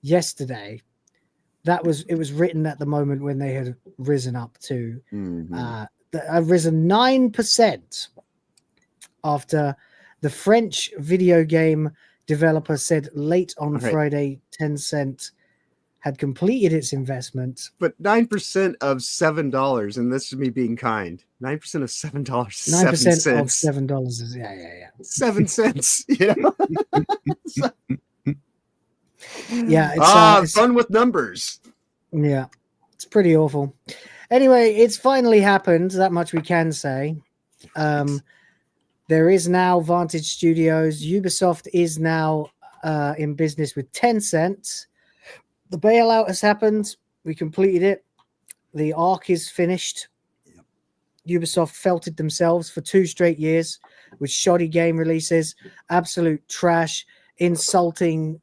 yesterday, it was written at the moment when they had risen up to risen 9% after the French video game developer said late on Friday Tencent had completed its investment. But 9% of $7, and this is me being kind. 9% of $7. 9% of $7 is 7 cents. Yeah. It's fun with numbers. Yeah, it's pretty awful. Anyway, it's finally happened. That much we can say. There is now Vantage Studios. Ubisoft is now in business with Tencent. The bailout has happened. We completed it. The arc is finished. Ubisoft felted themselves for 2 straight years with shoddy game releases, absolute trash, insulting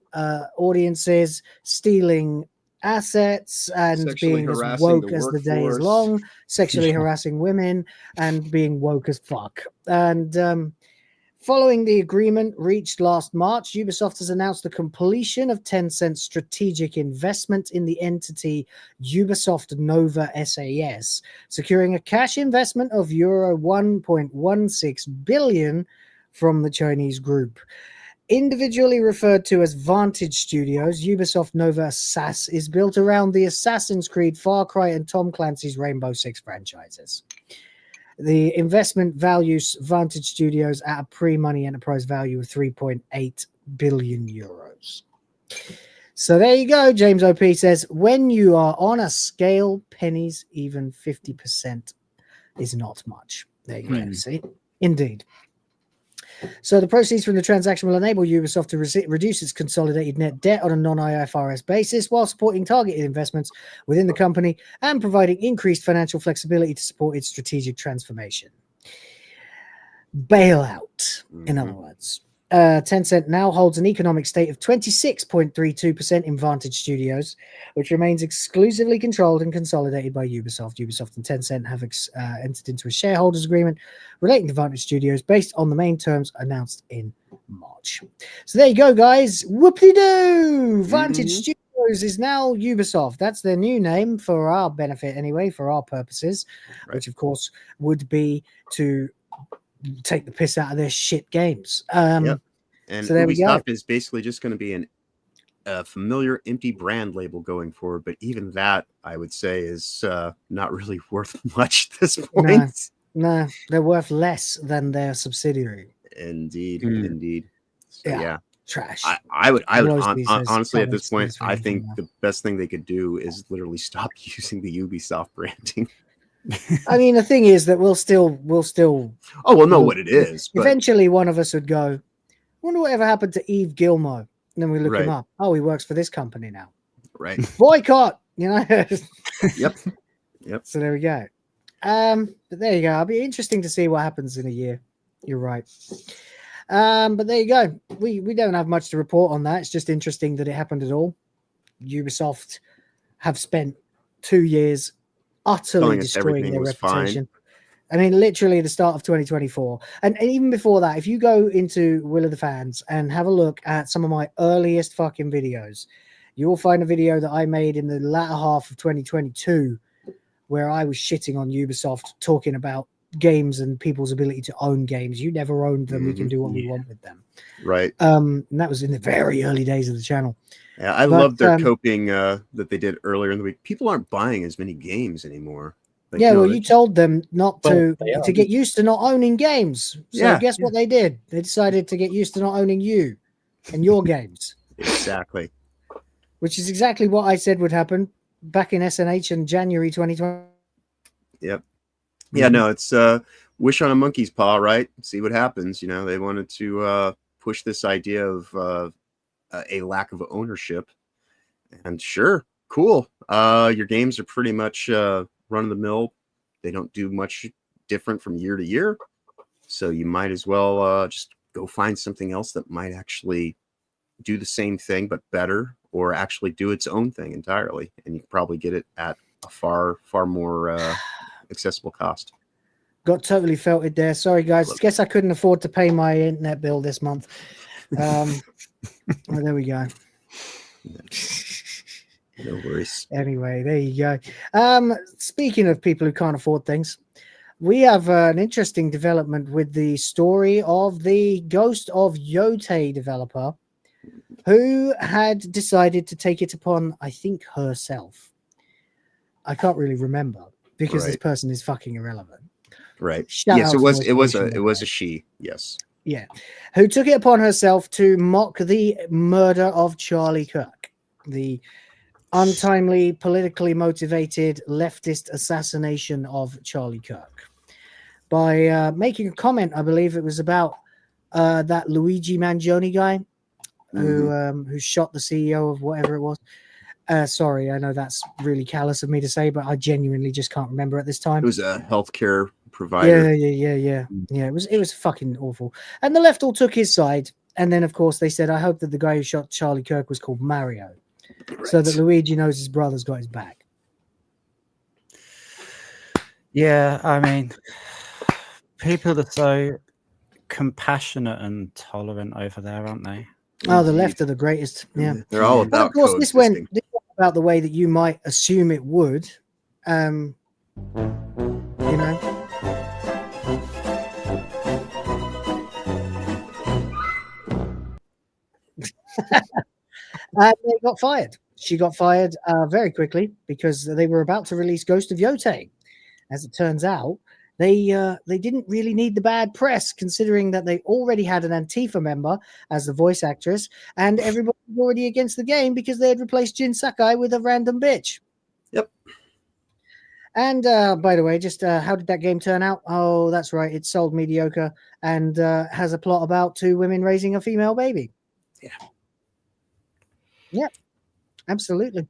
audiences, stealing assets, and sexually being as harassing woke the as the day is workforce. long, sexually harassing women, and being woke as fuck. And following the agreement reached last March, Ubisoft has announced the completion of Tencent's strategic investment in the entity Ubisoft Nova SAS, securing a cash investment of euro 1.16 billion from the Chinese group. Individually referred to as Vantage Studios, Ubisoft Nova SAS is built around the Assassin's Creed, Far Cry, and Tom Clancy's Rainbow Six franchises. The investment values Vantage Studios at a pre-money enterprise value of 3.8 billion euros. So there you go. James OP says, when you are on a scale, pennies, even 50% is not much. There you go. See? Indeed. So the proceeds from the transaction will enable Ubisoft to reduce its consolidated net debt on a non-IFRS basis while supporting targeted investments within the company and providing increased financial flexibility to support its strategic transformation. Bailout, in other words. Tencent now holds an economic stake of 26.32% in Vantage Studios, which remains exclusively controlled and consolidated by Ubisoft. Ubisoft and Tencent have entered into a shareholders agreement relating to Vantage Studios based on the main terms announced in March. So there you go, guys. Whoop-de-doo! Vantage Studios is now Ubisoft. That's their new name for our benefit anyway, for our purposes, which of course would be to take the piss out of their shit games. And So there we go. Ubisoft is basically just going to be a familiar empty brand label going forward. But even that, I would say, is not really worth much at this point. No, they're worth less than their subsidiary. Indeed, indeed. So, yeah. Trash. I would Mostly says honestly at this point, comments for I anything think the best thing they could do is literally stop using the Ubisoft branding. I mean, the thing is that we'll still. Oh, we'll know what it is. But... Eventually, one of us would go, "Wonder whatever happened to Yves Gilmour." And then we look him up. Oh, he works for this company now. Right. Boycott. You know. Yep. So there we go. But there you go. It'll be interesting to see what happens in a year. You're right. But there you go. We don't have much to report on that. It's just interesting that it happened at all. Ubisoft have spent 2 years utterly destroying their reputation. I mean, literally the start of 2024. And even before that, if you go into Will of the Fans and have a look at some of my earliest fucking videos, you will find a video that I made in the latter half of 2022 where I was shitting on Ubisoft, talking about games and people's ability to own games. You never owned them. We can do what we want with them. Right. And that was in the very early days of the channel. Yeah, I love their coping that they did earlier in the week. People aren't buying as many games anymore. Like, yeah, well, you told them not to to get used to not owning games. So guess what they did? They decided to get used to not owning you and your games. Exactly. Which is exactly what I said would happen back in SNH in January 2020. Yep. Yeah, no, it's wish on a monkey's paw, right? See what happens. You know, they wanted to push this idea of a lack of ownership. And sure, cool. Your games are pretty much run-of-the-mill. They don't do much different from year to year. So you might as well just go find something else that might actually do the same thing, but better, or actually do its own thing entirely. And you can probably get it at a far more accessible cost. Got totally felted there. Sorry, guys. Guess I couldn't afford to pay my internet bill this month. Well, there we go. No worries. Anyway, there you go. Speaking of people who can't afford things, we have an interesting development with the story of the Ghost of Yotei developer who had decided to take it upon, I think, herself. I can't really remember because this person is fucking irrelevant. Right. Shout yes, out it was to a she. Yes. Yeah. Who took it upon herself to mock the murder of Charlie Kirk, the untimely, politically motivated leftist assassination of Charlie Kirk, by making a comment. I believe it was about that Luigi Mangione guy who shot the CEO of whatever it was. Sorry, I know that's really callous of me to say, but I genuinely just can't remember at this time. It was a healthcare provider. Yeah. It was fucking awful. And the left all took his side, and then of course they said, "I hope that the guy who shot Charlie Kirk was called Mario." So that Luigi knows his brother's got his back. Yeah, I mean, people are so compassionate and tolerant over there, aren't they? Oh, the left are the greatest. Yeah, they're all about. But of course, this went about the way that you might assume it would. You know. They got fired. She got fired very quickly because they were about to release Ghost of Yotei. As it turns out, they didn't really need the bad press, considering that they already had an Antifa member as the voice actress, and everybody was already against the game because they had replaced Jin Sakai with a random bitch. Yep. And by the way, just how did that game turn out? Oh, that's right. It sold mediocre and has a plot about two women raising a female baby. Yeah. Yep. Absolutely.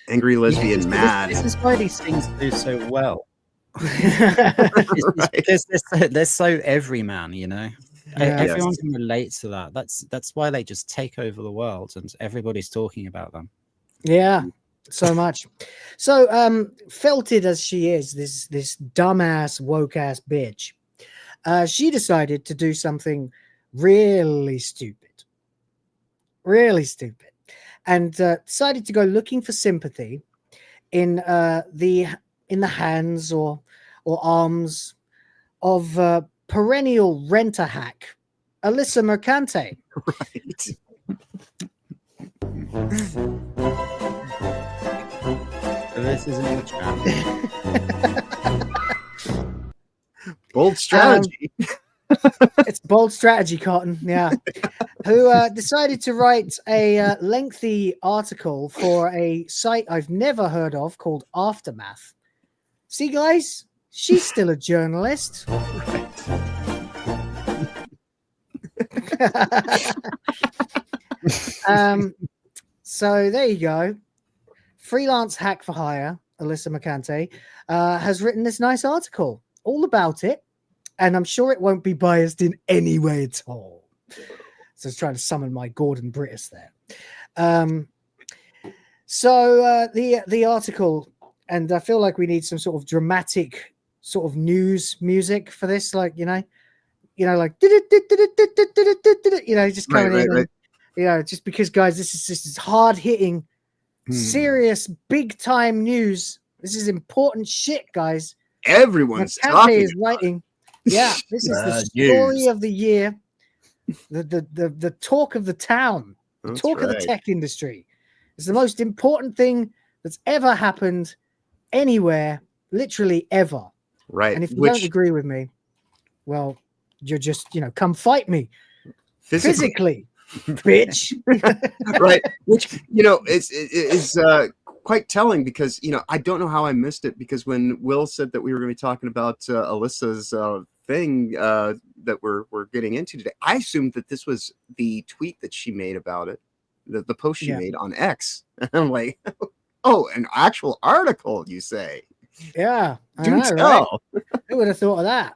Angry lesbian mad. This is why these things do so well. Because they're so everyman, you know. Everyone can relate to that. That's why they just take over the world, and everybody's talking about them. Yeah, so much. So felted as she is, this dumbass woke ass bitch, she decided to do something really stupid, and decided to go looking for sympathy in the hands or arms of perennial renter hack Alyssa Mercante. Right. This isn't a trap. Bold strategy. It's bold strategy, Cotton. Yeah. Who decided to write a lengthy article for a site I've never heard of called Aftermath. See, guys, she's still a journalist. So there you go. Freelance hack for hire, Alyssa Mercante, has written this nice article all about it, and I'm sure it won't be biased in any way at all. So I was trying to summon my Gordon Brittis there. So the article, and I feel like we need some sort of dramatic sort of news music for this, like like just coming in, and, just because, guys, this is hard hitting, serious, big time news. This is important shit, guys. Everyone's Mercante talking. is writing. Yeah, this is the story of the year. The talk of the town, the talk of the tech industry. It's the most important thing that's ever happened anywhere, literally ever. Right. And if you don't agree with me, well, you're just, come fight me physically bitch. Right. Which, is quite telling because, I don't know how I missed it, because when Will said that we were going to be talking about Alyssa's thing that we're getting into today, I assumed that this was the tweet that she made about it, the post she made on X. And I'm like, oh, an actual article, you say? Yeah, Do tell. Right? Who would have thought of that?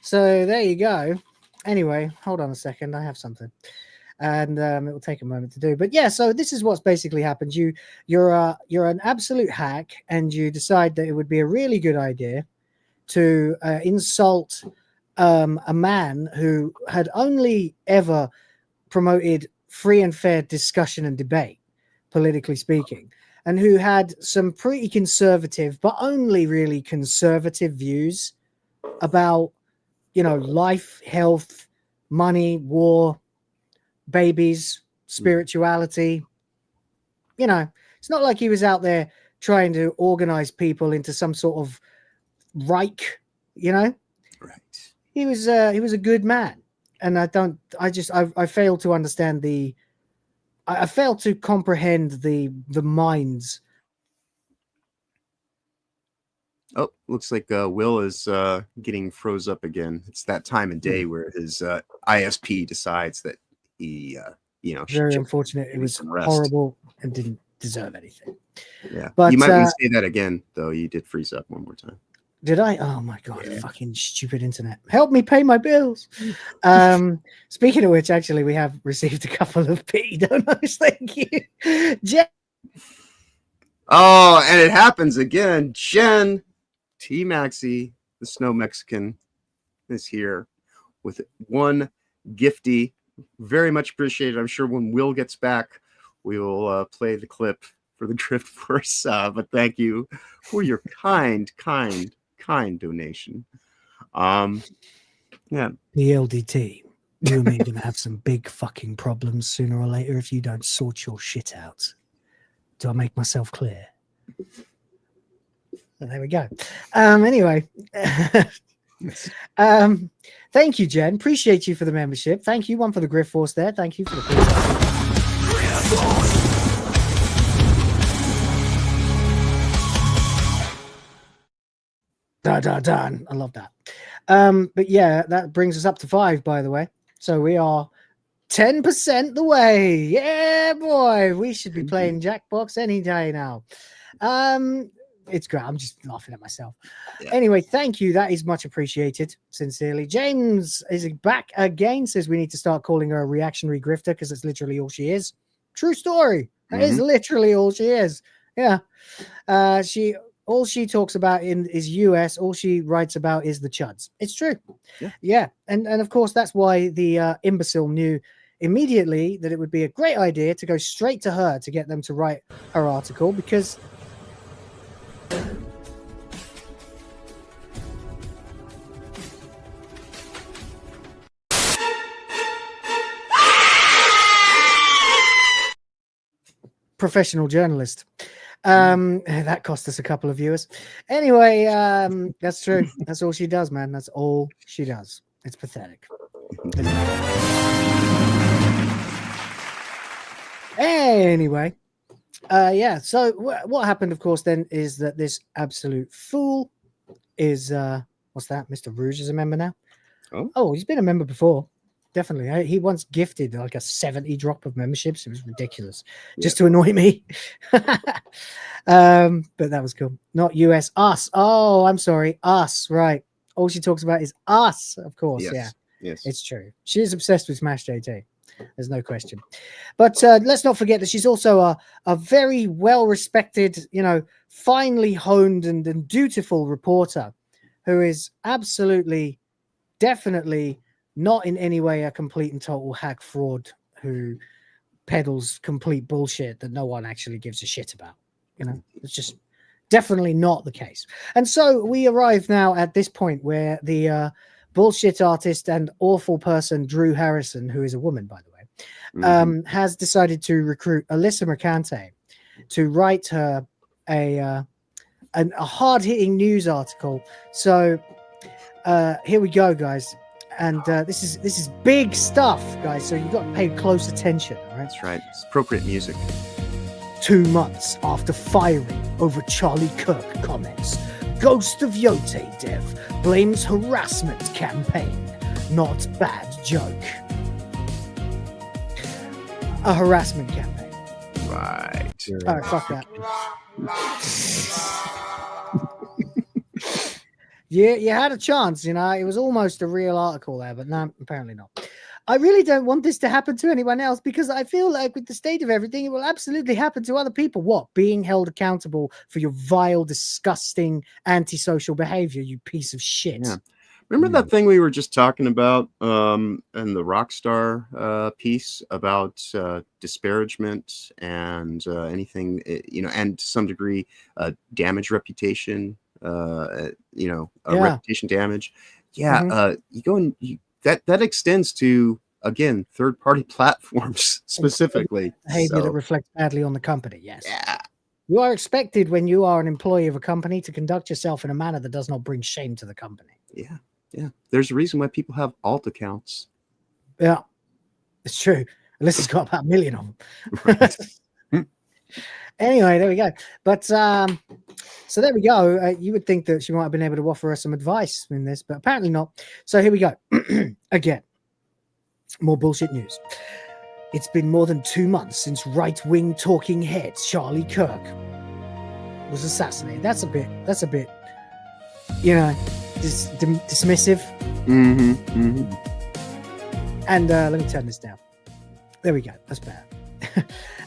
So there you go. Anyway, hold on a second. I have something, and it will take a moment to do. But yeah, so this is what's basically happened. You're an absolute hack, and you decide that it would be a really good idea to insult a man who had only ever promoted free and fair discussion and debate, politically speaking, and who had some pretty conservative, but only really conservative views about, life, health, money, war, babies, spirituality. It's not like he was out there trying to organize people into some sort of Reich, Right. He was a good man. And I fail to understand I fail to comprehend the minds. Oh, looks like Will is getting froze up again. It's that time of day where his ISP decides that he, very unfortunate. It was horrible and didn't deserve anything. Yeah, but you might want to say that again, though. You did freeze up one more time. Did I? Oh my god! Yeah. Fucking stupid internet. Help me pay my bills. Speaking of which, actually, we have received a couple of P donos. Thank you, Jen. Oh, and it happens again. Jen T. Maxey, the Snow Mexican, is here with one gifty. Very much appreciated. I'm sure when Will gets back, we will play the clip for the Drift Force. But thank you for your kind donation. Yeah. The LDT. You and me are gonna have some big fucking problems sooner or later if you don't sort your shit out. Do I make myself clear? Well, there we go. Anyway. Thank you, Jen. Appreciate you for the membership. Thank you. One for the Griff Force there. Thank you for the done. I love that. But yeah, that brings us up to 5, by the way. So we are 10% the way. Yeah, boy. We should be playing Jackbox any day now. It's great. I'm just laughing at myself. Yeah. Anyway, thank you. That is much appreciated. Sincerely. James is back again. Says we need to start calling her a reactionary grifter because it's literally all she is. True story. That is literally all she is. Yeah. All she talks about is US. All she writes about is the chuds. It's true. Yeah. And of course, that's why the imbecile knew immediately that it would be a great idea to go straight to her to get them to write her article, because professional journalist. That cost us a couple of viewers. Anyway, that's true. That's all she does, man. That's all she does. It's pathetic. Anyway, yeah. So what happened, of course, then is that this absolute fool is what's that? Mr. Rouge is a member now. Oh, he's been a member before. Definitely. He once gifted like a 70 drop of memberships. It was ridiculous, just to annoy me. But that was cool. Not US, us. Oh, I'm sorry, us. Right. All she talks about is us, of course. Yes. Yeah, yes, it's true. She is obsessed with Smash JT. There's no question. But let's not forget that she's also a very well-respected, finely honed and dutiful reporter who is absolutely, definitely not in any way a complete and total hack fraud who peddles complete bullshit that no one actually gives a shit about. It's just definitely not the case. And so we arrive now at this point where the bullshit artist and awful person Drew Harrison, who is a woman, by the way, has decided to recruit Alyssa Mercante to write her a hard-hitting news article. So here we go, guys. And this is big stuff, guys. So you've got to pay close attention. All right. That's right. It's appropriate music. 2 months after firing over Charlie Kirk comments, Ghost of Yotei dev blames harassment campaign. Not bad joke. A harassment campaign. Right. All right, fuck that. Yeah, you had a chance, it was almost a real article there, but no, apparently not. I really don't want this to happen to anyone else because I feel like with the state of everything, it will absolutely happen to other people. What? Being held accountable for your vile, disgusting, antisocial behavior, you piece of shit. Yeah. Remember that thing we were just talking about in the Rockstar piece about disparagement and anything, and to some degree, damage reputation, reputation damage. Yeah. You go and that extends to, again, third-party platforms specifically. Behavior that reflects badly on the company. Yes. Yeah. You are expected when you are an employee of a company to conduct yourself in a manner that does not bring shame to the company. Yeah. Yeah. There's a reason why people have alt accounts. Yeah. It's true. Alyssa's got about 1 million of them. Right. Anyway, there we go. But so there we go. You would think that she might have been able to offer us some advice in this, but apparently not. So here we go. Again, more bullshit news. It's been more than 2 months since right-wing talking head Charlie Kirk was assassinated. That's a bit, dismissive. Mm-hmm. Mm-hmm. And let me turn this down. There we go. That's better.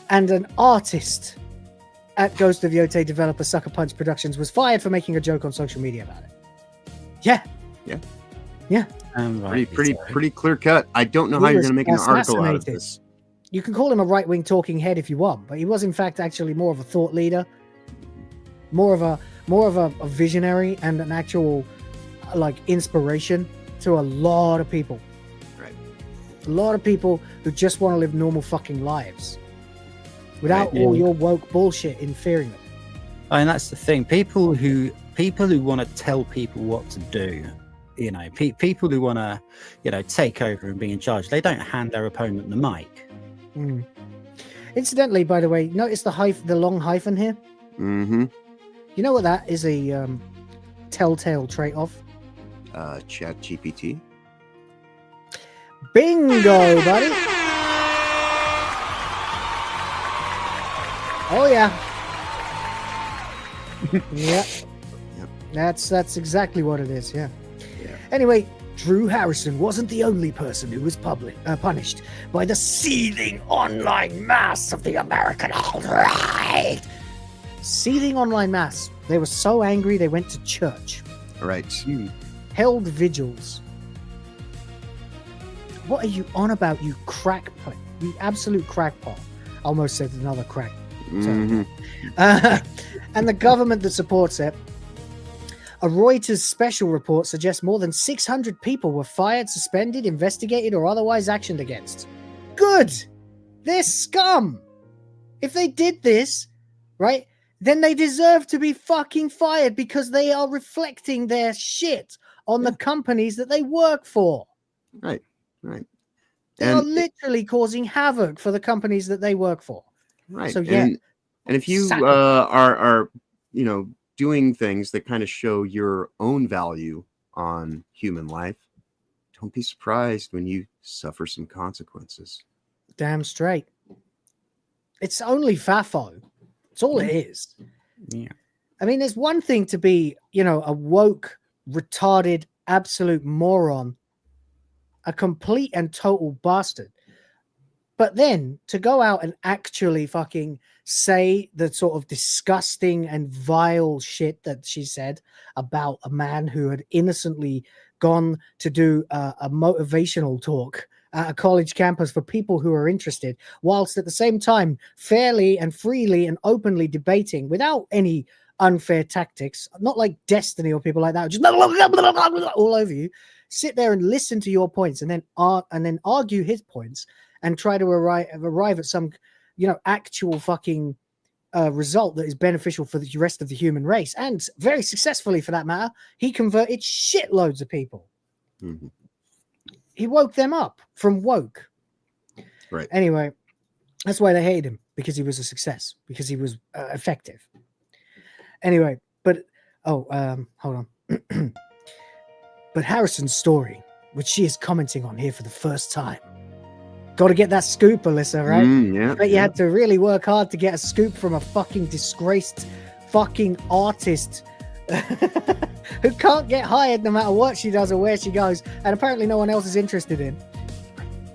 And an artist at Ghost of Yotei developer Sucker Punch Productions was fired for making a joke on social media about it. Yeah. Yeah. Yeah. Pretty clear cut. I don't know how you're going to make an article out of this. You can call him a right-wing talking head if you want, but he was in fact actually more of a thought leader, more of a visionary and an actual inspiration to a lot of people. Right. A lot of people who just want to live normal fucking lives without all your woke bullshit interfering with it. And that's the thing. People who want to tell people what to do, people who want to, take over and be in charge, they don't hand their opponent the mic. Mm. Incidentally, by the way, notice the long hyphen here? Mm-hmm. You know what that is a telltale trait of? Chat GPT. Bingo, buddy. Oh yeah. Yep. That's exactly what it is. Yeah. Anyway, Drew Harrison wasn't the only person who was punished by the seething online mass of the American alt-right. Seething online mass. They were so angry they went to church. Right. Held vigils. What are you on about, you crackpot? You absolute crackpot. Almost said another crack. Mm-hmm. And the government that supports it. A Reuters special report suggests more than 600 people were fired, suspended, investigated, or otherwise actioned against. Good! They're scum! If they did this, right, then they deserve to be fucking fired because they are reflecting their shit on the companies that they work for. Right. They are literally causing havoc for the companies that they work for. Right. So yeah. And if you are doing things that kind of show your own value on human life, don't be surprised when you suffer some consequences. Damn straight. It's only FAFO. It's all it is. Yeah. I mean, there's one thing to be, a woke, retarded, absolute moron, a complete and total bastard. But then to go out and actually fucking say the sort of disgusting and vile shit that she said about a man who had innocently gone to do a motivational talk at a college campus for people who are interested, whilst at the same time fairly and freely and openly debating without any unfair tactics, not like Destiny or people like that, just all over you, sit there and listen to your points and then argue his points and try to arrive at some, actual fucking result that is beneficial for the rest of the human race. And very successfully, for that matter, he converted shitloads of people. Mm-hmm. He woke them up from woke. Right. Anyway, that's why they hated him, because he was a success, because he was effective. Anyway, but hold on. But Harrison's story, which she is commenting on here for the first time. Got to get that scoop, Alyssa, right? Yeah. But you had to really work hard to get a scoop from a fucking disgraced fucking artist who can't get hired no matter what she does or where she goes, and apparently no one else is interested in.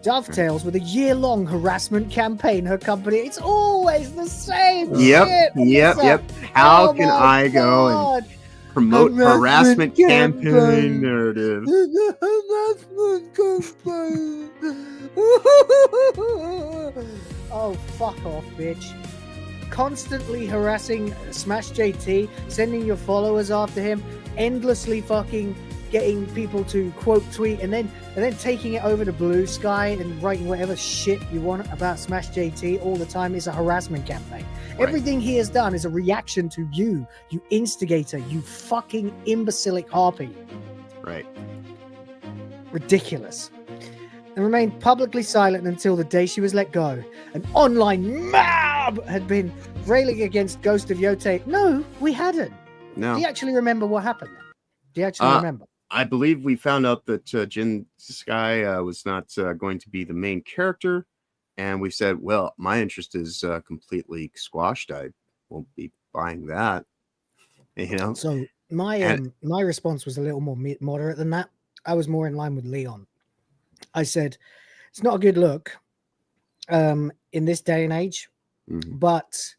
Dovetails with a year-long harassment campaign her company. It's always the same shit. Yep. How can I go and promote harassment campaign narrative? Oh, fuck off, bitch. Constantly harassing Smash JT, sending your followers after him, endlessly fucking getting people to quote tweet and then taking it over to Blue Sky and writing whatever shit you want about Smash JT all the time is a harassment campaign. Right. Everything he has done is a reaction to you instigator, you fucking imbecilic harpy. Right. Ridiculous. And remained publicly silent until the day she was let go. An online mob had been railing against Ghost of Yotei. No, we hadn't. No. Do you actually remember what happened? Do you actually remember? I believe we found out that Jin Sky was not going to be the main character. And we said, well, my interest is completely squashed. I won't be buying that. So my response was a little more moderate than that. I was more in line with Leon. I said, it's not a good look in this day and age, but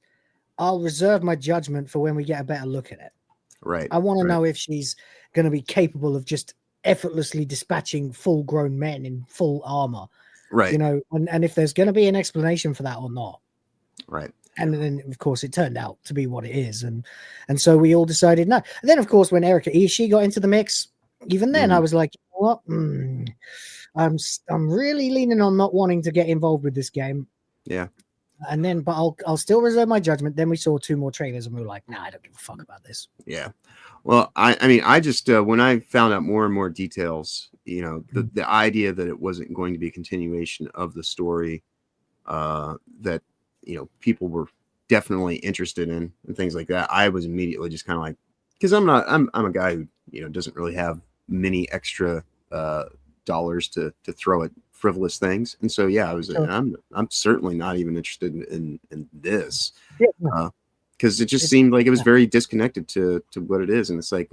I'll reserve my judgment for when we get a better look at it. Right. I want to know if she's going to be capable of just effortlessly dispatching full-grown men in full armor. Right. And if there's going to be an explanation for that or not. Right. And then, of course, it turned out to be what it is. And so we all decided no. And then, of course, when Erika Ishii got into the mix, even then I was like, you know what? I'm really leaning on not wanting to get involved with this game. Yeah. And then, but I'll still reserve my judgment. Then we saw 2 more trailers and we were like, nah, I don't give a fuck about this. Yeah. Well, I mean, I just, when I found out more and more details, the idea that it wasn't going to be a continuation of the story that, people were definitely interested in and things like that, I was immediately just kind of like, because I'm a guy who, doesn't really have many extra dollars to throw at frivolous things. And so, yeah, I'm certainly not even interested in this. Yeah. Because it just seemed like it was very disconnected to what it is. And it's like,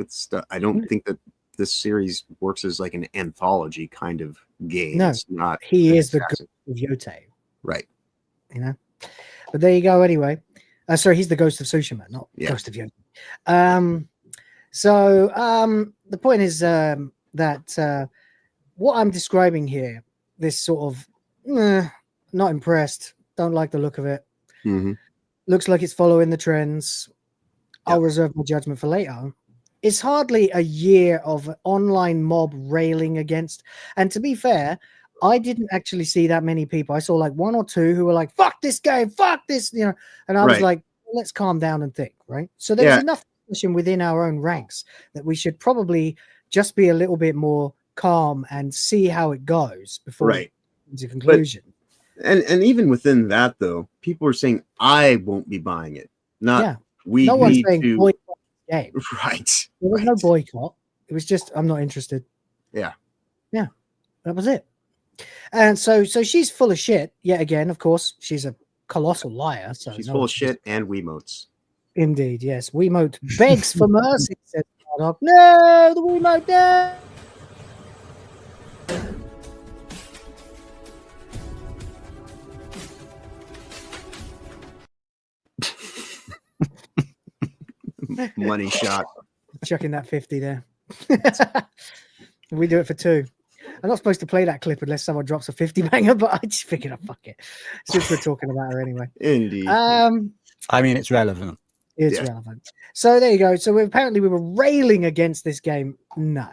I don't think that this series works as like an anthology kind of game. No, it's not. He is the Ghost of Yotei. Right. But there you go anyway. Sorry, he's the Ghost of Tsushima, not Ghost of Yotei. So the point is that what I'm describing here, this sort of not impressed, don't like the look of it. Mm-hmm. Looks like it's following the trends. I'll reserve my judgment for later. It's hardly a year of online mob railing against. And to be fair, I didn't actually see that many people. I saw like one or two who were like, fuck this game, fuck this, you know, and I was like, let's calm down and think, right? So there was enough discussion within our own ranks that we should probably just be a little bit more calm and see how it goes before we come to conclusion. And even within that, though, people are saying, I won't be buying it. Not we no one's saying to... boycott the game. Right. There was no boycott. It was just, I'm not interested. Yeah. Yeah. That was it. And so she's full of shit yet again. Of course, she's a colossal liar. So she's full of shit and Wiimotes. Indeed, yes. Wiimote begs for mercy. Says Bardock. No, the Wiimote, no. Money shot. Chucking that 50 there. We do it for 2. I'm not supposed to play that clip unless someone drops a 50 banger, but I just figured I'd fuck it. Since we're talking about her anyway. Indeed. I mean, it's relevant. It's relevant. So there you go. So apparently we were railing against this game. No.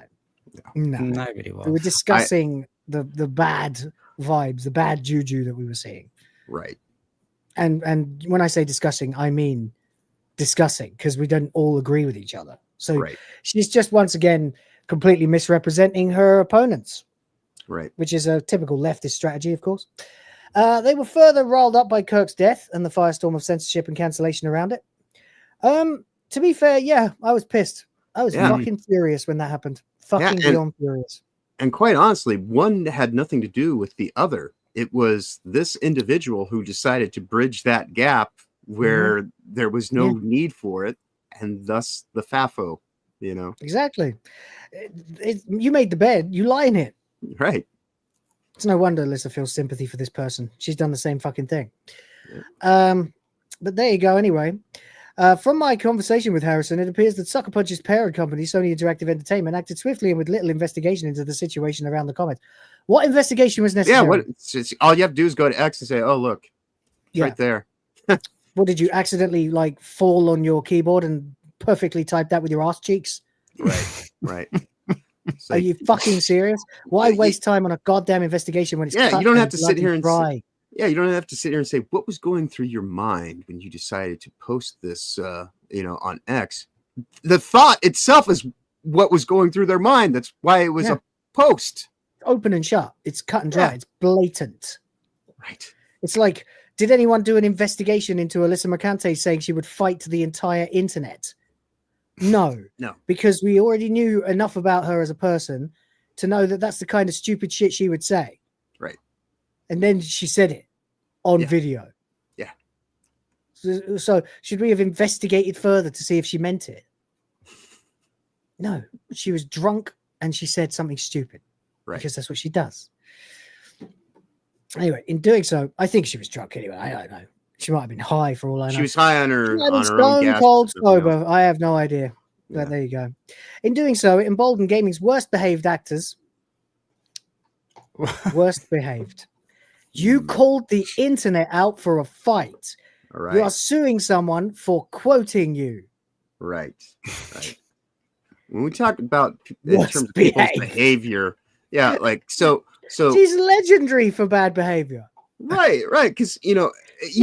Nobody was. We were discussing the bad vibes, the bad juju that we were seeing. Right. And when I say discussing, I mean discussing, because we don't all agree with each other. So she's just once again completely misrepresenting her opponents. Right. Which is a typical leftist strategy, of course. They were further riled up by Kirk's death and the firestorm of censorship and cancellation around it. To be fair, I was pissed. I was fucking furious when that happened. Fucking beyond furious. And quite honestly, one had nothing to do with the other. It was this individual who decided to bridge that gap where there was no need for it, and thus the FAFO, you know. Exactly. You made the bed, you lie in it. Right. It's no wonder Alyssa feels sympathy for this person. She's done the same fucking thing. But there you go anyway. From my conversation with Harrison, it appears that Sucker Punch's parent company, Sony Interactive Entertainment, acted swiftly and with little investigation into the situation around the comments. What investigation was necessary? Yeah, all you have to do is go to X and say, oh, look, it's right there. What, did you accidentally like fall on your keyboard and perfectly type that with your ass cheeks? Right. Are you fucking serious? Why waste time on a goddamn investigation when it's you don't have to sit here and dry? You don't have to sit here and say what was going through your mind when you decided to post this, on X. The thought itself is what was going through their mind. That's why it was a post. Open and shut. It's cut and dry. It's blatant. Right. It's like, did anyone do an investigation into Alyssa Mercante saying she would fight the entire internet? No. Because we already knew enough about her as a person to know that that's the kind of stupid shit she would say. Right. And then she said it on video. Yeah. So should we have investigated further to see if she meant it? No. She was drunk and she said something stupid. Right. Because that's what she does. Anyway, in doing so, I think she was drunk anyway. I don't know. She might have been high for all I know. She was high on her own stone gas. cold sober. I have no idea. But there you go. In doing so, it emboldened gaming's worst behaved actors. Worst behaved. You called the internet out for a fight. All right. You are suing someone for quoting you. Right. When we talk about in terms of people's behavior, so she's legendary for bad behavior. Right, because you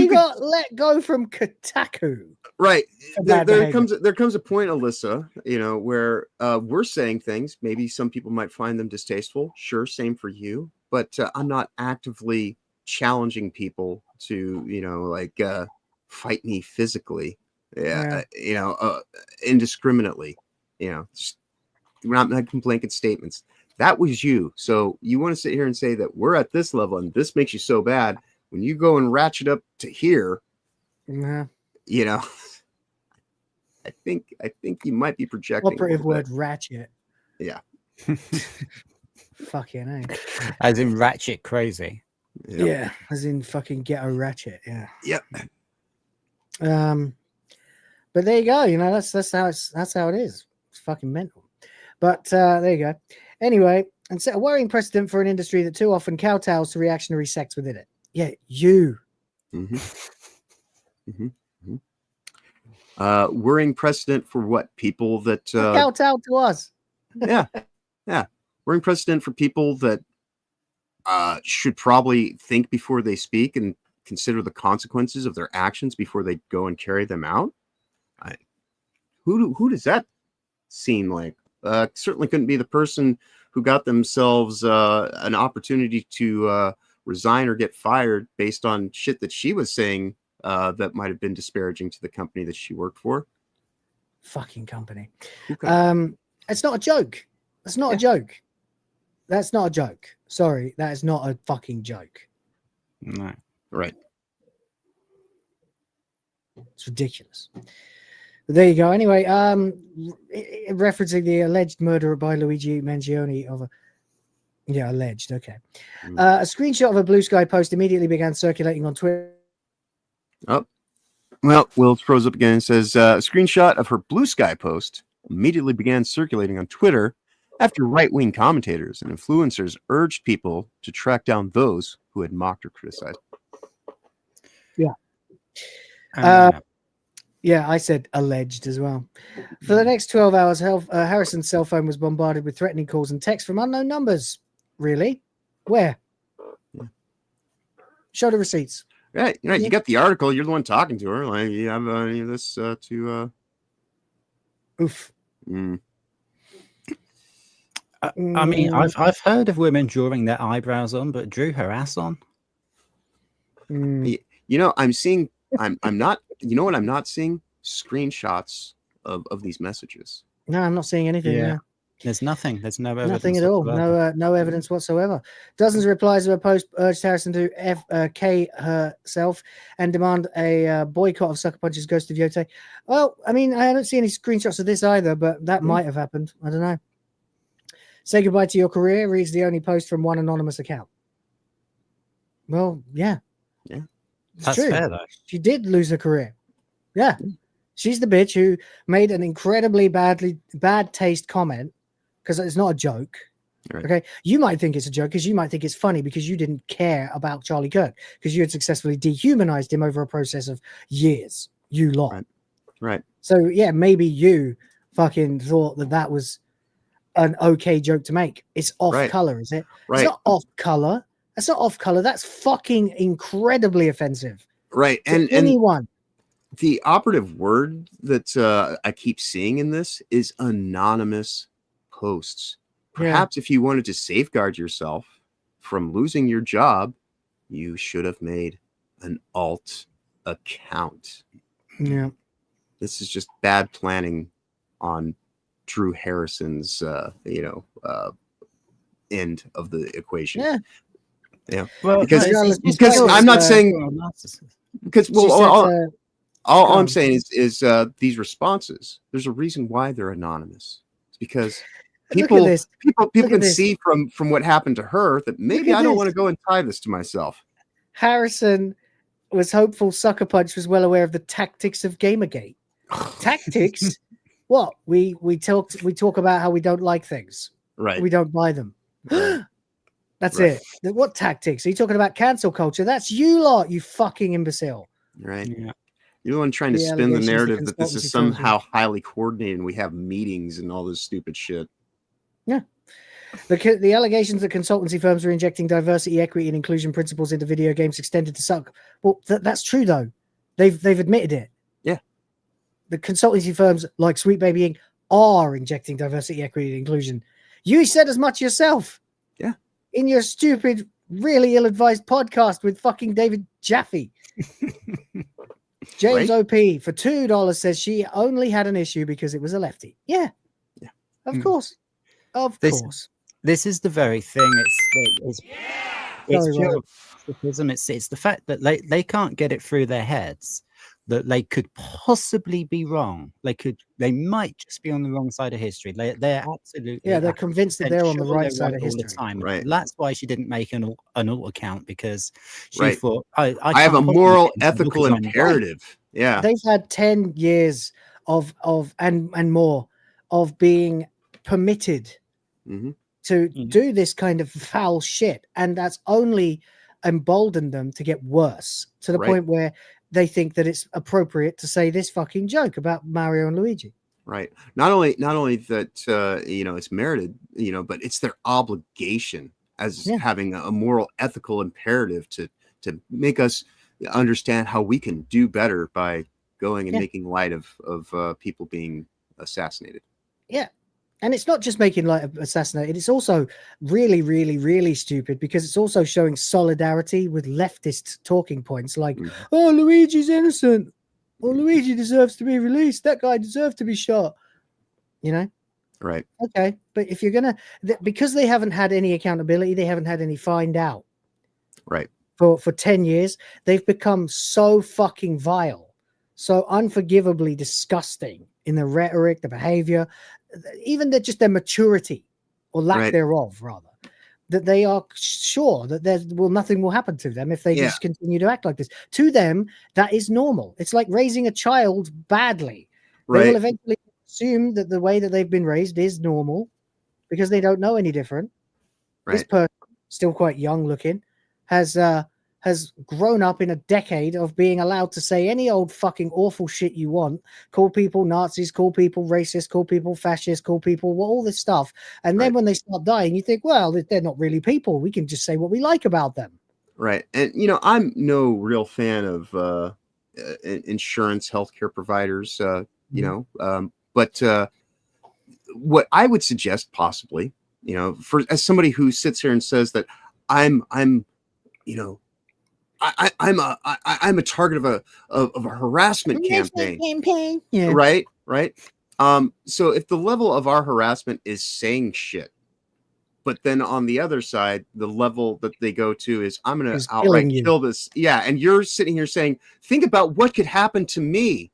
got let go from Kotaku. Right. There comes a point, Alyssa, where we're saying things. Maybe some people might find them distasteful. Sure, same for you. But I'm not actively challenging people to, fight me physically. Indiscriminately. Just, we're not making blanket statements. That was you. So you want to sit here and say that we're at this level and this makes you so bad. When you go and ratchet up to here, I think you might be projecting. Operative word ratchet. Yeah. Fucking A. As in ratchet crazy. Yeah, as in fucking ghetto ratchet. Yeah. Yep. But there you go. That's how it is. It's fucking mental. But there you go. Anyway, and set a worrying precedent for an industry that too often kowtows to reactionary sects within it. Yeah, you. Worrying precedent for what? People that kowtow to us. Yeah. Worrying precedent for people that should probably think before they speak and consider the consequences of their actions before they go and carry them out. Who does that seem like? Certainly couldn't be the person who got themselves an opportunity to resign or get fired based on shit that she was saying that might have been disparaging to the company that she worked for. Fucking company. Okay. It's not a joke. That's not a joke. That's not a joke. Sorry, that is not a fucking joke. No. Right. It's ridiculous. But there you go. Anyway, referencing the alleged murder by Luigi Mangione of alleged. Okay. A screenshot of a Blue Sky post immediately began circulating on Twitter. Oh, well, Will throws up again and says, a screenshot of her Blue Sky post immediately began circulating on Twitter after right-wing commentators and influencers urged people to track down those who had mocked or criticized. Yeah. Yeah, I said alleged as well. For the next 12 hours, Harrison's cell phone was bombarded with threatening calls and texts from unknown numbers. Really? Where? Yeah. Show the receipts. Right. You got the article. You're the one talking to her. Like, you have any of this to... Oof. I mean, I've heard of women drawing their eyebrows on, but drew her ass on. You know, I'm seeing... I'm not... You know what I'm not seeing? Screenshots of these messages. No, I'm not seeing anything. Yeah. Yeah. There's nothing. There's no evidence. Nothing at all. No evidence whatsoever. Dozens of replies to a post urged Harrison to FK herself and demand a boycott of Sucker Punch's Ghost of Yotei. Well, I mean, I don't see any screenshots of this either, but that might have happened. I don't know. Say goodbye to your career reads the only post from one anonymous account. Well, yeah. Yeah. It's That's true. fair, though. She did lose her career. Yeah. She's the bitch who made an incredibly bad taste comment because it's not a joke. Right. Okay. You might think it's a joke because you might think it's funny because you didn't care about Charlie Kirk because you had successfully dehumanized him over a process of years. You lot. Right. So, yeah, maybe you fucking thought that was an okay joke to make. It's off color, is it? Right. It's not off color. That's not off color. That's fucking incredibly offensive. Right. To anyone. The operative word that I keep seeing in this is anonymous posts. Perhaps if you wanted to safeguard yourself from losing your job, you should have made an alt account. Yeah. This is just bad planning on Drew Harrison's, end of the equation. Yeah. Yeah. Well, because I'm not saying because all I'm saying is these responses. There's a reason why they're anonymous. It's because people can see from what happened to her that maybe I don't want to go and tie this to myself. Harrison was hopeful Sucker Punch was well aware of the tactics of Gamergate. Tactics? What? We talk about how we don't like things. Right. We don't buy them. That's it. What tactics? Are you talking about cancel culture? That's you lot, you fucking imbecile. Right. Yeah. You're the one trying to spin the narrative that this is somehow highly coordinated and we have meetings and all this stupid shit. Yeah. The allegations that consultancy firms are injecting diversity, equity, and inclusion principles into video games extended to Suck. Well, that's true, though. They've admitted it. Yeah. The consultancy firms like Sweet Baby Inc. are injecting diversity, equity, and inclusion. You said as much yourself. Yeah. In your stupid, really ill-advised podcast with fucking David Jaffe. James OP for $2 says she only had an issue because it was a lefty. Yeah. Of course. Of course. This is the very thing. It's the fact that they can't get it through their heads that they could possibly be wrong. They might just be on the wrong side of history. They're absolutely they're convinced that they're on the right side of history all the time. Right. That's why she didn't make an alt account because she thought I have a moral, ethical imperative. Yeah. They've had 10 years of and more of being permitted to do this kind of foul shit, and that's only emboldened them to get worse to the point where they think that it's appropriate to say this fucking joke about Mario and Luigi. Right. Not only that it's merited, but it's their obligation as having a moral, ethical imperative to make us understand how we can do better by going and making light of people being assassinated. Yeah. And it's not just making light of assassinated. It's also really, really, really stupid because it's also showing solidarity with leftist talking points like, oh, Luigi's innocent. Or Luigi deserves to be released. That guy deserves to be shot. You know? Right. Okay. But if you're going to, because they haven't had any accountability, they haven't had any find out. Right. For 10 years, they've become so fucking vile, so unforgivably disgusting in the rhetoric, the behavior, even just their maturity or lack thereof, rather, that they are sure that nothing will happen to them if they just continue to act like this. To them, that is normal. It's like raising a child badly. They will eventually assume that the way that they've been raised is normal because they don't know any different. This person, still quite young looking, has grown up in a decade of being allowed to say any old fucking awful shit you want, call people Nazis, call people racist, call people fascist, call people all this stuff. And then when they start dying, you think, well, they're not really people. We can just say what we like about them. Right. And, you know, I'm no real fan of insurance, healthcare providers, you know, but what I would suggest possibly, you know, as somebody who sits here and says that I'm you know, I'm a target of a harassment campaign. Yeah. Right. So if the level of our harassment is saying shit, but then on the other side, the level that they go to is I'm going to outright kill this. Yeah. And you're sitting here saying, think about what could happen to me.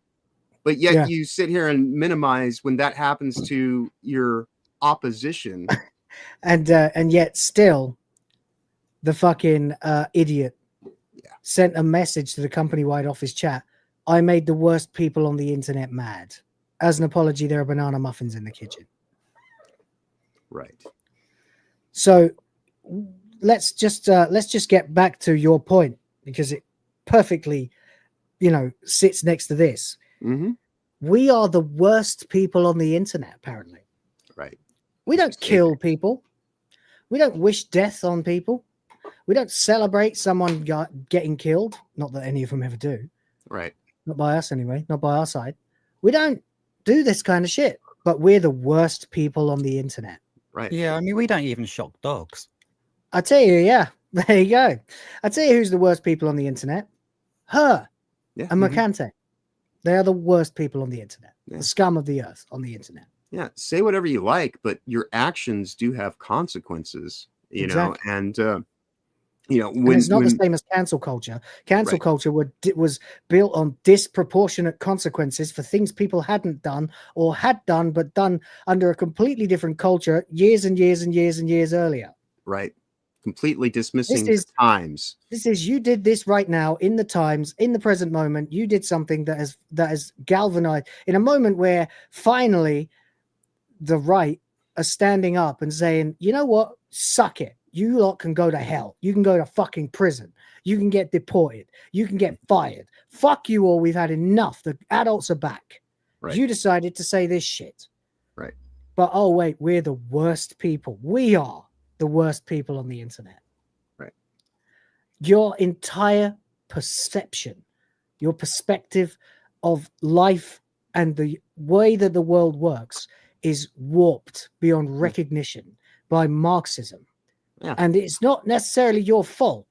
But yet you sit here and minimize when that happens to your opposition. And yet still the fucking idiot sent a message to the company-wide office chat. I made the worst people on the internet mad. As an apology, there are banana muffins in the kitchen. Right. So let's just get back to your point because it perfectly, you know, sits next to this. Mm-hmm. We are the worst people on the internet, apparently. Right. We don't kill people. We don't wish death on people. We don't celebrate someone getting killed. Not that any of them ever do. Right. Not by us anyway. Not by our side. We don't do this kind of shit. But we're the worst people on the internet. Right. Yeah, I mean, we don't even shock dogs. I tell you, yeah. There you go. I tell you who's the worst people on the internet. Her and Mercante. They are the worst people on the internet. The scum of the earth on the internet. Yeah. Say whatever you like, but your actions do have consequences, you know, and you know, when it's not the same as cancel culture. Cancel culture was built on disproportionate consequences for things people hadn't done or had done, but done under a completely different culture years and years and years and years earlier. Right. Completely dismissing the times. This is you did this right now in the times, in the present moment. You did something that has galvanized in a moment where finally the right are standing up and saying, you know what? Suck it. You lot can go to hell. You can go to fucking prison. You can get deported. You can get fired. Fuck you all. We've had enough. The adults are back. Right. You decided to say this shit. Right. But oh wait, we're the worst people. We are the worst people on the internet. Right. Your entire perception, your perspective of life and the way that the world works is warped beyond recognition by Marxism. Yeah. And it's not necessarily your fault,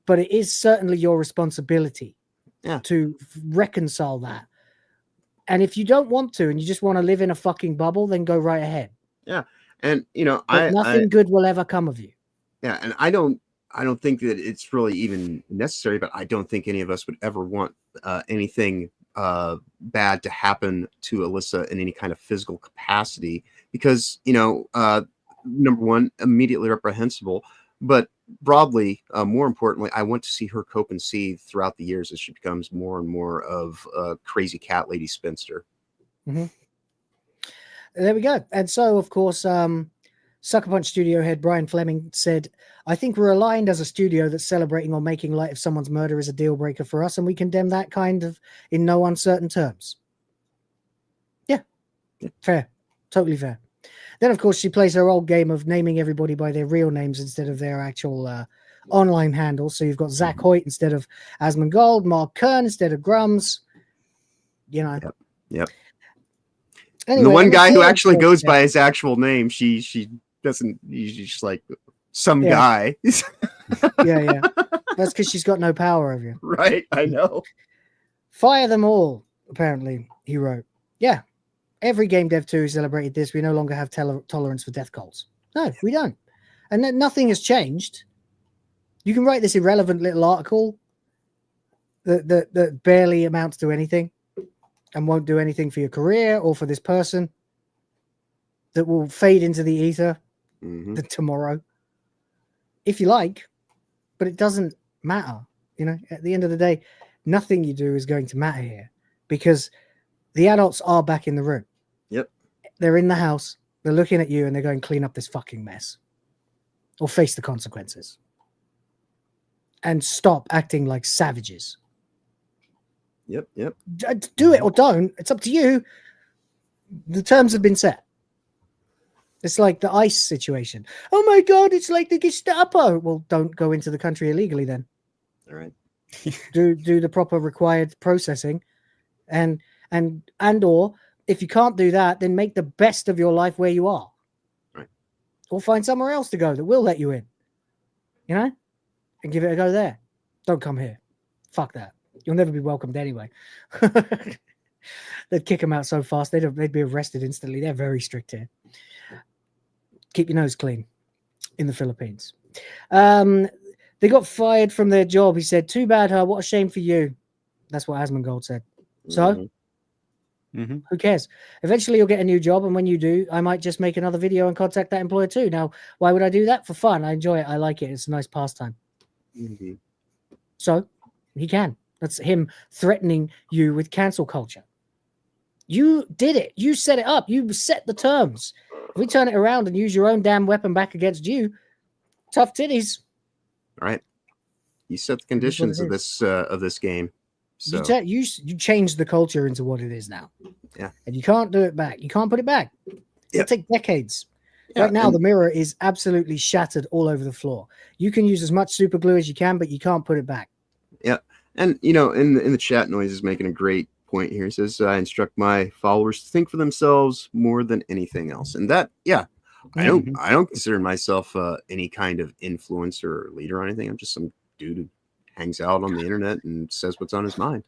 but it is certainly your responsibility to reconcile that. And if you don't want to, and you just want to live in a fucking bubble, then go right ahead. Yeah. And, you know, nothing good will ever come of you. Yeah. And I don't think that it's really even necessary, but I don't think any of us would ever want anything bad to happen to Alyssa in any kind of physical capacity because, you know, number one, immediately reprehensible, but broadly, more importantly, I want to see her cope and seethe throughout the years as she becomes more and more of a crazy cat lady spinster. Mm-hmm. There we go. And so, of course, Sucker Punch studio head Brian Fleming said, I think we're aligned as a studio that celebrating or making light of someone's murder is a deal breaker for us, and we condemn that kind of in no uncertain terms. Yeah. Fair. Totally fair. Then, of course, she plays her old game of naming everybody by their real names instead of their actual online handles. So you've got Zach Hoyt instead of Asmongold, Mark Kern instead of Grums. You know. Yep. Anyway, And the one guy who yeah, actually goes by his actual name, she doesn't. She's just like some guy. yeah. That's because she's got no power over you. Right, I know. Fire them all, apparently, he wrote. Yeah, every Game Dev 2 celebrated this. We no longer have tolerance for death cults. No, we don't. And nothing has changed. You can write this irrelevant little article that barely amounts to anything and won't do anything for your career or for this person, that will fade into the ether tomorrow, if you like, but it doesn't matter. You know, at the end of the day, nothing you do is going to matter here, because the adults are back in the room. Yep. They're in the house. They're looking at you and they're going, clean up this fucking mess or face the consequences and stop acting like savages. Yep. Do it or don't. It's up to you. The terms have been set. It's like the ICE situation. Oh my God, it's like the Gestapo. Well, don't go into the country illegally then. All right. do the proper required processing, and or if you can't do that, then make the best of your life where you are. Right. Or find somewhere else to go that will let you in. You know? And give it a go there. Don't come here. Fuck that. You'll never be welcomed anyway. They'd kick them out so fast, they'd be arrested instantly. They're very strict here. Keep your nose clean in the Philippines. They got fired from their job. He said, too bad, huh? What a shame for you. That's what Asmongold said. So, who cares? Eventually you'll get a new job, and when you do, I might just make another video and contact that employer too. Now, why would I do that? For fun. I enjoy it. I like it. It's a nice pastime. So, he can. That's him threatening you with cancel culture. You did it. You set it up. You set the terms. If we turn it around and use your own damn weapon back against you, tough titties. All right. You set the conditions of this game. So You changed the culture into what it is now. Yeah. And you can't do it back. You can't put it back. It'll take decades. Yeah, right now, the mirror is absolutely shattered all over the floor. You can use as much super glue as you can, but you can't put it back. Yeah. And, you know, in the chat, Noise is making a great point here. He says, I instruct my followers to think for themselves more than anything else. And that, yeah, I don't consider myself any kind of influencer or leader or anything. I'm just some dude who hangs out on the internet and says what's on his mind.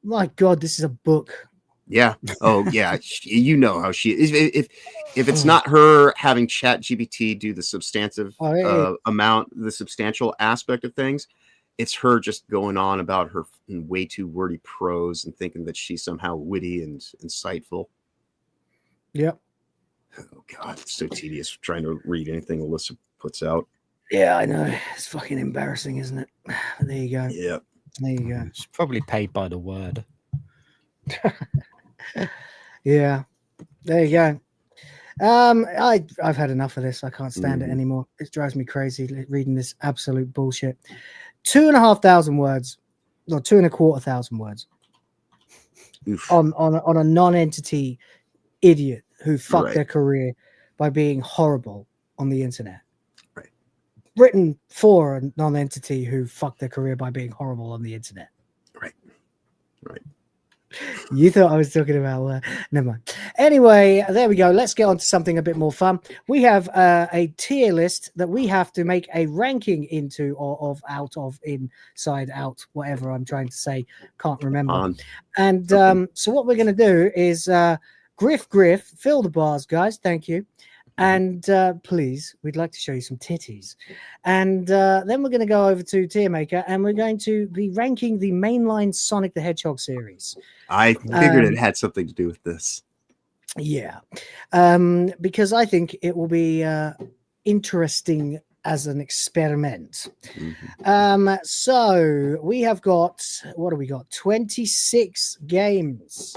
My God, this is a book. Yeah. Oh, yeah. You know how she is. If it's not her having ChatGPT do the substantive the substantial aspect of things, it's her just going on about her way too wordy prose and thinking that she's somehow witty and insightful. Yep. Oh, God. It's so tedious trying to read anything Alyssa puts out. Yeah, I know. It's fucking embarrassing, isn't it? There you go. Yep. There you go. It's probably paid by the word. Yeah. There you go. I've had enough of this. I can't stand it anymore. It drives me crazy reading this absolute bullshit. 2,500 words, or 2,250 words on a non-entity idiot who fucked their career by being horrible on the internet. Right. Written for a non-entity who fucked their career by being horrible on the internet. Right. Right. You thought I was talking about never mind. Anyway, there we go. Let's get on to something a bit more fun. We have a tier list that we have to make a ranking into, or of, out of, inside, out, whatever I'm trying to say. Can't remember. And so what we're going to do is Griff, fill the bars, guys. Thank you. And please, we'd like to show you some titties. And then we're going to go over to Tiermaker, and we're going to be ranking the mainline Sonic the Hedgehog series. I figured it had something to do with this. Yeah. Because I think it will be interesting as an experiment. So we have got, what do we got? 26 games.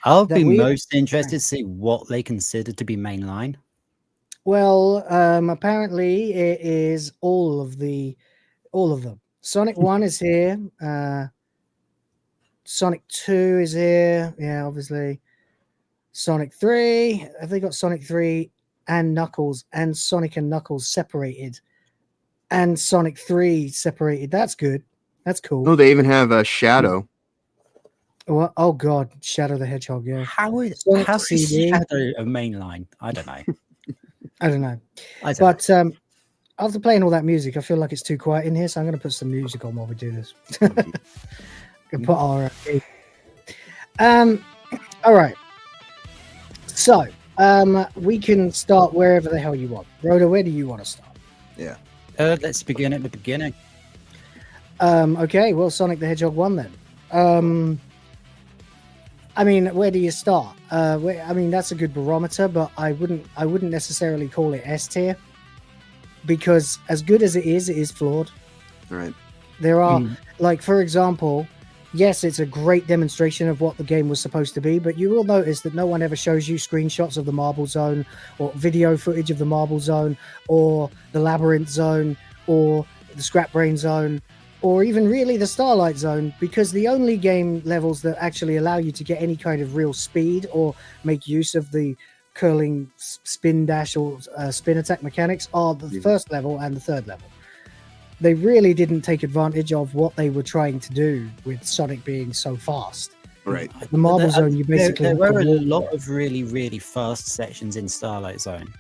I'll be most interested to see what they consider to be mainline. Well, apparently it is all of them. Sonic 1 is here. Sonic 2 is here. Yeah, obviously. Sonic 3. Have they got Sonic 3 and Knuckles and Sonic and Knuckles separated and Sonic 3 separated. That's good. That's cool. Oh, they even have a Shadow. Well, oh God, Shadow the Hedgehog, yeah. How's CD. Shadow a mainline? I don't know. I don't know. I don't But after playing all that music, I feel like it's too quiet in here, so I'm going to put some music on while we do this. Can put our all right. So we can start wherever the hell you want. Rhoda, where do you want to start? Yeah. Let's begin at the beginning. Okay, well, Sonic the Hedgehog 1 then. I mean, where do you start? I mean, that's a good barometer, but I wouldn't necessarily call it S tier, because as good as it is flawed. Right. There are, like, for example, yes, it's a great demonstration of what the game was supposed to be, but you will notice that no one ever shows you screenshots of the Marble Zone or video footage of the Marble Zone or the Labyrinth Zone or the Scrap Brain Zone or even really the Starlight Zone, because the only game levels that actually allow you to get any kind of real speed or make use of the curling spin dash or spin attack mechanics are the first level and the third level. They really didn't take advantage of what they were trying to do with Sonic being so fast. Right. The Marble Zone, you basically... There were a lot of really, really fast sections in Starlight Zone.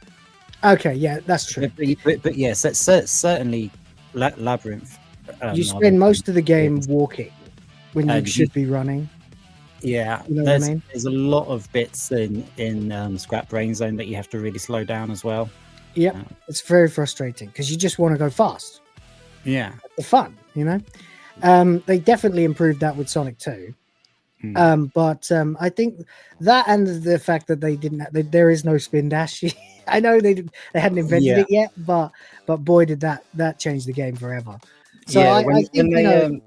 Okay, yeah, that's true. But yes, that's certainly Labyrinth. You spend most of the game walking when you should be running. Yeah, you know what I mean? There's a lot of bits in Scrap Brain Zone that you have to really slow down as well. Yep, it's very frustrating because you just want to go fast. Yeah, the fun, you know. They definitely improved that with Sonic 2. But I think that and the fact that they didn't, there is no spin dash. I know they hadn't invented it yet, but boy, did that change the game forever. So yeah, I think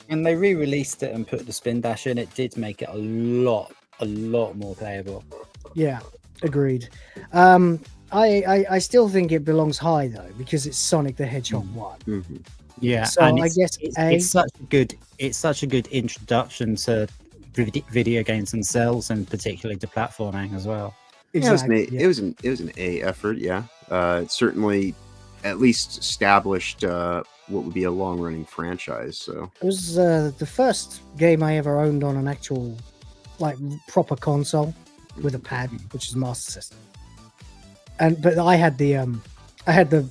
when they re-released it and put the spin dash in, it did make it a lot more playable. Yeah, agreed. I still think it belongs high though, because it's Sonic the Hedgehog 1. Yeah, so and I guess it's such a good introduction to video games themselves, and particularly to platforming as well. Exactly. It was an A effort. Yeah, it certainly at least established what would be a long running franchise. So it was the first game I ever owned on an actual like proper console with a pad, which is Master System. But I had the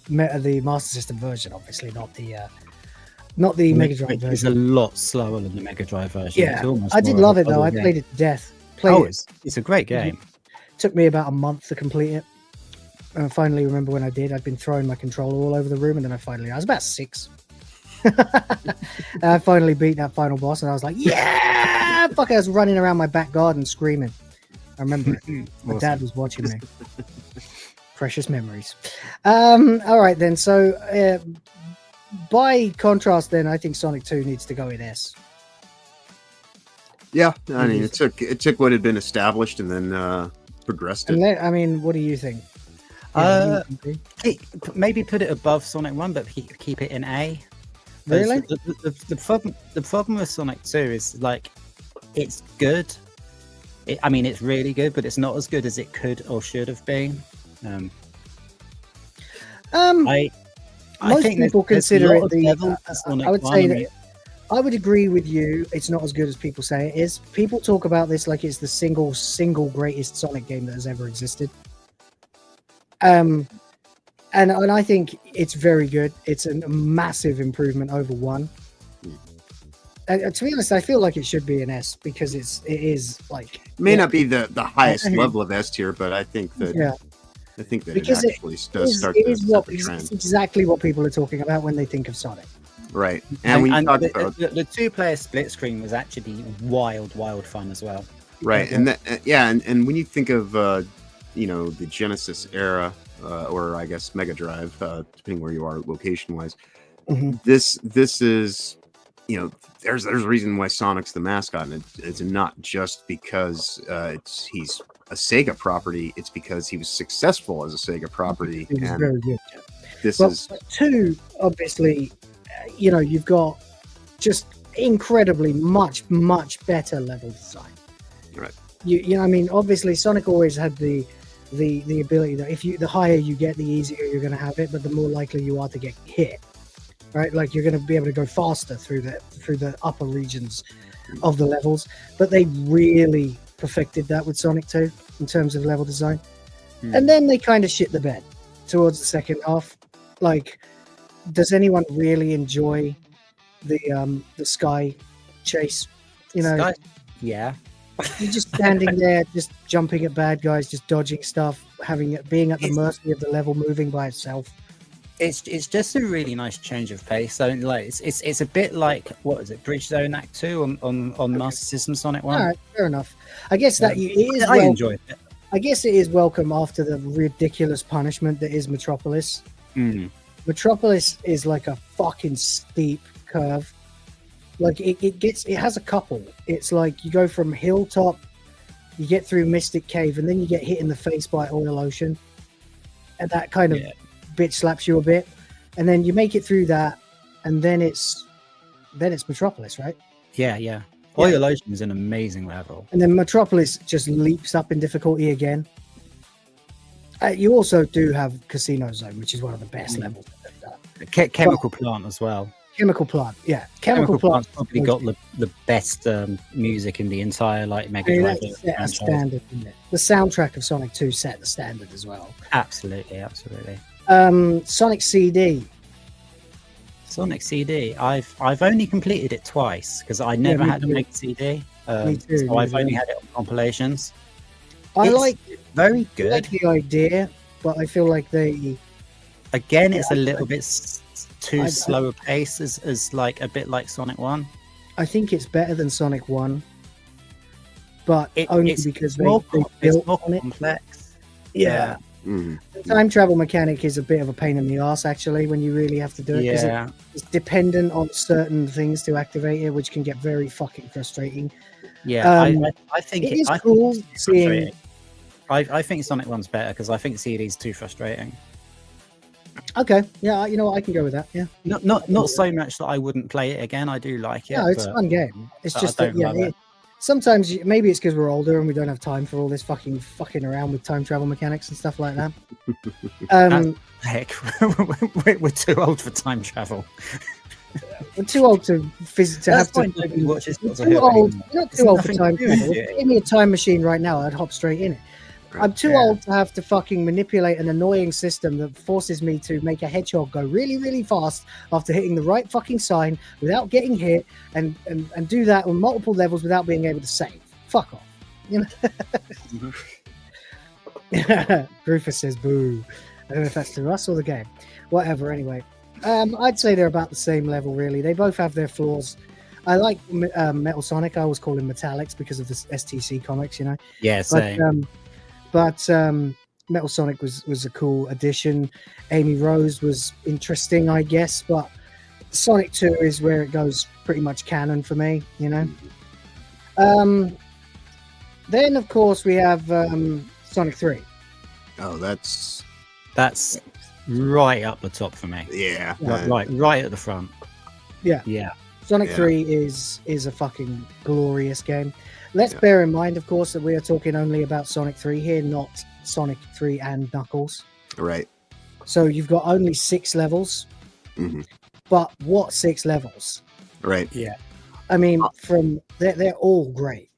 Master System version, obviously, not the Mega Drive version. It's a lot slower than the Mega Drive version. Yeah, I did love it though. I played it to death. It's a great game. Took me about a month to complete it. And I finally remember when I did. I'd been throwing my controller all over the room, and then I was about 6. And I finally beat that final boss, and I was like, yeah! Fuck, I was running around my back garden screaming. I remember it. My dad was watching me. Precious memories. All right, then. So, by contrast, then, I think Sonic 2 needs to go in S. Yeah, I mean, it took what had been established and then progressed it. I mean, what do you think? Maybe put it above Sonic 1, but keep it in A. Really? The problem with Sonic 2 is, like, it's good. I mean, it's really good, but it's not as good as it could or should have been. Most people consider it I would say that I would agree with you. It's not as good as people say it is. People talk about this like it's the single greatest Sonic game that has ever existed. And I think it's very good. It's a massive improvement over 1. And to be honest, I feel like it should be an S because it is like it may not be the highest level of S tier, but I think that because it actually does start to set the trend. It's exactly what people are talking about when they think of Sonic. Right, and when you talk about the 2-player split screen was actually wild fun as well. Right, and and when you think of the Genesis era, or I guess Mega Drive, depending where you are location wise, this is there's a reason why Sonic's the mascot, and it's not just because he's a Sega property. It's because he was successful as a Sega property. It was very good. This is 2, obviously. You've got just incredibly much better level design. Right. I mean, obviously Sonic always had the the ability that the higher you get, the easier you're going to have it, but the more likely you are to get hit. Right, like you're going to be able to go faster through the upper regions of the levels. But they really perfected that with Sonic 2 in terms of level design. And then they kind of shit the bed towards the second half. Like, does anyone really enjoy the sky chase? You know, yeah. You're just standing there, just jumping at bad guys, just dodging stuff, being at the mercy of the level moving by itself. It's just a really nice change of pace. So like it's a bit like, what is it, Bridge Zone Act 2 on Master System Sonic 1. All right, fair enough. I guess that I enjoyed it. I guess it is welcome after the ridiculous punishment that is Metropolis. Metropolis is like a fucking steep curve. Like it has a couple. It's like you go from Hilltop, you get through Mystic Cave, and then you get hit in the face by Oil Ocean, and that kind of bitch slaps you a bit, and then you make it through that, and then it's Metropolis, right? Yeah. Oil Ocean is an amazing level, and then Metropolis just leaps up in difficulty again. You also do have Casino Zone, which is one of the best levels. Chemical Plant as well. Chemical Plant, yeah. Chemical Plant's probably got the best music in the entire Mega Drive. Set a standard, isn't it? The soundtrack of Sonic 2 set the standard as well. Absolutely. Sonic CD. Sonic CD. I've only completed it twice because I never had a Mega CD. Me too. So I've only had it on compilations. I like very good. I like the idea, but I feel like it's a little bit too slow a pace as like a bit like Sonic 1. I think it's better than Sonic 1, but only because they built on it. Complex. Yeah. The time travel mechanic is a bit of a pain in the ass actually when you really have to do it. Yeah. It's dependent on certain things to activate it, which can get very fucking frustrating. Yeah, I think it is cool seeing. I think Sonic 1's better because I think CD is too frustrating. Okay, yeah, you know what, I can go with that. Yeah, not so much that I wouldn't play it again. I do like it. No, it's a fun game. It's just that sometimes maybe it's because we're older and we don't have time for all this fucking around with time travel mechanics and stuff like that. Heck, we're too old for time travel. We're too old to have to. We're too old. You're not too old for time travel. If you gave me a time machine right now, I'd hop straight in it. I'm too old to have to fucking manipulate an annoying system that forces me to make a hedgehog go really, really fast after hitting the right fucking sign without getting hit, and do that on multiple levels without being able to save. Fuck off. You know? Rufus says boo. I don't know if that's to us or the game. Whatever, anyway. I'd say they're about the same level, really. They both have their flaws. I like Metal Sonic. I always call him Metallics because of the STC comics, you know? Yeah, same. But Metal Sonic was a cool addition. Amy Rose was interesting, I guess, but Sonic 2 is where it goes pretty much canon for me, you know? Then, of course, we have Sonic 3. Oh, that's right up the top for me. Yeah. Right at the front. Yeah. Sonic 3 is a fucking glorious game. Let's bear in mind, of course, that we are talking only about Sonic 3 here, not Sonic 3 and Knuckles. Right. So you've got only 6 levels. But what 6 levels? Right. Yeah. I mean, they're all great.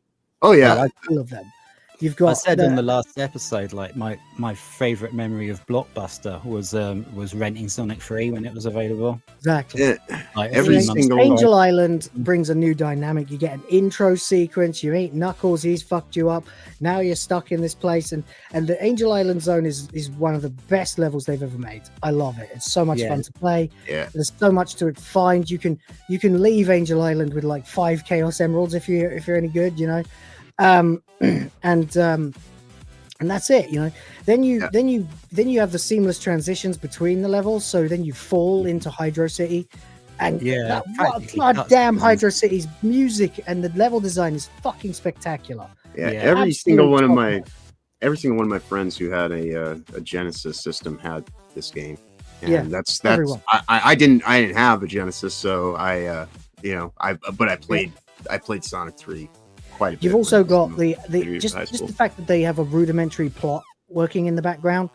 Oh, yeah. I like all of them. You've got. I said in the last episode, like my favorite memory of Blockbuster was renting Sonic 3 when it was available. Exactly. Yeah. Like every single Angel Island brings a new dynamic. You get an intro sequence. You meet Knuckles. He's fucked you up. Now you're stuck in this place, and the Angel Island zone is one of the best levels they've ever made. I love it. It's so much fun to play. Yeah. There's so much to find. You can leave Angel Island with like 5 Chaos Emeralds if you're any good, you know. And that's it, you know. Then you have the seamless transitions between the levels. So then you fall into Hydro City, and goddamn Hydro City's music and the level design is fucking spectacular. Yeah, every single one of my friends who had a Genesis system had this game. And that's everyone. I didn't have a Genesis, so I played Sonic 3. You've also got the fact that they have a rudimentary plot working in the background.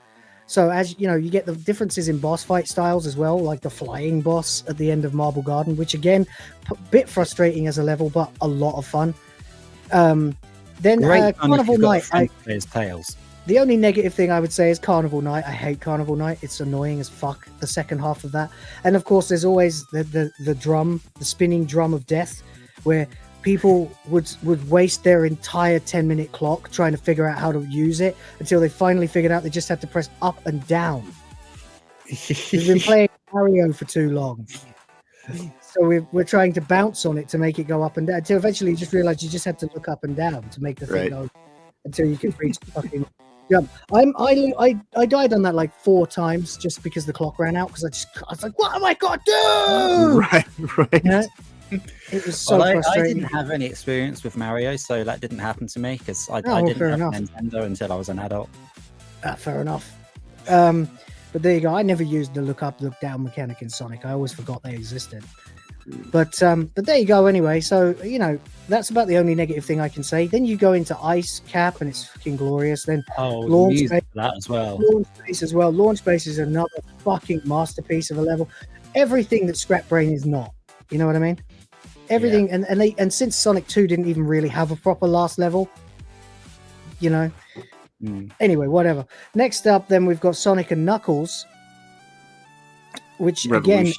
So as you know, you get the differences in boss fight styles as well, like the flying boss at the end of Marble Garden, which again, a bit frustrating as a level, but a lot of fun. Then Carnival Night. There's tails. The only negative thing I would say is Carnival Night. I hate Carnival Night. It's annoying as fuck, the second half of that. And of course, there's always the drum, the spinning drum of death, where people would waste their entire 10-minute clock trying to figure out how to use it until they finally figured out they just had to press up and down. We've been playing Mario for too long. So we're trying to bounce on it to make it go up and down until eventually you just realize you just have to look up and down to make the thing go until you can reach the fucking jump. I died on that like 4 times just because the clock ran out because I was like, what have I got to do? Right. You know? It was so frustrating. I didn't have any experience with Mario, so that didn't happen to me because I didn't have Nintendo until I was an adult. Fair enough. But there you go. I never used the look up, look down mechanic in Sonic. I always forgot they existed. But there you go. Anyway, so you know that's about the only negative thing I can say. Then you go into Ice Cap, and it's fucking glorious. Then Launch Base that as well. Launch Base as well. Launch Base is another fucking masterpiece of a level. Everything that Scrap Brain is not. You know what I mean? Everything, and since Sonic 2 didn't even really have a proper last level, you know. Anyway, whatever. Next up, then we've got Sonic and Knuckles, which again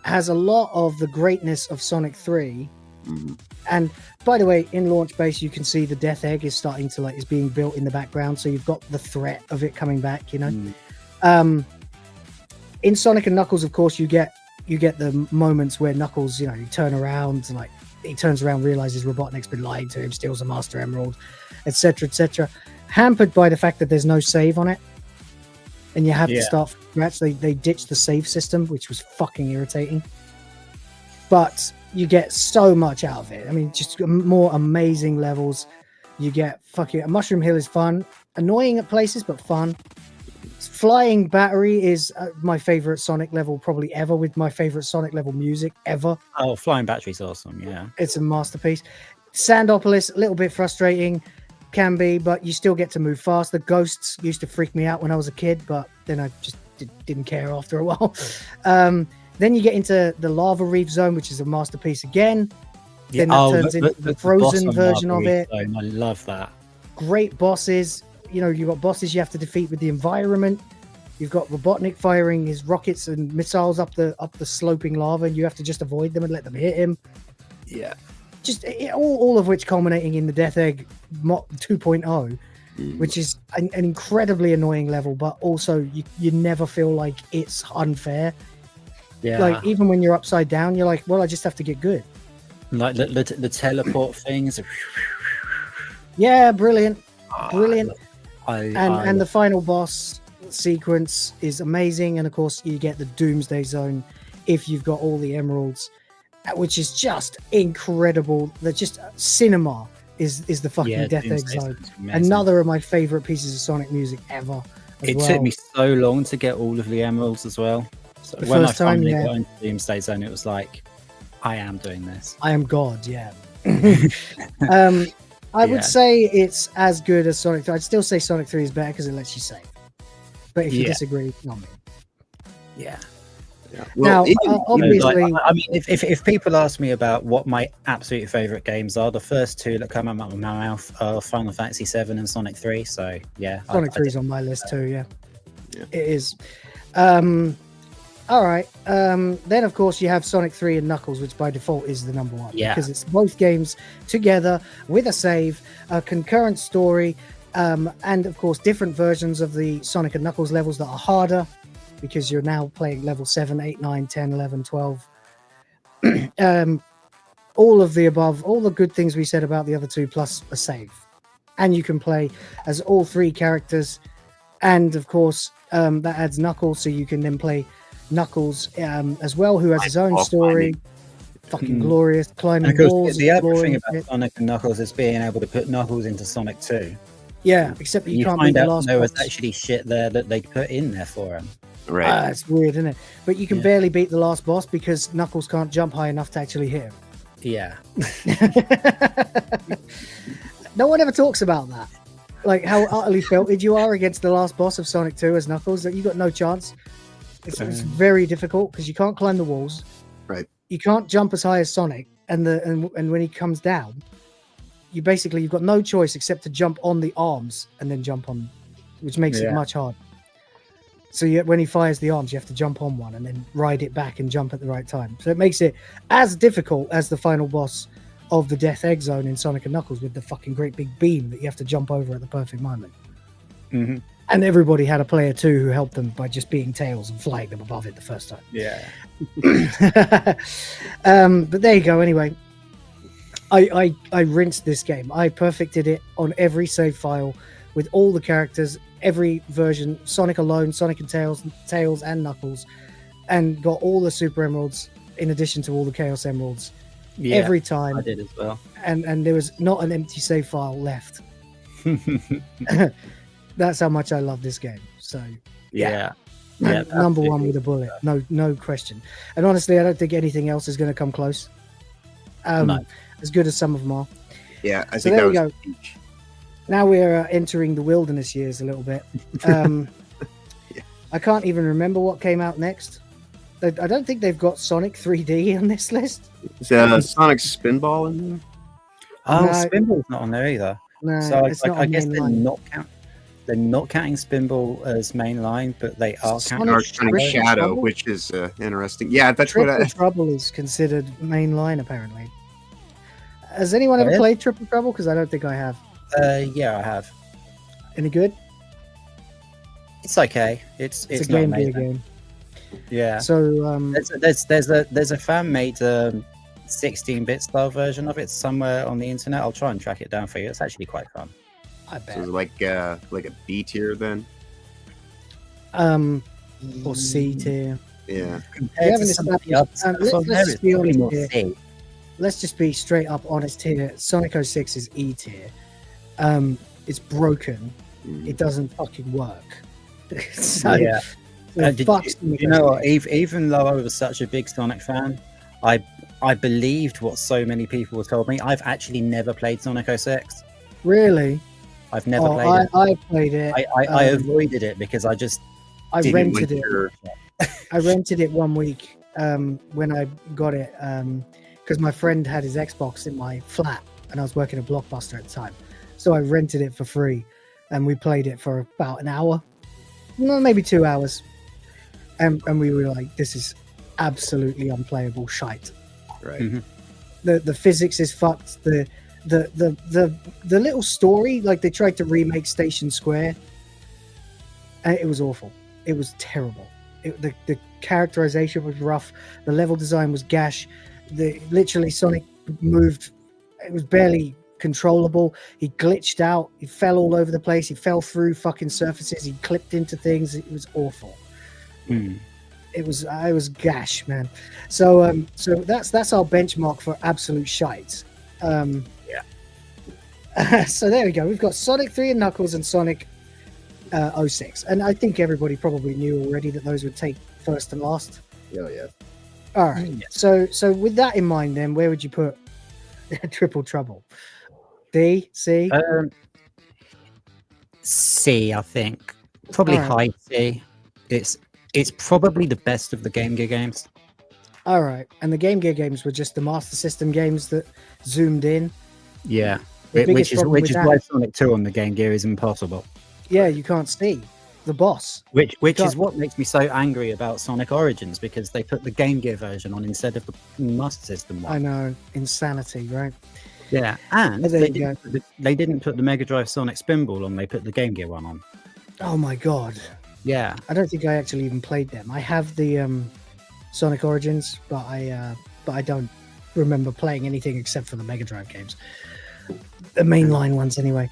has a lot of the greatness of Sonic 3. And by the way, in Launch Base, you can see the Death Egg is starting to is being built in the background, so you've got the threat of it coming back. You know, in Sonic and Knuckles, of course, you get the moments where Knuckles, you know, you turn around and he turns around, realizes Robotnik's been lying to him, steals a Master Emerald, etc., etc. Hampered by the fact that there's no save on it, and you have to start from scratch. They ditched the save system, which was fucking irritating. But you get so much out of it. I mean, just more amazing levels. You get Mushroom Hill is fun, annoying at places, but fun. Flying Battery is my favorite Sonic level probably ever, with my favorite Sonic level music ever. Oh, Flying Battery's awesome, yeah. It's a masterpiece. Sandopolis, a little bit frustrating, can be, but you still get to move fast. The ghosts used to freak me out when I was a kid, but then I just didn't care after a while. Then you get into the Lava Reef Zone, which is a masterpiece again. Then that turns into the frozen version of it. I love that. Great bosses. You know, you've got bosses you have to defeat with the environment. You've got Robotnik firing his rockets and missiles up the sloping lava, and you have to just avoid them and let them hit him. Yeah. Just all of which culminating in the Death Egg 2.0, which is an incredibly annoying level, but also you never feel like it's unfair. Yeah. Like, even when you're upside down, you're like, well, I just have to get good. Like the teleport things. Yeah, brilliant. Brilliant. And the final boss sequence is amazing, and of course you get the Doomsday Zone if you've got all the emeralds, which is just incredible. That just cinema is the fucking Death Egg Zone. Another of my favorite pieces of Sonic music ever. It took me so long to get all of the emeralds as well. So when I finally got into Doomsday Zone, it was like, I am doing this. I am God. Yeah. I would say it's as good as Sonic 3. I'd still say Sonic 3 is better because it lets you save. But if you disagree, not me. Yeah. Well, now, obviously, I mean, if people ask me about what my absolute favorite games are, the first two that come out of my mouth are Final Fantasy 7 and Sonic 3. So yeah, Sonic 3 is on my list too. Yeah, it is. All right. Then, of course, you have Sonic 3 and Knuckles, which by default is the number one. Yeah. Because it's both games together with a save, a concurrent story, and, of course, different versions of the Sonic and Knuckles levels that are harder because you're now playing level 7, 8, 9, 10, 11, 12. All of the above, all the good things we said about the other two, plus a save. And you can play as all 3 characters. And, of course, that adds Knuckles, so you can then play Knuckles as well, who has his own story. Fucking glorious. Climbing walls. The other thing about Sonic and Knuckles is being able to put Knuckles into Sonic 2. Yeah, except that you can't find beat the out last there was boss. actually shit there that they put in there for him. Right. It's weird, isn't it? But you can barely beat the last boss because Knuckles can't jump high enough to actually hit him. Yeah. No one ever talks about that. like how utterly felted you are against the last boss of Sonic 2 as Knuckles, that you got no chance. It's very difficult because you can't climb the walls. Right. You can't jump as high as Sonic, and when he comes down, you've got no choice except to jump on the arms and then jump on, which makes it much harder. So when he fires the arms, you have to jump on one and then ride it back and jump at the right time. So it makes it as difficult as the final boss of the Death Egg Zone in Sonic and Knuckles with the fucking great big beam that you have to jump over at the perfect moment. Mm-hmm. And everybody had a player too who helped them by just being Tails and flying them above it the first time. Yeah. But there you go. Anyway, I rinsed this game. I perfected it on every save file with all the characters, every version, Sonic alone, Sonic and Tails and Knuckles, and got all the Super Emeralds in addition to all the Chaos Emeralds every time. I did as well. And there was not an empty save file left. That's how much I love this game. So yeah. Number one with a bullet, no question. And honestly, I don't think anything else is going to come close. As good as some of them are. Yeah, I so think there that we was go. Now we're entering the wilderness years a little bit. I can't even remember what came out next. I don't think they've got Sonic 3D on this list. Is Sonic Spinball in there? Oh, No. Spinball's not on there either. No, So it's not I on guess mainline. they're not counting Spinball as mainline, but they are counting Or Sonic Triple Shadow, Trouble? which is interesting. Yeah, that's what Triple I. Trouble is considered mainline, apparently. Has anyone ever Yeah. played Triple Trouble? Because I don't think I have. Yeah, I have. Any good? It's okay. It's It's a not Game Gear amazing. game. Yeah. So There's a fan made 16-bit style version of it somewhere on the internet. I'll try and track it down for you. It's actually quite fun. I bet. So it's like a B tier then. Or C tier. Yeah. We haven't established- let's just be honest more here. C. Let's just be straight up honest here. Sonic 06 is E tier. It's broken. It doesn't fucking work. So, Yeah. so Did fuck you Sonic know what? 06. Even though I was such a big Sonic fan, I believed what so many people told me. I've actually never played Sonic 06. Really? I've never played it. I played it. I avoided it because I just I didn't rented want it. to- I rented it one week when I got it because my friend had his Xbox in my flat and I was working at Blockbuster at the time. So I rented it for free and we played it for about an hour, no, maybe 2 hours. And we were like, this is absolutely unplayable shite. Right. Mm-hmm. The physics is fucked. The little story, like they tried to remake Station Square, and it was awful. It was terrible. The characterization was rough. The level design was gash. Literally Sonic moved. It was barely controllable. He glitched out. He fell all over the place. He fell through fucking surfaces. He clipped into things. It was awful. I was gash, man. So that's our benchmark for absolute shite. So there we go. We've got Sonic 3 and Knuckles and Sonic 06. And I think everybody probably knew already that those would take first and last. Oh yeah. All right. So with that in mind, then where would you put Triple Trouble? D, C? C, I think. Probably All right. high C. It's probably the best of the Game Gear games. All right. And the Game Gear games were just the Master System games that zoomed in. Yeah. The Which biggest is problem with why that- Sonic 2 on the Game Gear is impossible. Yeah, you can't see the boss. Which can't- is what makes me so angry about Sonic Origins, because they put the Game Gear version on instead of the Master System one. I know. Insanity, right? Yeah, and There they you didn't put the Mega Drive Sonic Spinball on, they put the Game Gear one on. Oh my god. Yeah. I don't think I actually even played them. I have the Sonic Origins, but I don't remember playing anything except for the Mega Drive games. The mainline ones anyway.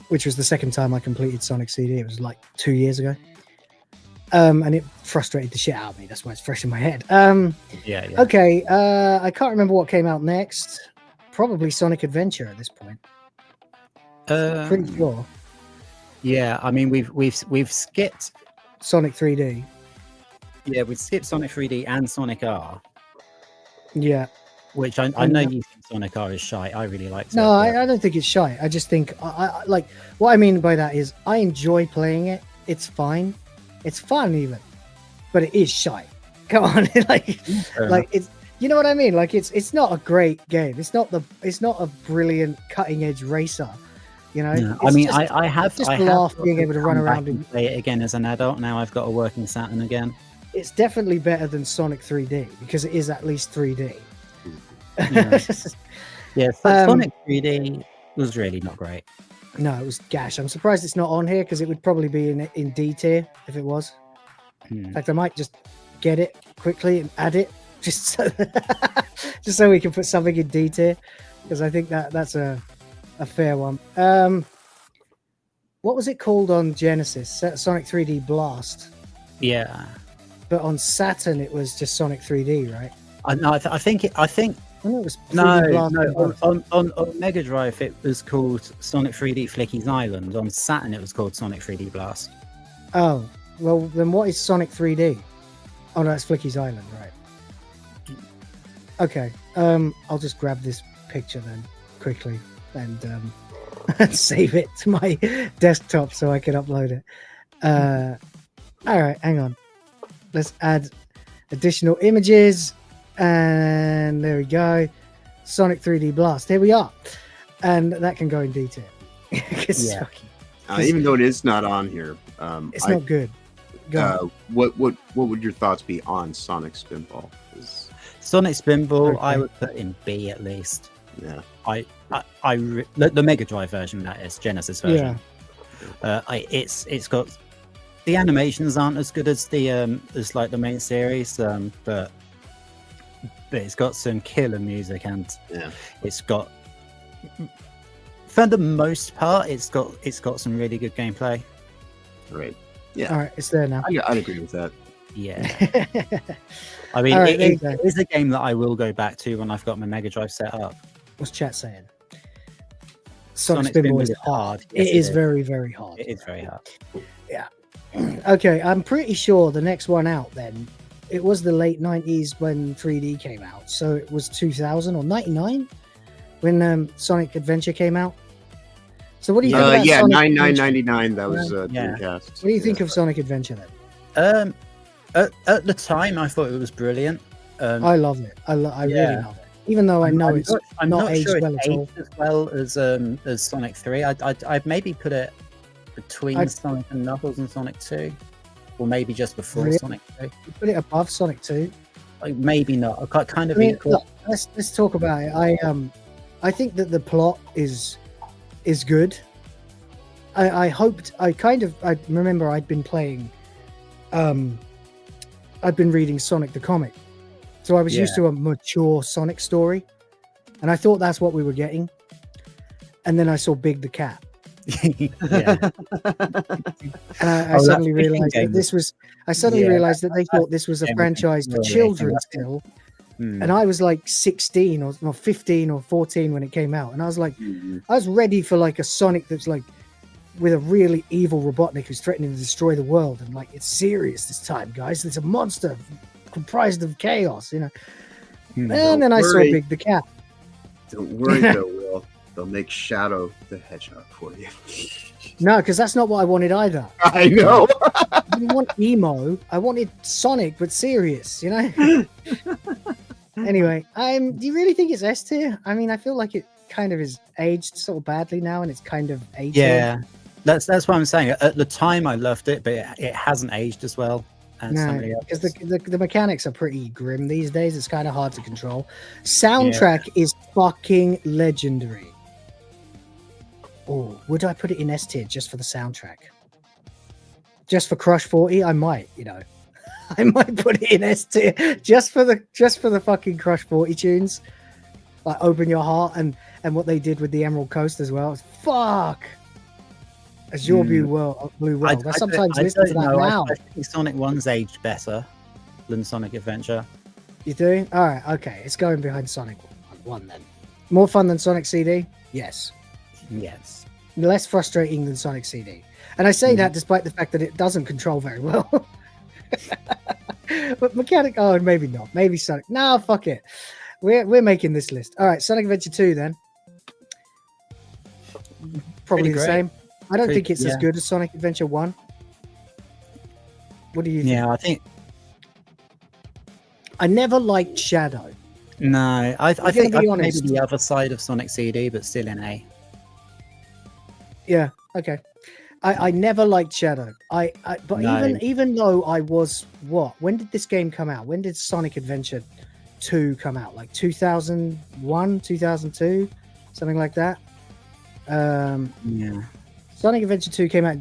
Which was the second time I completed Sonic CD. It was like 2 years ago. And it frustrated the shit out of me. That's why it's fresh in my head. Yeah. Okay, I can't remember what came out next. Probably Sonic Adventure at this point. Pretty sure. Yeah, I mean we've skipped Sonic 3D. Yeah, we've skipped Sonic 3D and Sonic R. Yeah. Which I know you think Sonic R is shy. I really like it. No, I don't think it's shy. I just think I like what I mean by that is I enjoy playing it. It's fine. It's fun even, but it is shy. Come on, like it's, you know what I mean? Like it's not a great game. It's not a brilliant cutting edge racer. You know, yeah. I mean, I have laugh being able to run around and play it again as an adult. Now I've got a working Saturn again. It's definitely better than Sonic 3D because it is at least 3D. Yeah, Sonic 3D was really not great. No, it was gash. I'm surprised it's not on here because it would probably be in D tier if it was. In fact, I might just get it quickly and add it just so we can put something in D tier because I think that's a fair one. What was it called on Genesis? Sonic 3D Blast. Yeah, but on Saturn it was just Sonic 3D, right? I think it was 3D Blast on Mega Drive it was called Sonic 3D Flicky's Island. On Saturn it was called Sonic 3D Blast. Oh, well then what is Sonic 3D? Oh no, that's Flicky's Island, right? Okay, I'll just grab this picture then quickly and save it to my desktop so I can upload it. All right, hang on. Let's add additional images. And there we go. Sonic 3D Blast. Here we are. And that can go in detail. Even though it is not on here, it's not good. What would your thoughts be on Sonic Spinball? Sonic Spinball, I would put in B at least. Yeah. The Mega Drive version, that is Genesis version. Yeah. It's got the animations aren't as good as the as like the main series, but it's got some killer music and it's got, for the most part, it's got some really good gameplay. Right. Yeah. All right, it's there now. I'd agree with that. Yeah. I mean, it is a game that I will go back to when I've got my Mega Drive set up. What's chat saying? Sonic Spinball is hard. Yes, it is very, very hard. It is very hard. Yeah. Okay, I'm pretty sure the next one out then, it was the late 90s when 3D came out. So it was 2000 or 99 when Sonic Adventure came out. So what do you think about Sonic 99. That was Dreamcast. What do you think of Sonic Adventure then? At the time, I thought it was brilliant. I love it. I really love it. Even though I know I'm not aged sure well at all. As well as Sonic 3. I'd maybe put it between Sonic and Knuckles and Sonic 2. Or maybe just before Sonic 2. You put it above Sonic 2? Like, maybe not. Kind of equal. Look, let's talk about it. I think that the plot is good. I remember I'd been playing I'd been reading Sonic the comic. So I was used to a mature Sonic story. And I thought that's what we were getting. And then I saw Big the Cat. And I suddenly realized that this was realized that they thought this was a franchise for children still. And I was like 16 or 15 or 14 when it came out, and I was like I was ready for like a Sonic that's like with a really evil Robotnik who's threatening to destroy the world, and like it's serious this time, guys. It's a monster comprised of chaos, you know. And then I saw Big the Cat. Don't worry though, Will. They'll make Shadow the Hedgehog for you. No, because that's not what I wanted either. I know. I didn't want emo. I wanted Sonic, but serious, you know? Anyway, do you really think it's S tier? I mean, I feel like it kind of is aged sort of badly now, and it's kind of A tier. Yeah, that's what I'm saying. At the time, I loved it, but it hasn't aged as well. No, because the mechanics are pretty grim these days. It's kind of hard to control. Soundtrack is fucking legendary. Oh, would I put it in S tier just for the soundtrack? Just for Crush 40, I might, you know. I might put it in S tier just for the fucking Crush 40 tunes. Like Open Your Heart and what they did with the Emerald Coast as well. Fuck. Azure Blue World. I sometimes listen to that now. I think Sonic 1's aged better than Sonic Adventure. You do? Alright, okay. It's going behind Sonic 1 then. More fun than Sonic CD? Yes. Yes. Less frustrating than Sonic CD. And I say that despite the fact that it doesn't control very well. But maybe not. Maybe Sonic. No, fuck it. We're making this list. All right, Sonic Adventure 2 then. Probably the great. same. I don't Pretty- think it's as yeah. good as Sonic Adventure 1. What do you think? Yeah, I think I never liked Shadow. no. I gonna think be maybe honest. the other side of Sonic CD, but still an A. Yeah, okay. I never liked Shadow. But No. even though I was when did this game come out? When did Sonic Adventure 2 come out? Like 2001, 2002, something like that. Yeah. Sonic Adventure 2 came out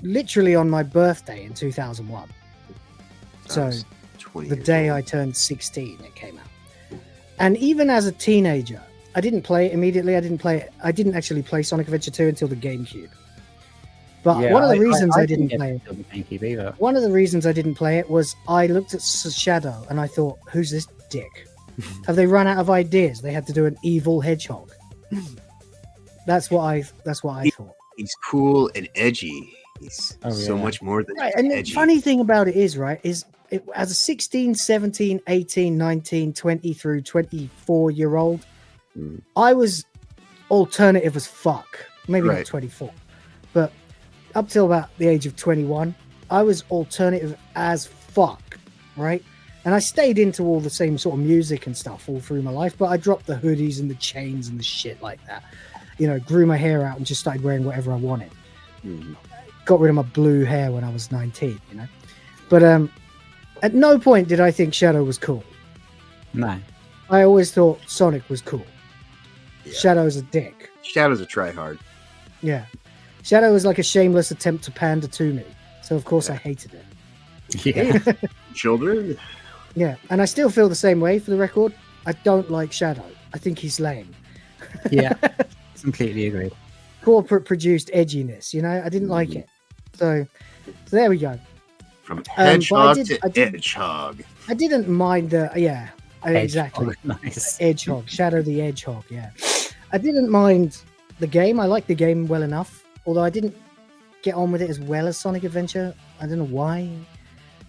literally on my birthday in 2001. So the day I turned 16, it came out. And even as a teenager, I didn't play it immediately. I didn't actually play Sonic Adventure 2 until the GameCube. But Yeah, one of the reasons I didn't get play it, to the GameCube either. one of the reasons I didn't play it was I looked at Shadow and I thought, who's this dick? Have they run out of ideas? They had to do an evil hedgehog. That's what I thought. He's cool and edgy. He's so much more than Right, just and the edgy. funny thing about it is, as a 16, 17, 18, 19, 20 through 24-year-old, I was alternative as fuck. Maybe not Right. 24, but up till about the age of 21, I was alternative as fuck, right? And I stayed into all the same sort of music and stuff all through my life, but I dropped the hoodies and the chains and the shit like that. Grew my hair out and just started wearing whatever I wanted. Got rid of my blue hair when I was 19, But at no point did I think Shadow was cool. No. I always thought Sonic was cool. Shadow's a dick. Shadow's a tryhard. Yeah. Shadow was like a shameless attempt to pander to me. So, of course, I hated it. Yeah. Children? Yeah. And I still feel the same way, for the record. I don't like Shadow. I think he's lame. Yeah. Completely agreed. Corporate produced edginess, I didn't like it. So there we go. From but I hedgehog did- to I did- edgehog. I didn't mind the exactly. Nice. Edgehog, Shadow the Hedgehog, yeah. I didn't mind the game. I liked the game well enough, although I didn't get on with it as well as Sonic Adventure. I don't know why.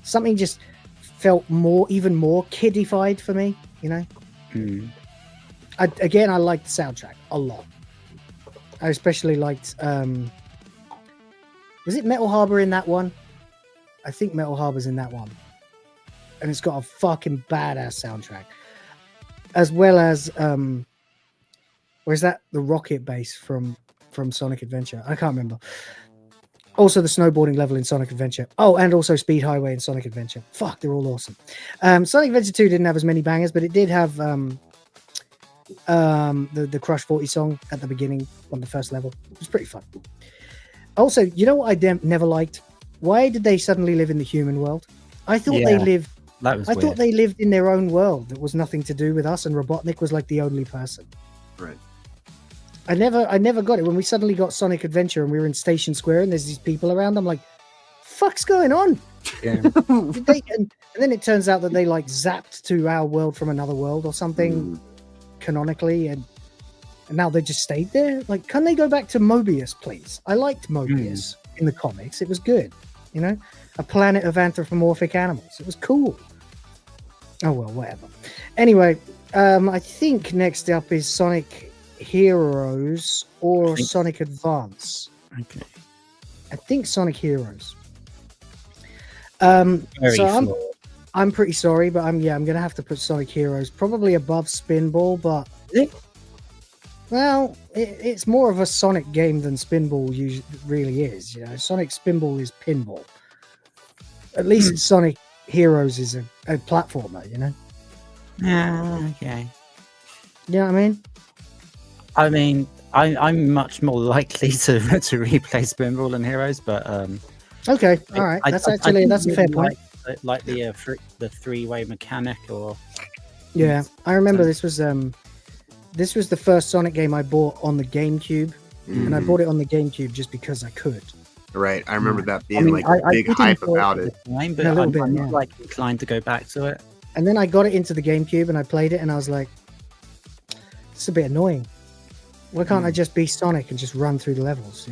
Something just felt even more kiddified for me, I liked the soundtrack a lot. I especially liked was it Metal Harbor in that one? I think Metal Harbor's in that one. And it's got a fucking badass soundtrack. As well as where's that? The rocket bass from Sonic Adventure. I can't remember. Also the snowboarding level in Sonic Adventure. Oh, and also Speed Highway in Sonic Adventure. Fuck, they're all awesome. Sonic Adventure 2 didn't have as many bangers, but it did have the Crush 40 song at the beginning on the first level. It was pretty fun. Also, you know what I never liked? Why did they suddenly live in the human world? I thought they lived. That was I weird. thought they lived in their own world that was nothing to do with us, and Robotnik was like the only person. Right. I never got it when we suddenly got Sonic Adventure and we were in Station Square and there's these people around. I'm like, fuck's going on? Yeah. and then it turns out that they like zapped to our world from another world or something canonically, and now they just stayed there. Like, can they go back to Mobius, please? I liked Mobius in the comics. It was good, a planet of anthropomorphic animals. It was cool. Oh well, whatever. Anyway, I think next up is Sonic Heroes or Sonic Advance. Okay. I think Sonic Heroes. Very So flawed. I'm pretty sorry, but I'm gonna have to put Sonic Heroes probably above Spinball, but it's more of a Sonic game than Spinball really is. Sonic Spinball is pinball. At least Sonic Heroes is a platformer. Okay. You know what I mean? I mean, I'm much more likely to replay Spinball than Heroes, but Okay, all right. That's a fair point. Like the three-way mechanic, or Yeah, I remember this was the first Sonic game I bought on the GameCube, and I bought it on the GameCube just because I could. Right, I remember that being a big hype about it. Time, but A little I'm bit, not like inclined to go back to it. And then I got it into the GameCube and I played it, and I was like, "It's a bit annoying. Why can't I just be Sonic and just run through the levels?"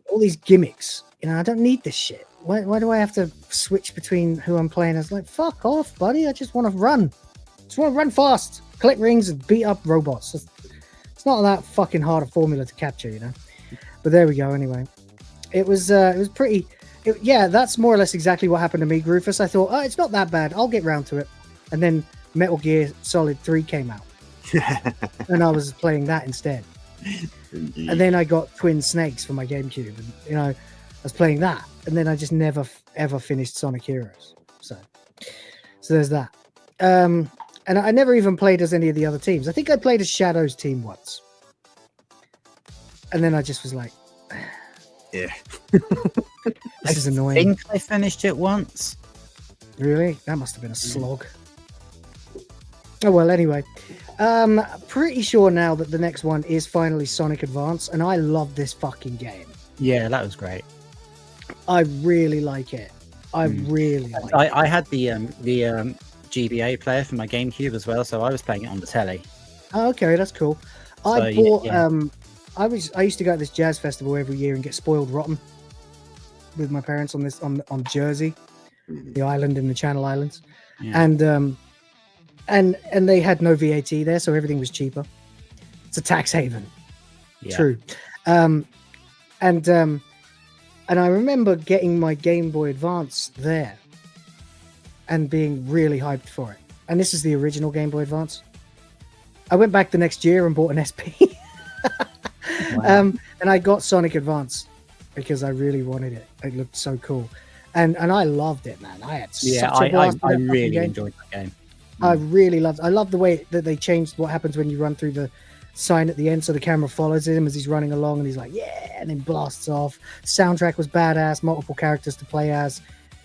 All these gimmicks. I don't need this shit. Why do I have to switch between who I'm playing as? Like, fuck off, buddy. I just want to run. Just want to run fast, collect rings, and beat up robots. It's not that fucking hard a formula to capture, you know. But there we go. Anyway, it was pretty. Yeah, that's more or less exactly what happened to me, Rufus. I thought, oh, it's not that bad. I'll get round to it. And then Metal Gear Solid 3 came out. And I was playing that instead. Indeed. And then I got Twin Snakes for my GameCube. And, you know, I was playing that. And then I just never, ever finished Sonic Heroes. So there's that. And I never even played as any of the other teams. I think I played as Shadow's team once. And then I just was like, yeah. This is annoying. I think I finished it once. Really? That must have been a slog. Oh, well, anyway. Pretty sure now that the next one is finally Sonic Advance, and I love this fucking game. Yeah, that was great. I really like it. I really like it. I had the GBA player for my GameCube as well, so I was playing it on the telly. Oh, okay, that's cool. I So, bought yeah. I used to go to this jazz festival every year and get spoiled rotten with my parents on Jersey, the island in the Channel Islands. Yeah. And they had no VAT there, so everything was cheaper. It's a tax haven. Yeah. True. And I remember getting my Game Boy Advance there and being really hyped for it. And this is the original Game Boy Advance. I went back the next year and bought an SP. Wow. And I got Sonic Advance because I really wanted it. It looked so cool. And I loved it, man. I had such a blast with I that really game. enjoyed that game. I love the way that they changed what happens when you run through the sign at the end, so the camera follows him as he's running along and he's like, yeah, and then blasts off. Soundtrack was badass, multiple characters to play as.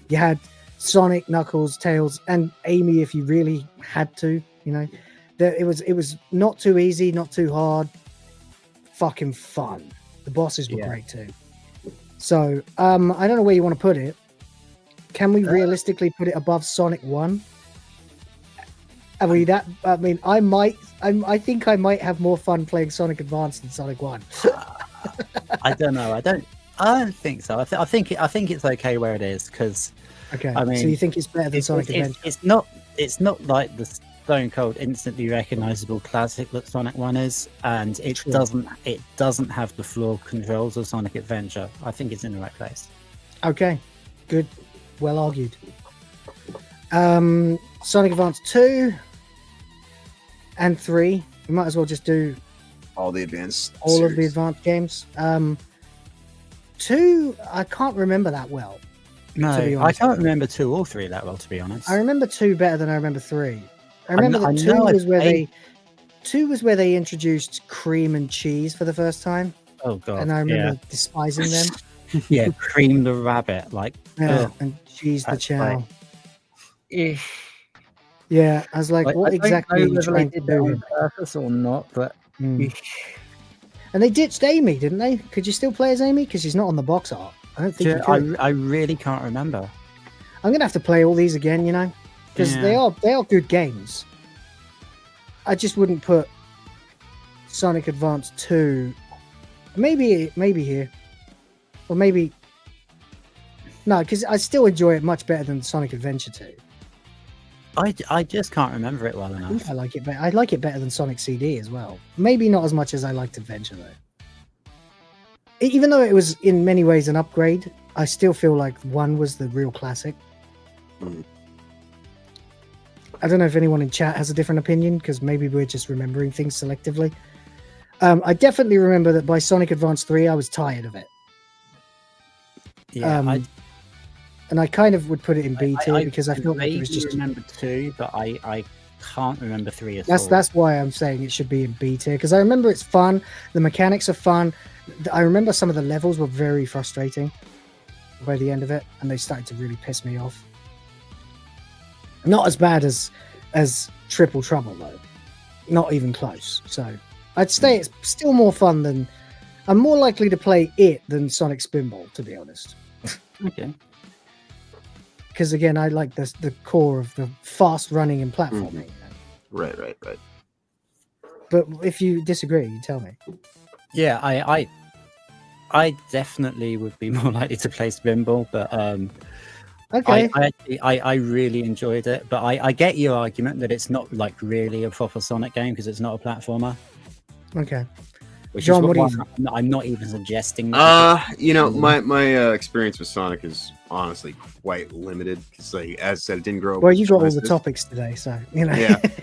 You had Sonic, Knuckles, Tails, and Amy if you really had to, you know. It was not too easy, not too hard. Fucking fun. The bosses were great too. So I don't know where you want to put it. Can we realistically put it above Sonic 1? I think I might have more fun playing Sonic Advance than Sonic 1. I don't know. I don't think so. I think it's okay where it is because. Okay. I mean, so you think it's better than Sonic Adventure? It's not like the Stone Cold instantly recognizable classic that Sonic 1 is, and it doesn't have the flawed controls of Sonic Adventure. I think it's in the right place. Okay. Good. Well argued. Sonic Advance 2 and 3. We might as well just do all the advanced of the series. advanced games. 2, I can't remember that well. No, to be I honest. can't remember 2 or 3 that well, to be honest. I remember 2 better than I remember 3. I remember that 2 know was where I- 2 was where they introduced cream and cheese for the first time. Oh god! And I remember despising them. Yeah, Cream the Rabbit, like Yeah, ugh, and cheese the that's chow. like, eh. Yeah, I was like, what I don't exactly are know you whether trying they to did that do? on purpose or not, but Mm. And they ditched Amy, didn't they? Could you still play as Amy? Because she's not on the box art. I don't think you could. I really can't remember. I'm gonna have to play all these again, you know, because they are good games. I just wouldn't put Sonic Advance 2. Maybe here, or maybe no, because I still enjoy it much better than Sonic Adventure 2. I just can't remember it well I enough. think I like it better. I like it better than Sonic CD as well. Maybe not as much as I liked Adventure though. Even though it was in many ways an upgrade, I still feel like 1 was the real classic. I don't know if anyone in chat has a different opinion, because maybe we're just remembering things selectively. I definitely remember that by Sonic Advance 3, I was tired of it. Yeah, and I kind of would put it in B tier because I felt like it was vaguely just. remember 2, but I can't remember 3 at all. That's why I'm saying it should be in B tier, because I remember it's fun. The mechanics are fun. I remember some of the levels were very frustrating by the end of it, and they started to really piss me off. Not as bad as Triple Trouble though, not even close. So I'd say it's still more fun than. I'm more likely to play it than Sonic Spinball, to be honest. Okay. Because again, I like the core of the fast running and platforming. Right. But if you disagree, you tell me. Yeah, I definitely would be more likely to play Spinball, but Okay. I really enjoyed it, but I get your argument that it's not like really a proper Sonic game because it's not a platformer. Okay. Which John, is what do you I'm not even suggesting that. You know, my experience with Sonic is honestly quite limited because, like, as I said, it didn't grow up. Well, with you got all the choices. topics today, so you know.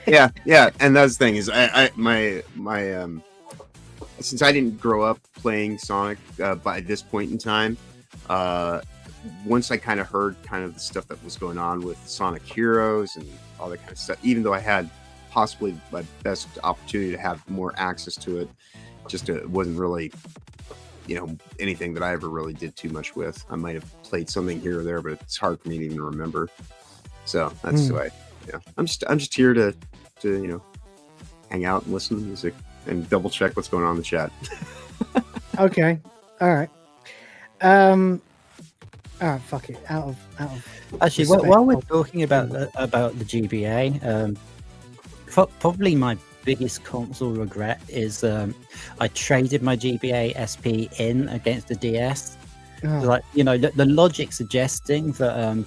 Yeah. And that's the thing is, my since I didn't grow up playing Sonic by this point in time, once I kind of heard kind of the stuff that was going on with Sonic Heroes and all that kind of stuff, even though I had possibly my best opportunity to have more access to it, just it wasn't really, you know, anything that I ever really did too much with. I might have played something here or there, but it's hard for me to even remember. So that's the way. Yeah, I'm just here to you know, hang out and listen to music and double check what's going on in the chat. Okay. All right. All right. Fuck it. Out of. Actually, while we're talking about the GBA, probably my biggest console regret is I traded my GBA SP in against the DS. Like, you know, the logic suggesting that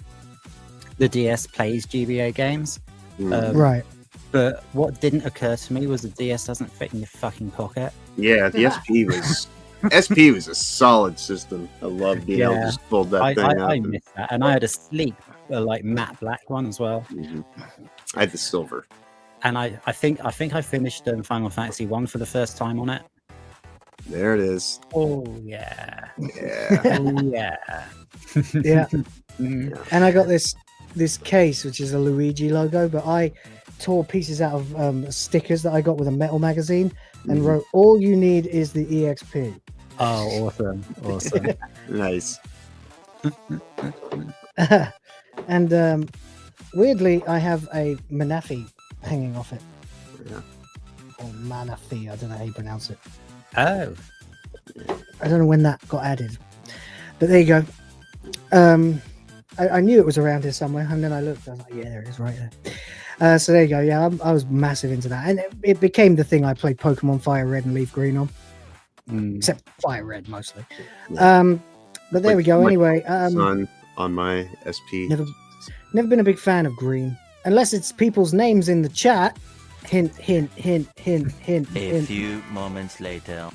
the DS plays GBA games. Right. But what didn't occur to me was the DS doesn't fit in your fucking pocket. Yeah, the SP was SP was a solid system. I loved being able to just fold that thing out. I missed that, and I had a sleek like matte black one as well. I had the silver. And I think I finished Final Fantasy 1 for the first time on it. There it is. Oh yeah. Yeah. Oh yeah. Yeah. And I got this case which is a Luigi logo, but I tore pieces out of stickers that I got with a metal magazine and wrote, "All you need is the EXP." Oh, awesome. Nice. And weirdly, I have a Manaphy hanging off it. Yeah. Or Manaphy, I don't know how you pronounce it. Oh. I don't know when that got added. But there you go. I knew it was around here somewhere, and then I looked, I was like, yeah, there it is right there. So there you go. Yeah, I was massive into that. And it became the thing I played Pokemon Fire Red and Leaf Green on. Except Fire Red mostly. But there we go. Anyway, son on my SP. Never been a big fan of green, unless it's people's names in the chat. Hint, hint, hint, hint, hint. A few moments later.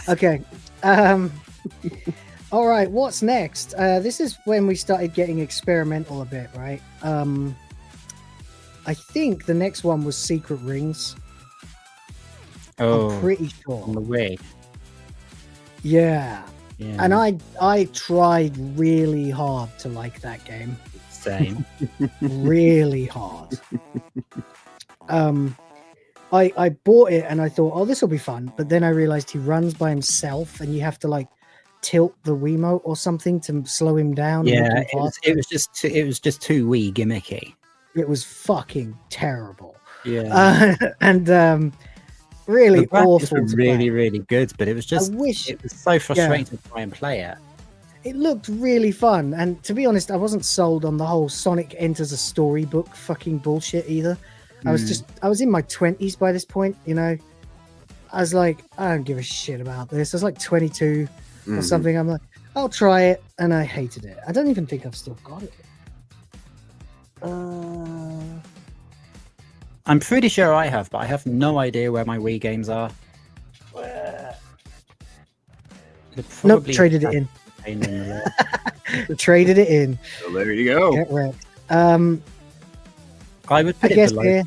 Okay. All right. What's next? This is when we started getting experimental a bit, right? I think the next one was Secret Rings. Oh, I'm pretty sure. On the way. Yeah. And I tried really hard to like that game. Same. Really hard. I bought it and I thought, oh, this will be fun. But then I realized he runs by himself and you have to like tilt the Wiimote or something to slow him down. Yeah, it was just too wee gimmicky. It was fucking terrible. Yeah. And really awful. Really good, but it was just it was so frustrating to try and play it. It looked really fun, and to be honest, I wasn't sold on the whole Sonic enters a storybook fucking bullshit either. I was in my 20s by this point, you know. I was like, I don't give a shit about this. I was like 22 or something. I'm like, I'll try it, and I hated it. I don't even think I've still got it. I'm pretty sure I have, but I have no idea where my Wii games are. Nope, traded it in. Traded it in. So there you go. Get wrecked. I would put I it guess below. here,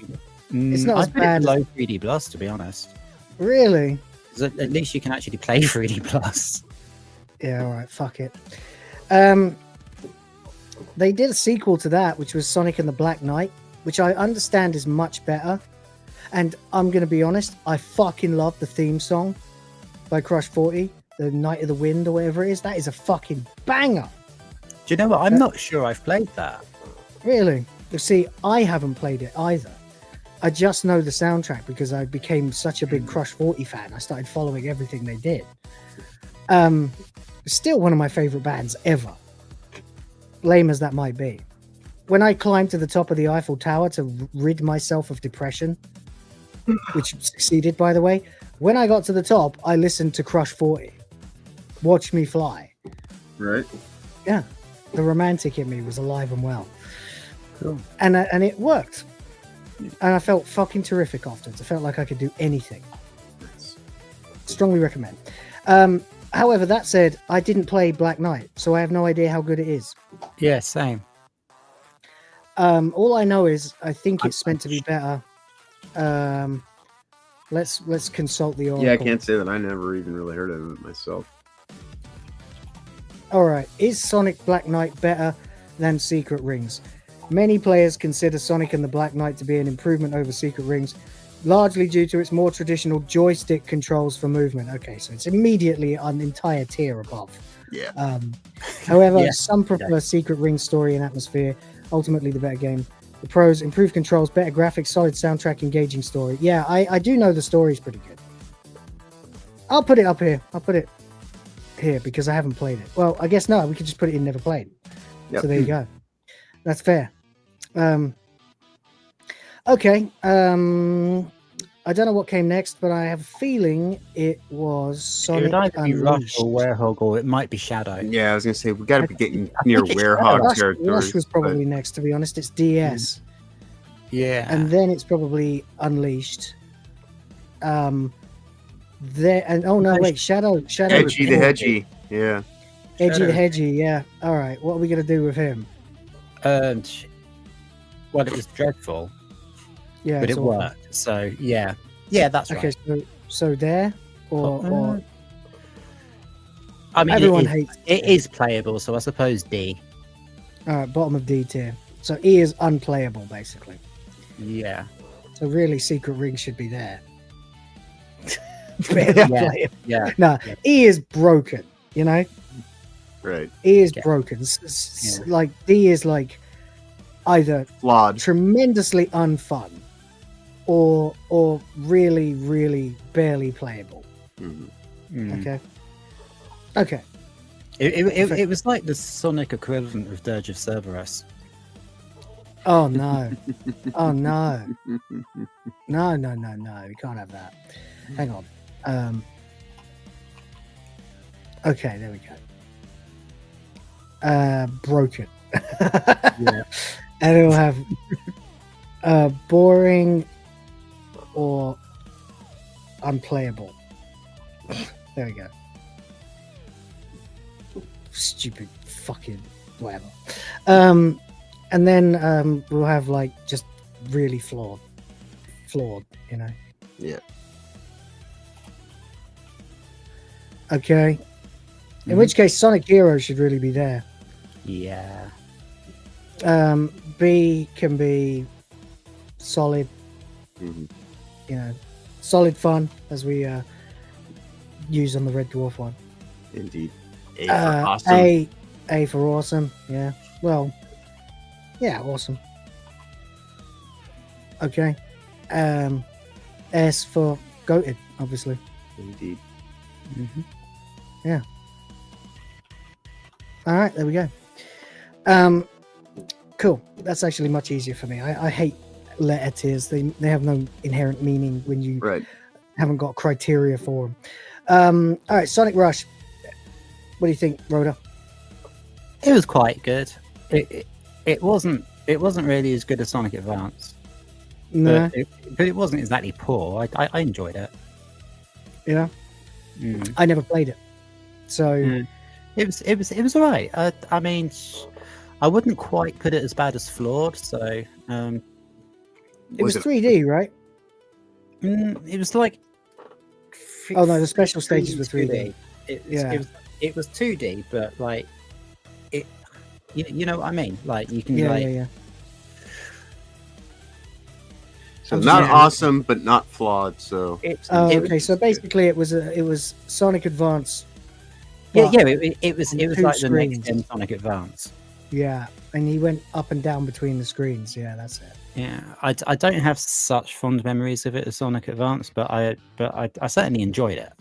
it's not as bad. Below 3D Plus, to be honest. Really? At least you can actually play 3D Plus. Yeah, all right. Fuck it. They did a sequel to that, which was Sonic and the Black Knight, which I understand is much better. And I'm going to be honest, I fucking love the theme song by Crush 40, the Night of the Wind or whatever it is. That is a fucking banger. Do you know what? I'm not sure I've played that. Really? You see, I haven't played it either. I just know the soundtrack because I became such a big Crush 40 fan. I started following everything they did. Still one of my favorite bands ever. Lame as that might be. When I climbed to the top of the Eiffel Tower to rid myself of depression, which succeeded, by the way, when I got to the top, I listened to Crush 40. Watch Me Fly. Right. Yeah. The romantic in me was alive and well. Cool. And it worked. And I felt fucking terrific afterwards. I felt like I could do anything. Strongly recommend. However, that said, I didn't play Black Knight, so I have no idea how good it is. Yeah, same. All I know is I think it's meant to be better. Let's consult the oracle. Yeah, I can't say that I never even really heard of it myself. All right, is Sonic Black Knight better than Secret Rings? Many players consider Sonic and the Black Knight to be an improvement over Secret Rings, largely due to its more traditional joystick controls for movement. Okay, so it's immediately an entire tier above. Yeah. However, some prefer Secret Rings story and atmosphere. Ultimately, the better game. The pros: improved controls, better graphics, solid soundtrack, engaging story. Yeah, I do know the story's pretty good. I'll put it up here. I'll put it here because I haven't played it. Well, I guess no, we could just put it in never played. Yep. So there you go. That's fair. Okay. I don't know what came next, but I have a feeling it was Sonic It would either be Rush Unleashed. or Werehog, or it might be Shadow. Yeah, I was gonna say we got to be getting near Werehog Rush territory. was probably next, to be honest. It's DS. Yeah. And then it's probably Unleashed. Shadow. Edgy the Hedgy. Yeah. Edgy Shadow. the Hedgy. Yeah. All right. What are we gonna do with him? Well, it was dreadful. Yeah, but it's it awful. worked. So yeah, that's Okay, right. so there or I mean, everyone hates it is playable, so I suppose D. All right, bottom of D tier. So E is unplayable, basically. Yeah. So really, Secret Ring should be there. Yeah. No, E is broken. You know, Right. E is broken. Like D is like either flawed, tremendously unfun, or really, really barely playable. Okay. Okay. It was like the Sonic equivalent of Dirge of Cerberus. Oh no. Oh no. No. We can't have that. Hang on. Okay, there we go. Broken. And it'll have boring or unplayable. There we go. Stupid fucking whatever. And then we'll have like just really flawed, you know. Yeah. Okay. In which case, Sonic Hero should really be there. Yeah. B can be solid, you know, solid fun as we use on the Red Dwarf one. Indeed. A for awesome. A for awesome. Yeah. Well. Yeah. Awesome. Okay. S for goated, obviously. Indeed. Yeah. All right. There we go. Cool. That's actually much easier for me. I hate letter tiers. They have no inherent meaning when you haven't got criteria for them. All right, Sonic Rush. What do you think, Rhoda? It was quite good. It wasn't really as good as Sonic Advance. No, but it wasn't exactly poor. I enjoyed it. Yeah. I never played it, so it was alright. I mean, I wouldn't quite put it as bad as flawed. So it was 3D, right? It was like oh no, the special stages were 3D. It was 2D, but like it, you know what I mean? Like you can Yeah. So not awesome, but not flawed. So okay. So basically, it was Sonic Advance. Yeah. It was like the next gen Sonic Advance. Yeah, and he went up and down between the screens. Yeah, that's it. Yeah, I don't have such fond memories of it as Sonic Advance, but I certainly enjoyed it.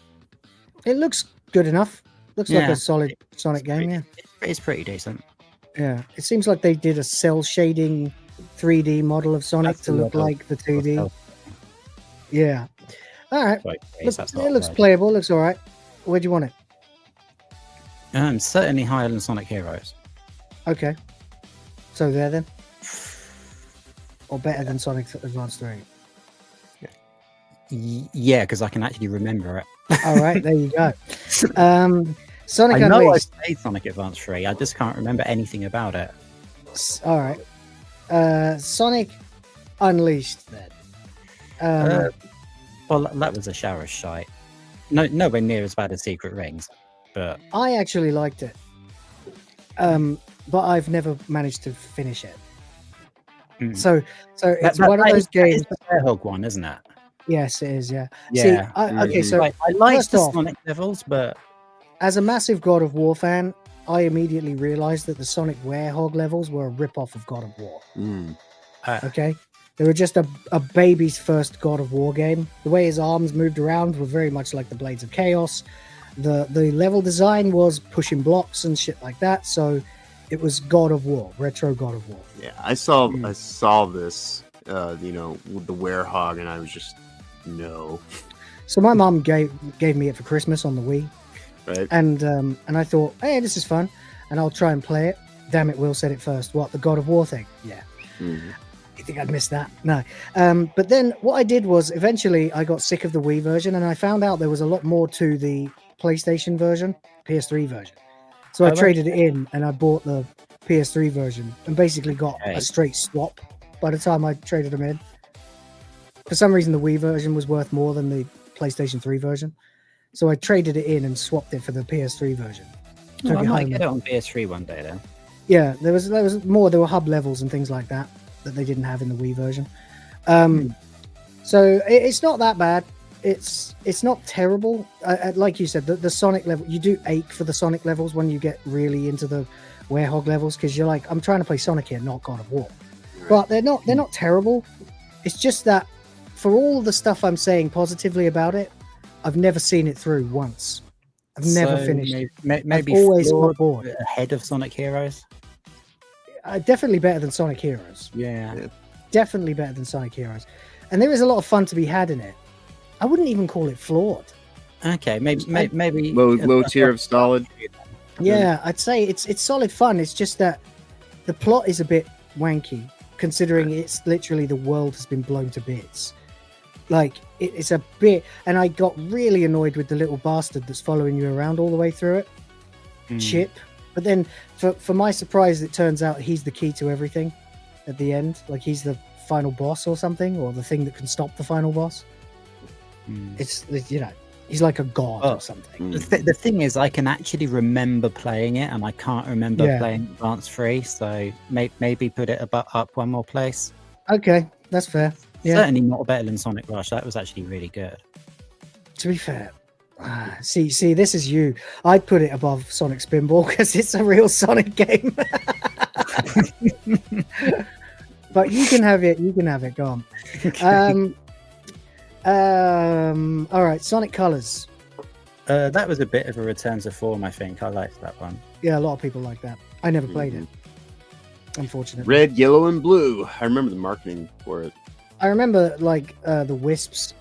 It looks good enough. Looks like a solid Sonic game. Yeah, it's pretty decent. Yeah, it seems like they did a cell shading 3D model of Sonic to look like the 2D. Yeah. All right. It looks playable. Looks all right. Where do you want it? Certainly higher than Sonic Heroes. Okay. So there then. Or better than Sonic Advance 3. Yeah, because I can actually remember it. All right, there you go. Sonic I know Unleashed. I played Sonic Advance 3. I just can't remember anything about it. All right. Sonic Unleashed then. Well, that was a shower shite. No, nowhere near as bad as Secret Rings, but I actually liked it. But I've never managed to finish it. So it's one of those games. It's the Bearhog one, isn't it? Yes, it is. Yeah. Yeah. See, okay. So I like first the off, Sonic levels, but as a massive God of War fan, I immediately realized that the Sonic Werehog levels were a rip-off of God of War. Okay, they were just a baby's first God of War game. The way his arms moved around were very much like the Blades of Chaos. The level design was pushing blocks and shit like that. So it was God of War, retro God of War. Yeah, I saw this, with the Werehog, and I was just no. So my mom gave me it for Christmas on the Wii, right? And I thought, hey, this is fun, and I'll try and play it. Damn it, Will said it first. What, the God of War thing? Yeah. You think I'd miss that? No. But then what I did was eventually I got sick of the Wii version, and I found out there was a lot more to the PlayStation version, PS3 version. So I traded it in, and I bought the PS3 version, and basically got a straight swap by the time I traded them in. For some reason, the Wii version was worth more than the PlayStation 3 version. So I traded it in and swapped it for the PS3 version. I might get it on PS3 one day then. Yeah, there was more. There were hub levels and things like that they didn't have in the Wii version. So it's not that bad. It's not terrible. Like you said, the Sonic level, you do ache for the Sonic levels when you get really into the Werehog levels, because you're like, I'm trying to play Sonic here, not God of War. But they're not terrible. It's just that for all the stuff I'm saying positively about it, I've never seen it through once. I've never finished it. Maybe I've always got bored. Ahead of Sonic Heroes. Definitely better than Sonic Heroes. Yeah. Definitely better than Sonic Heroes. And there is a lot of fun to be had in it. I wouldn't even call it flawed. Okay, maybe low tier of solid. Yeah, I'd say it's solid fun. It's just that the plot is a bit wanky, considering it's literally the world has been blown to bits. Like it's a bit, and I got really annoyed with the little bastard that's following you around all the way through it, Chip. But then, for my surprise, it turns out he's the key to everything at the end. Like he's the final boss or something, or the thing that can stop the final boss. It's he's like a god or something. The thing is, I can actually remember playing it, and I can't remember playing Advance 3. So maybe put it up one more place. Okay, that's fair. Yeah. Certainly not better than Sonic Rush. That was actually really good. To be fair, see, this is you. I'd put it above Sonic Spinball because it's a real Sonic game. But you can have it. You can have it. Go on. All right, Sonic Colors. That was a bit of a return to form, I think. I liked that one. Yeah, a lot of people like that. I never played it, unfortunately. Red, yellow, and blue. I remember the marketing for it. I remember like the Wisps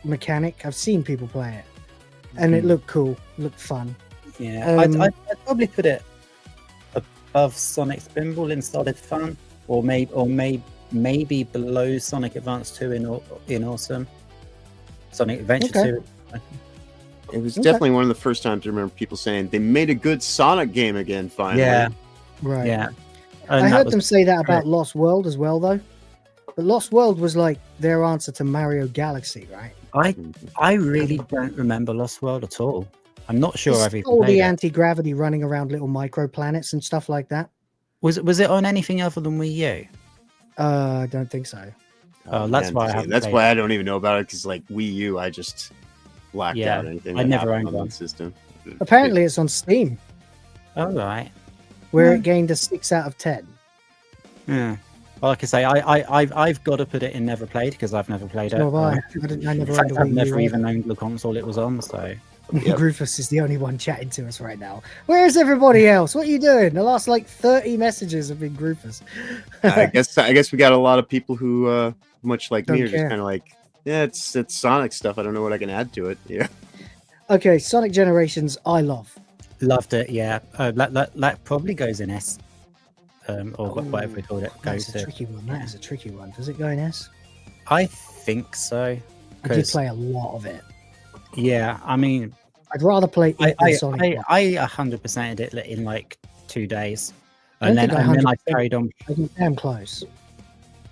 mechanic. I've seen people play it, and it looked cool, looked fun. Yeah, I'd probably put it above Sonic Spinball in solid fun, or maybe below Sonic Advance 2 in awesome. Sonic Adventure 2. It was definitely one of the first times I remember people saying they made a good Sonic game again. Finally, Yeah, right. Yeah, I heard them say that about Lost World as well, though. But Lost World was like their answer to Mario Galaxy, right? I really don't remember Lost World at all. I'm not sure I've even all played the it. anti-gravity running around little microplanets and stuff like that. Was it on anything other than Wii U? I don't think so. Oh, that's why I haven't That's played why it. I don't even know about it, because like Wii U, I just blacked out anything. I that never happened owned on one. that system. Apparently, it's on Steam, All right. where it gained a 6 out of 10. Yeah. Well, like I say, I've got to put it in never played because I've never played it. So have I. I In never fact, owned a I've Wii U never either. even owned the console it was on. So Rufus is the only one chatting to us right now. Where's everybody else? What are you doing? The last like 30 messages have been Rufus. I guess we got a lot of people who, much like me, Don't are just care. kind of like, yeah, it's Sonic stuff. I don't know what I can add to it. Yeah. Okay, Sonic Generations, I love. loved it. Yeah, that probably goes in S. or whatever we called it. That's a tricky one. That is a tricky one. Does it go in S? I think so. I did play a lot of it. Yeah, I mean, I'd rather play it than Sonic. I 100%ed it in like 2 days, I and don't then think I carried on. I got damn close.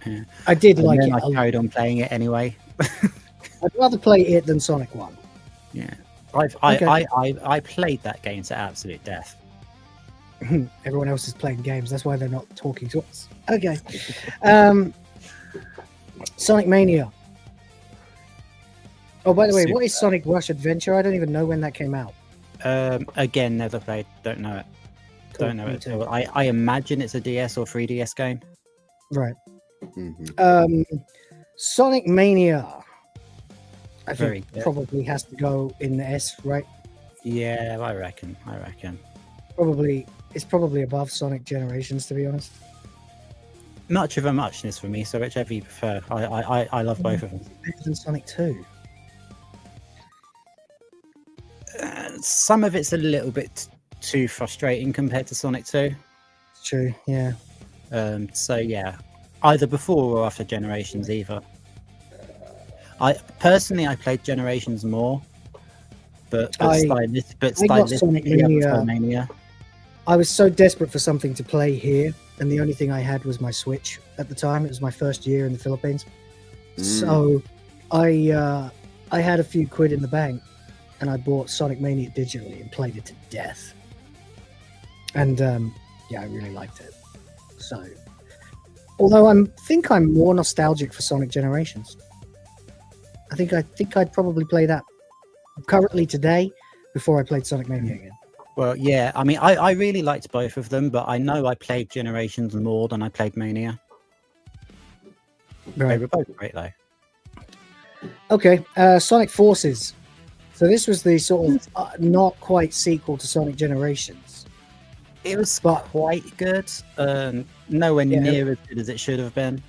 Yeah. I did And like then it. I carried on playing it anyway. I'd rather play it than Sonic 1. Yeah, Okay. I played that game to absolute death. Everyone else is playing games. That's why they're not talking to us. Okay. Sonic Mania. Oh, by the way, what is Sonic Rush Adventure? I don't even know when that came out. Again, never played. Don't know it. Cool, Don't know me it too. at all. I imagine it's a DS or 3DS game. Right. Sonic Mania. I Very think good. probably has to go in the S, right? Yeah, I reckon. It's probably above Sonic Generations, to be honest. Much of a muchness for me, so whichever you prefer. I love both of them. Better than Sonic 2. Some of it's a little bit too frustrating compared to Sonic 2. It's true, yeah. So yeah, either before or after Generations, either. I played Generations more, but stylistically, Mania. I was so desperate for something to play here, and the only thing I had was my Switch at the time. It was my first year in the Philippines, so I had a few quid in the bank, and I bought Sonic Mania digitally and played it to death. And yeah, I really liked it. So, although I think I'm more nostalgic for Sonic Generations. I think I'd probably play that currently today before I played Sonic Mania again. Well, yeah, I mean, I really liked both of them, but I know I played Generations more than I played Mania. Right. They were both great, though. Okay, Sonic Forces. So this was the sort of not quite sequel to Sonic Generations. It was quite good. Nowhere near as good as it should have been.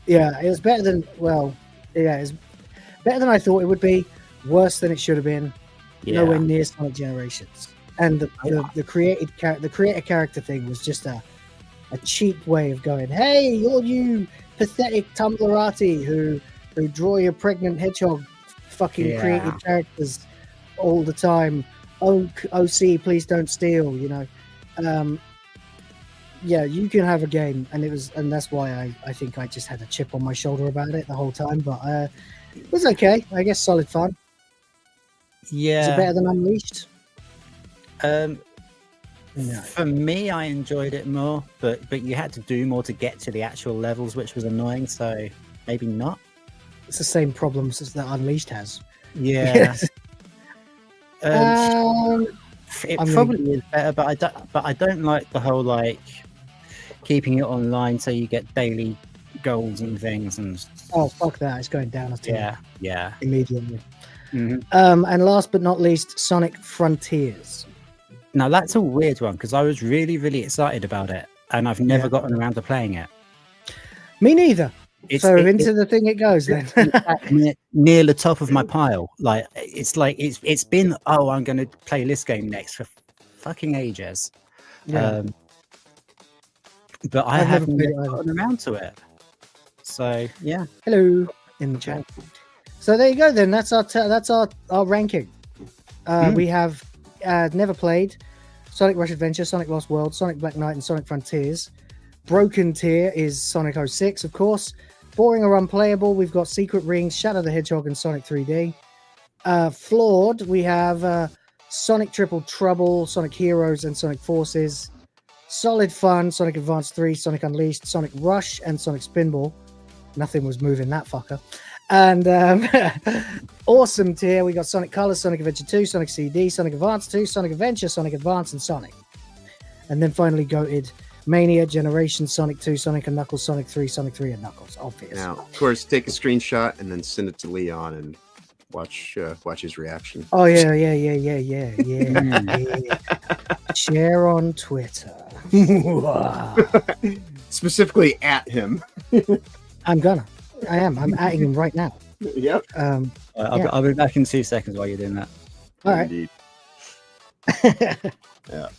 Yeah, it was better than, well, yeah, it was better than I thought it would be. Worse than it should have been. Yeah. Nowhere near Sonic Generations. And the creator character thing was just a cheap way of going, hey, you're you pathetic Tumblrati who draw your pregnant hedgehog fucking created characters all the time. OC, please don't steal, you know. Yeah, you can have a game, and that's why I think I just had a chip on my shoulder about it the whole time, but it was okay. I guess solid fun. Yeah. Is it better than Unleashed? No. For me, I enjoyed it more, but you had to do more to get to the actual levels, which was annoying, so maybe not. It's the same problems as that Unleashed has. Yeah. It probably is better, but I don't like the whole like keeping it online so you get daily goals and things and. Oh fuck that! It's going down a ton. Yeah. Immediately. Mm-hmm. And last but not least, Sonic Frontiers. Now that's a weird one because I was really, really excited about it, and I've never gotten around to playing it. Me neither. Into the thing it goes then. near the top of my pile. It's been I'm going to play this game next for fucking ages. Yeah. But I haven't gotten around to it. So yeah. Hello in the chat. So there you go then. That's our ranking. We have never played Sonic Rush Adventure, Sonic Lost World, Sonic Black Knight, and Sonic Frontiers. Broken tier is Sonic 06, of course. Boring or unplayable, we've got Secret Rings, Shadow the Hedgehog, and Sonic 3D. Flawed, we have Sonic Triple Trouble, Sonic Heroes, and Sonic Forces. Solid fun, Sonic Advance 3, Sonic Unleashed, Sonic Rush, and Sonic Spinball. Nothing was moving that fucker. And awesome tier, we got Sonic Colors, Sonic Adventure 2, Sonic CD, Sonic Advance 2, Sonic Adventure, Sonic Advance, and Sonic. And then finally goated Mania, Generation, Sonic 2, Sonic and Knuckles, Sonic 3, Sonic 3 and Knuckles, obvious. Now, of course, take a screenshot and then send it to Leon and watch his reaction. Oh yeah. Share on Twitter. Specifically at him. I'm atting him right now. Yep. I'll be back in 2 seconds while you're doing that. All right. Indeed. Yeah.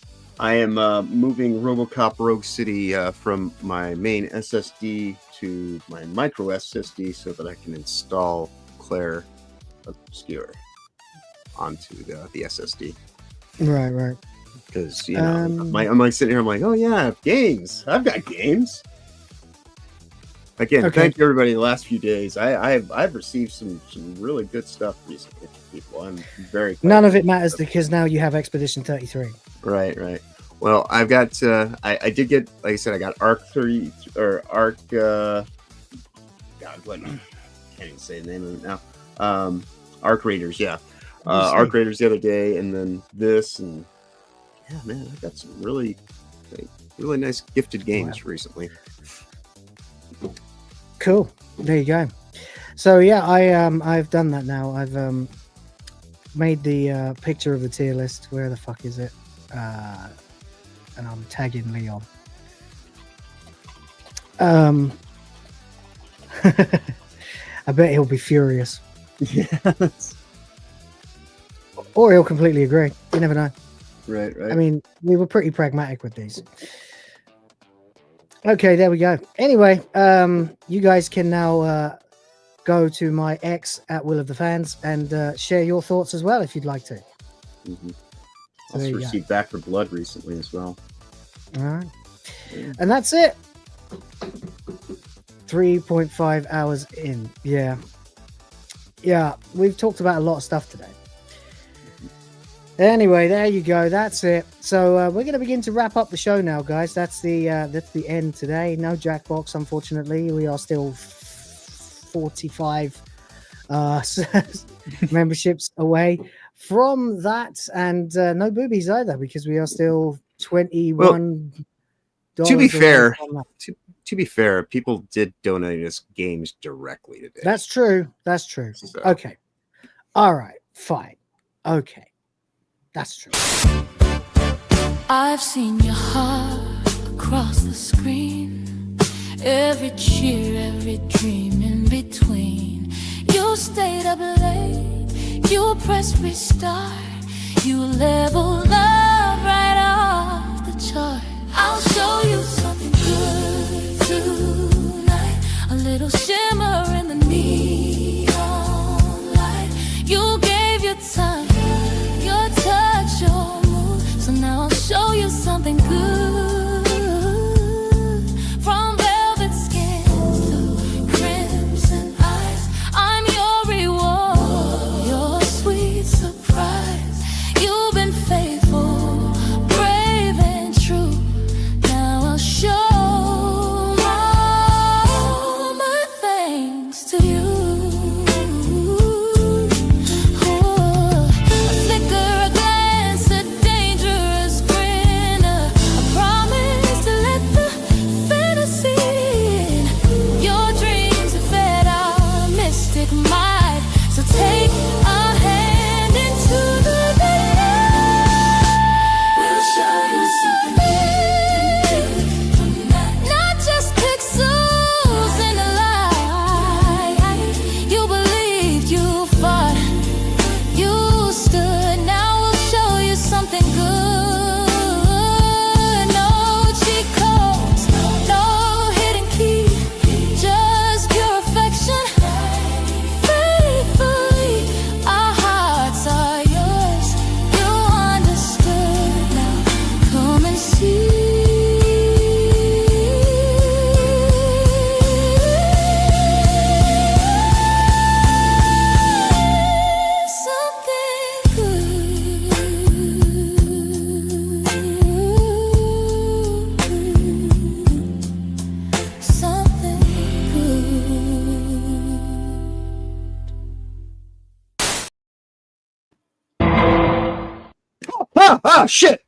I am moving RoboCop Rogue City from my main SSD to my micro SSD so that I can install Claire Obscure onto the SSD. Right. Because I'm like sitting here, I'm like, oh yeah, I have games. I've got games. Again, thank you everybody. The last few days, I've received some really good stuff recently from people. I'm very glad. None of it matters because now you have Expedition 33. Right. Well, I've got I did get, like I said, I got Arc 3 or Arc God, what? Can't even say the name of it now. Arc Raiders, yeah. Arc Raiders the other day, and then this, and yeah, man, I got some really nice gifted games recently. Cool. There you go. So yeah, I've done that now. I've made the picture of the tier list. Where the fuck is it? And I'm tagging Leon. I bet he'll be furious. Yes. Or he'll completely agree. You never know. Right. I mean, we were pretty pragmatic with these. Okay, there we go. Anyway, you guys can now go to my X at Will of the Fans and share your thoughts as well if you'd like to. Mm-hmm. Also received Back for Blood recently as well. All right. And that's it. 3.5 hours in. Yeah, we've talked about a lot of stuff today. Anyway, there you go. That's it. So we're going to begin to wrap up the show now, guys. That's the end today. No Jackbox, unfortunately. We are still 45 memberships away from that, and no boobies either, because we are still $21. To be fair, people did donate us games directly today. That's true. So. Okay. All right. Fine. Okay. That's true. I've seen your heart across the screen. Every cheer, every dream in between. You stayed up late. You pressed restart. You leveled up right off the chart. I'll show you something good tonight. A little shimmer in the neon light. You gave your time, your touch, your move. So now I'll show you something good. From velvet skin to crimson eyes, I'm your reward, your sweet surprise. You've been faithful, brave and true. Now I'll show all my thanks to you.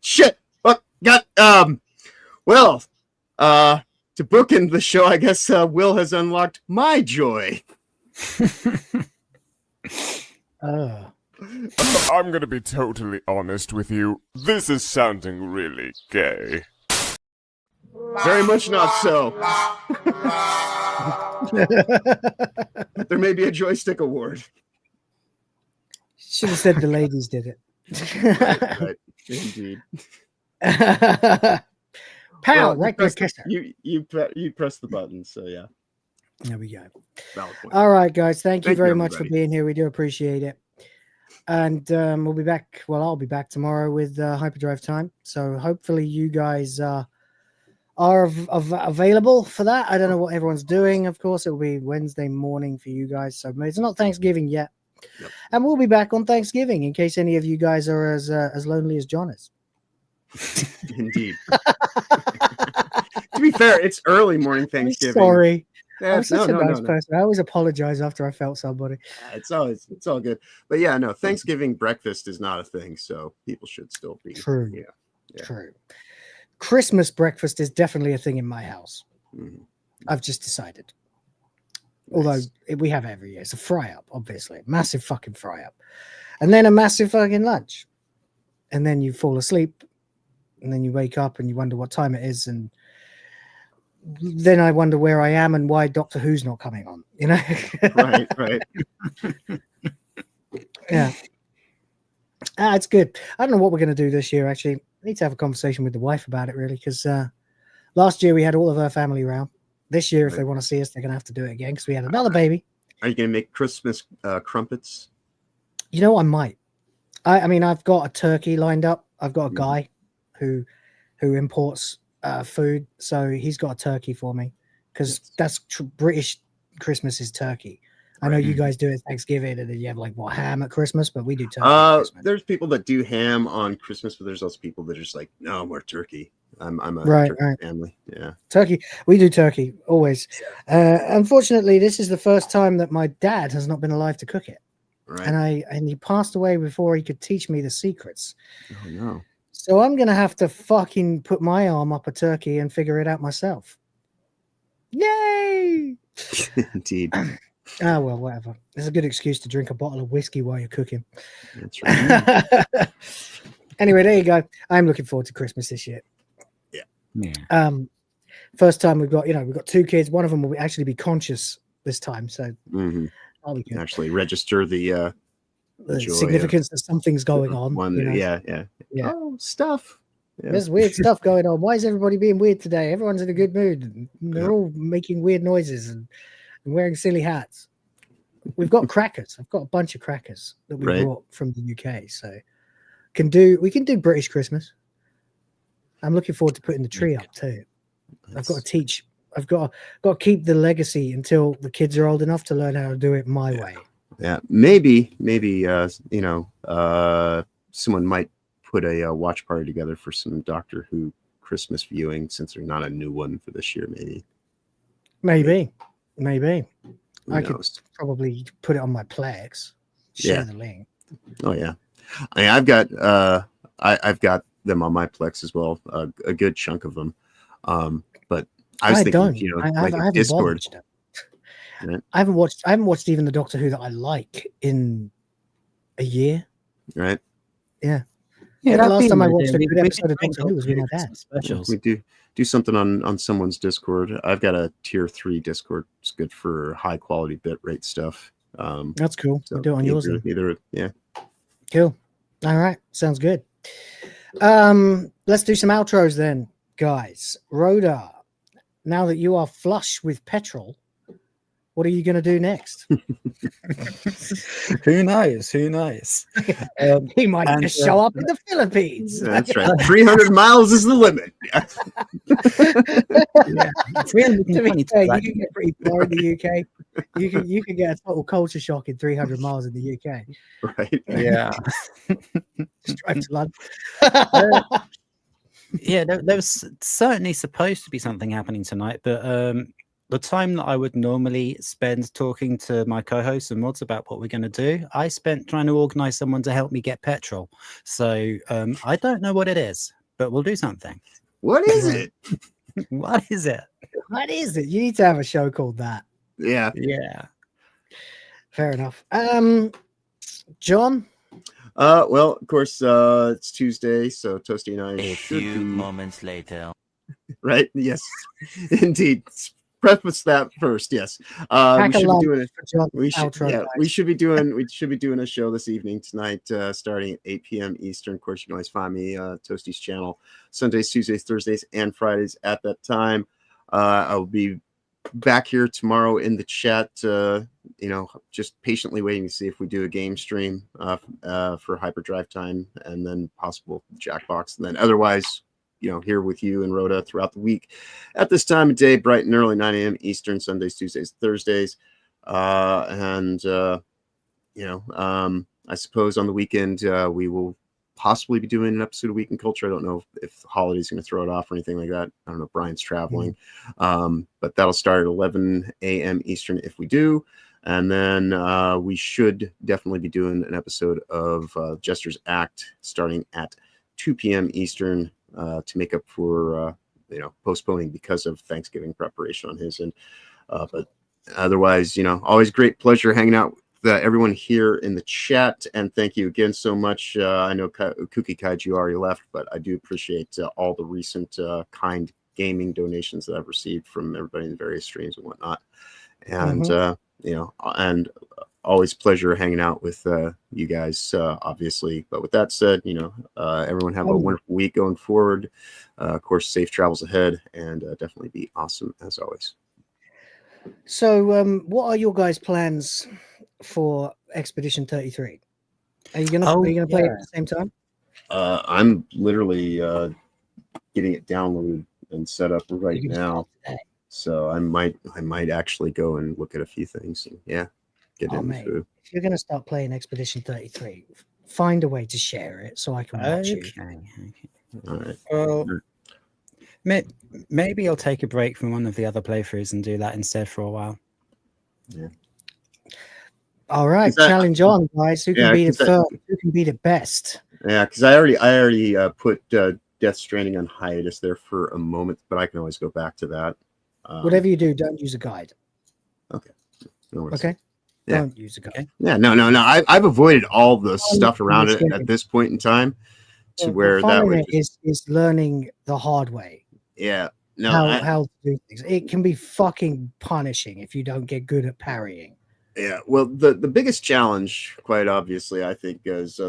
Shit. What got well, to bookend the show, I guess Will has unlocked my joy. I'm gonna be totally honest with you. This is sounding really gay. Very much not so. There may be a joystick award. Should have said the ladies did it. Right. Indeed. Pow! Well, right to the kisser. You press the button. So yeah. There we go. Valid point. All right, guys. Thank you Thank you, very much for everybody. being here. We do appreciate it. And we'll be back. Well, I'll be back tomorrow with Hyperdrive Time. So hopefully you guys are available for that. I don't know what everyone's doing. Of course, it'll be Wednesday morning for you guys. So it's not Thanksgiving yet. Yep. And we'll be back on Thanksgiving in case any of you guys are as lonely as John is. Indeed. To be fair, it's early morning Thanksgiving. Sorry. Yeah, I'm such a nice person. I always apologize after I felt somebody. It's all good. But yeah, no, Thanksgiving breakfast is not a thing, so people should still be. True. Yeah. True. Christmas breakfast is definitely a thing in my house. Mm-hmm. I've just decided. Although we have every year. It's a fry up, obviously. Massive fucking fry up. And then a massive fucking lunch. And then you fall asleep. And then you wake up and you wonder what time it is. And then I wonder where I am and why Doctor Who's not coming on. You know? Right. Yeah. It's good. I don't know what we're going to do this year, actually. I need to have a conversation with the wife about it, really, because last year we had all of her family around. This year, if they want to see us, they're going to have to do it again because we had another baby. Are you going to make Christmas crumpets? You know, I might. I mean, I've got a turkey lined up. I've got a guy who imports food, so he's got a turkey for me because that's British Christmas is turkey. I know you guys do it Thanksgiving, and then you have like ham at Christmas, but we do turkey. At Christmas. There's people that do ham on Christmas, but there's also people that are just like, no, more turkey. I'm a turkey family. Yeah, turkey. We do turkey always. Unfortunately, this is the first time that my dad has not been alive to cook it, and he passed away before he could teach me the secrets. Oh no! So I'm gonna have to fucking put my arm up a turkey and figure it out myself. Yay! Indeed. Ah, well, whatever. It's a good excuse to drink a bottle of whiskey while you're cooking. That's right. Anyway, there you go. I'm looking forward to Christmas this year. Yeah. First time we've got two kids. One of them will actually be conscious this time, so I'll be good. Actually register the significance that something's going on. Yeah. Oh, stuff. Yeah. There's weird stuff going on. Why is everybody being weird today? Everyone's in a good mood. And they're all making weird noises and wearing silly hats. We've got crackers. I've got a bunch of crackers that we brought from the UK. So we can do British Christmas. I'm looking forward to putting the tree up too. I've got to teach. I've got to keep the legacy until the kids are old enough to learn how to do it my way. Yeah, maybe someone might put a watch party together for some Doctor Who Christmas viewing, since there's not a new one for this year. Maybe. I could probably put it on my Plex. Share the link. Oh yeah, I mean, I've got them on my Plex as well. A good chunk of them. But I was thinking, like Discord. Right? I haven't watched even the Doctor Who that I like in a year. Right. Yeah. Yeah. The last time I watched a good episode of Doctor Who was with my dad. Specials. We do something on someone's Discord. I've got a tier 3 Discord. It's good for high quality bitrate stuff. That's cool. So we'll do it on yours. Yeah. Cool. All right. Sounds good. Let's do some outros then, guys. Rhoda, now that you are flush with petrol, what are you going to do next? Who knows? He might just show up in the Philippines. That's right. 300 miles is the limit. To be fair, you can get pretty far in the UK. You can get a total culture shock in 300 miles in the UK. Right. Yeah. Just drive to London. Yeah, there was certainly supposed to be something happening tonight, but the time that I would normally spend talking to my co-hosts and mods about what we're going to do, I spent trying to organize someone to help me get petrol. So I don't know what it is, but we'll do something. What is it? What is it? What is it? You need to have a show called that. Yeah. Yeah. Fair enough. John? Well, of course, it's Tuesday, so Toasty and I A few moments later. Right? Yes, indeed. preface that first. Yes, Pack we a should be lunch doing. for John's We should. outro, Yeah, guys. we should be doing a show this evening tonight, starting at 8 p.m. Eastern. Of course, you can always find me Toasty's channel Sundays, Tuesdays, Thursdays, and Fridays at that time. I'll be back here tomorrow in the chat. Just patiently waiting to see if we do a game stream for Hyperdrive time, and then possible Jackbox, and then otherwise, here with you and Rhoda throughout the week at this time of day, bright and early, 9 a.m. Eastern, Sundays, Tuesdays, Thursdays. I suppose on the weekend, we will possibly be doing an episode of Week in Culture. I don't know if the holiday's going to throw it off or anything like that. I don't know. Brian's traveling. But that'll start at 11 a.m. Eastern if we do. And then we should definitely be doing an episode of Jester's Act starting at 2 p.m. Eastern to make up for, postponing because of Thanksgiving preparation on his end. But otherwise, always great pleasure hanging out with everyone here in the chat. And thank you again so much. I know Kooky Kaiju already left, but I do appreciate all the recent kind gaming donations that I've received from everybody in the various streams and whatnot. And, and always pleasure hanging out with you guys, obviously. But with that said, everyone have a wonderful week going forward. Of course, safe travels ahead, and definitely be awesome as always. So, what are your guys' plans for Expedition 33? Are you gonna play it at the same time? I'm literally getting it downloaded and set up right now. So I might actually go and look at a few things and get into mate, it. if you're gonna start playing Expedition 33, find a way to share it so I can watch you. All right. Well, maybe I'll take a break from one of the other playthroughs and do that instead for a while. Yeah. All right, challenge on, guys. Who can be the first? Who can be the best? Yeah, because I already put Death Stranding on hiatus there for a moment, but I can always go back to that. Whatever you do, don't use a guide. Okay. No worries. Okay. Yeah. Don't use a guide. Yeah. No. I've avoided all the stuff around it at this point in time, to where that would is learning the hard way. Yeah. No. How to do things. It can be fucking punishing if you don't get good at parrying. Yeah. Well, the biggest challenge, quite obviously, I think, is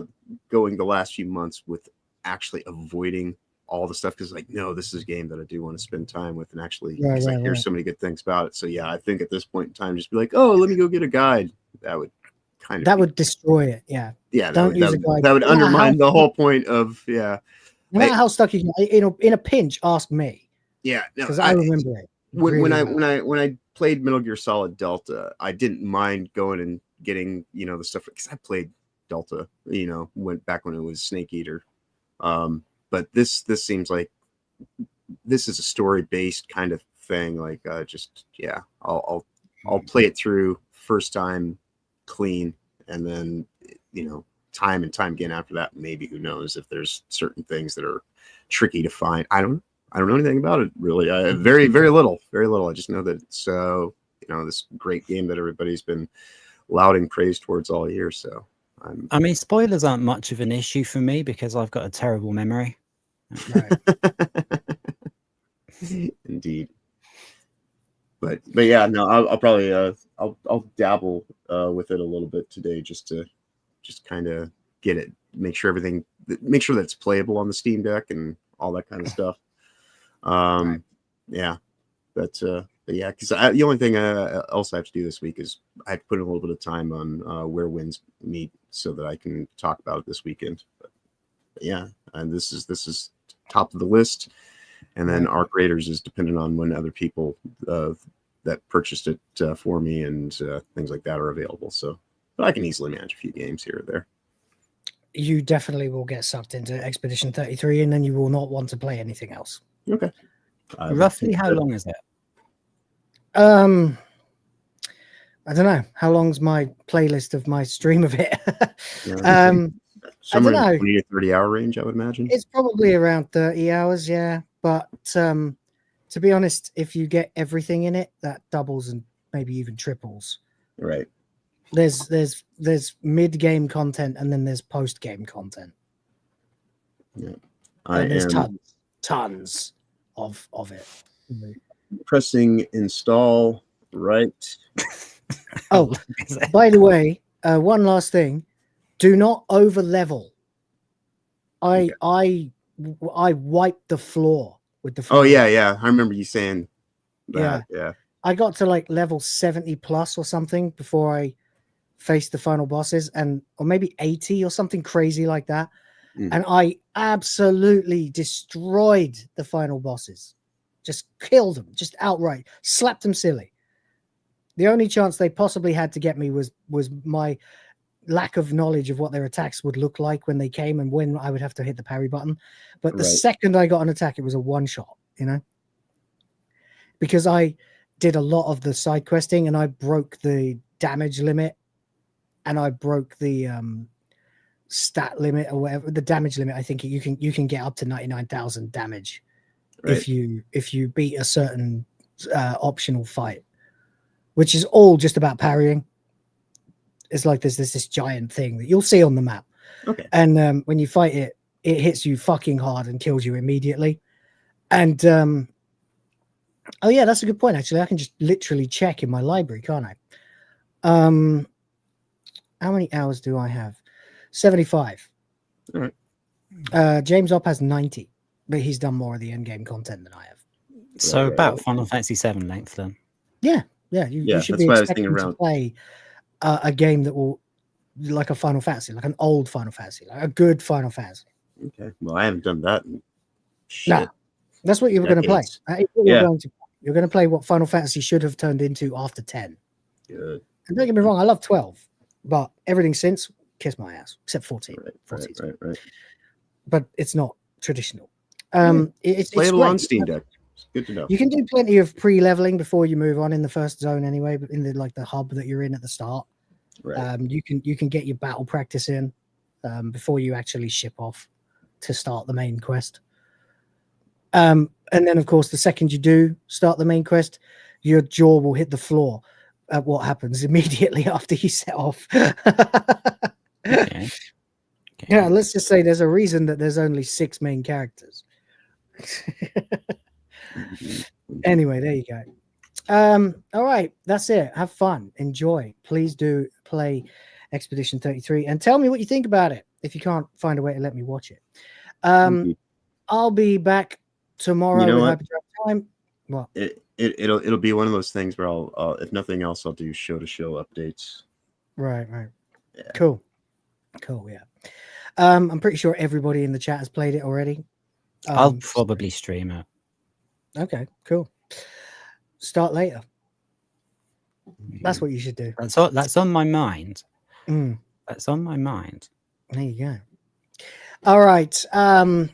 going the last few months with actually avoiding all the stuff, because no, this is a game that I do want to spend time with, and actually I hear so many good things about it. So yeah, I think at this point in time, just be like, oh, let me go get a guide. That would would destroy it. Yeah. Don't use a guide. That would undermine the whole point of No matter how stuck you can, in a pinch, ask me. Yeah, because I remember it. When I played Metal Gear Solid Delta, I didn't mind going and getting the stuff, because I played Delta, went back when it was Snake Eater. But this seems like this is a story-based kind of thing. Like, I'll play it through first time clean, and then time and time again after that. Maybe, who knows, if there's certain things that are tricky to find. I don't know anything about it really. Very little. I just know that it's this great game that everybody's been lauding praise towards all year. So I mean, spoilers aren't much of an issue for me because I've got a terrible memory. Right. Indeed. But yeah, no, I'll probably I'll dabble with it a little bit today, just to kind of get it, make sure that it's playable on the Steam Deck and all that kind of stuff. Yeah, but yeah, because the only thing else I have to do this week is I have to put in a little bit of time on Where Winds Meet, so that I can talk about it this weekend. But yeah, and this is top of the list, and then Arc Raiders is dependent on when other people that purchased it for me and things like that are available. So, but I can easily manage a few games here or there. You definitely will get sucked into Expedition 33, and then you will not want to play anything else. Okay. Roughly how long is it? I don't know. How long's my playlist of my stream of it? Somewhere I don't know. in the 20 to 30 hour range, I would imagine. It's probably around 30 hours, yeah. But to be honest, if you get everything in it, that doubles and maybe even triples. Right. There's mid-game content, and then there's post-game content. Yeah. And there's tons of it. pressing install right. Oh, by the way, one last thing: do not over level. I wiped the floor with the. Oh yeah. I remember you saying that. Yeah. I got to like level 70 plus or something before I faced the final bosses, or maybe 80 or something crazy like that. And I absolutely destroyed the final bosses. Just killed them, just outright, slapped them silly. The only chance they possibly had to get me was my lack of knowledge of what their attacks would look like when they came and when I would have to hit the parry button. But the second I got an attack, it was a one shot, because I did a lot of the side questing and I broke the damage limit and I broke the stat limit or whatever, the damage limit. I think you can get up to 99,000 damage if you beat a certain optional fight, which is all just about parrying. It's like there's this giant thing that you'll see on the map. Okay. And when you fight it, it hits you fucking hard and kills you immediately. And oh yeah, that's a good point. Actually, I can just literally check in my library, can't I? How many hours do I have? 75. All right. James Op has 90, but he's done more of the end game content than I have. So about Final Fantasy 7 length then. Yeah. You should be expecting to play a game that will, like a Final Fantasy, like an old Final Fantasy, like a good Final Fantasy. Okay. Well, I haven't done that. No, that's what you were going to play. You're going to play what Final Fantasy should have turned into after 10. Good. And don't get me wrong, I love 12, but everything since, kiss my ass, except 14. Right. But it's not traditional. It's playable on Steam Deck. It's good to know. You can do plenty of pre-leveling before you move on in the first zone anyway, but in the hub that you're in at the start. Right. You can get your battle practice in before you actually ship off to start the main quest. And then, of course, the second you do start the main quest, your jaw will hit the floor at what happens immediately after you set off. Okay. Yeah, let's just say there's a reason that there's only 6 main characters. Anyway, there you go. All right, that's it. Have fun. Enjoy. Please do play Expedition 33 and tell me what you think about it if you can't find a way to let me watch it. I'll be back tomorrow with Hyperdrive Time. What? It'll be one of those things where I'll if nothing else, I'll do show-to-show updates. Right. Yeah. Cool, yeah. I'm pretty sure everybody in the chat has played it already. I'll probably stream it. Okay, cool. Start later. That's what you should do. That's on my mind. That's on my mind. There you go. All right. I'm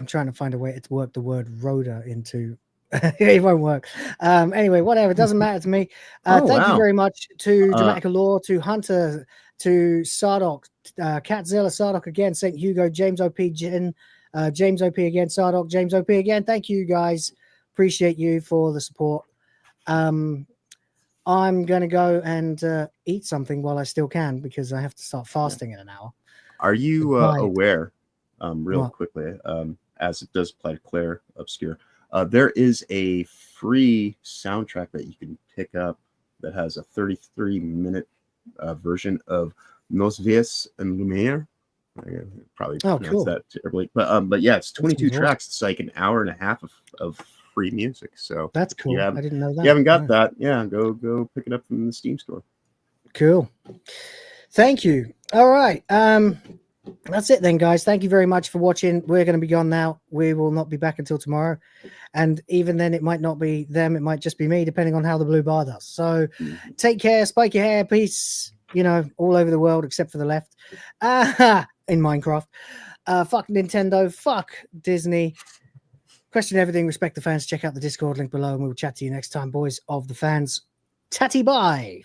trying to find a way to work the word Rhoda into. It won't work. Anyway, whatever. It doesn't matter to me. Thank you very much to Dramatica Law, to Hunter, to Sardoc, Catzilla, Sardoc again, St. Hugo, James OP, Jen, James OP again, Sardoc, James OP again. Thank you guys. Appreciate you for the support. I'm going to go and eat something while I still can because I have to start fasting in an hour. Are you aware, quickly, as it does apply to Claire Obscure, there is a free soundtrack that you can pick up that has a 33-minute version of Nos Vies en Lumière. I probably pronounced that terribly, but yeah, it's 22 tracks. It's like an hour and a half of free music. So that's cool. I didn't know that. You haven't got that? Yeah, go pick it up from the Steam store. Cool. Thank you. All right. That's it then, guys. Thank you very much for watching. We're going to be gone now. We will not be back until tomorrow. And even then, it might not be them. It might just be me, depending on how the blue bar does. So take care. Spike your hair. Peace. All over the world except for the left. In Minecraft. Fuck Nintendo. Fuck Disney. Question everything. Respect the fans. Check out the Discord link below. And we'll chat to you next time, boys of the fans. Tatty bye.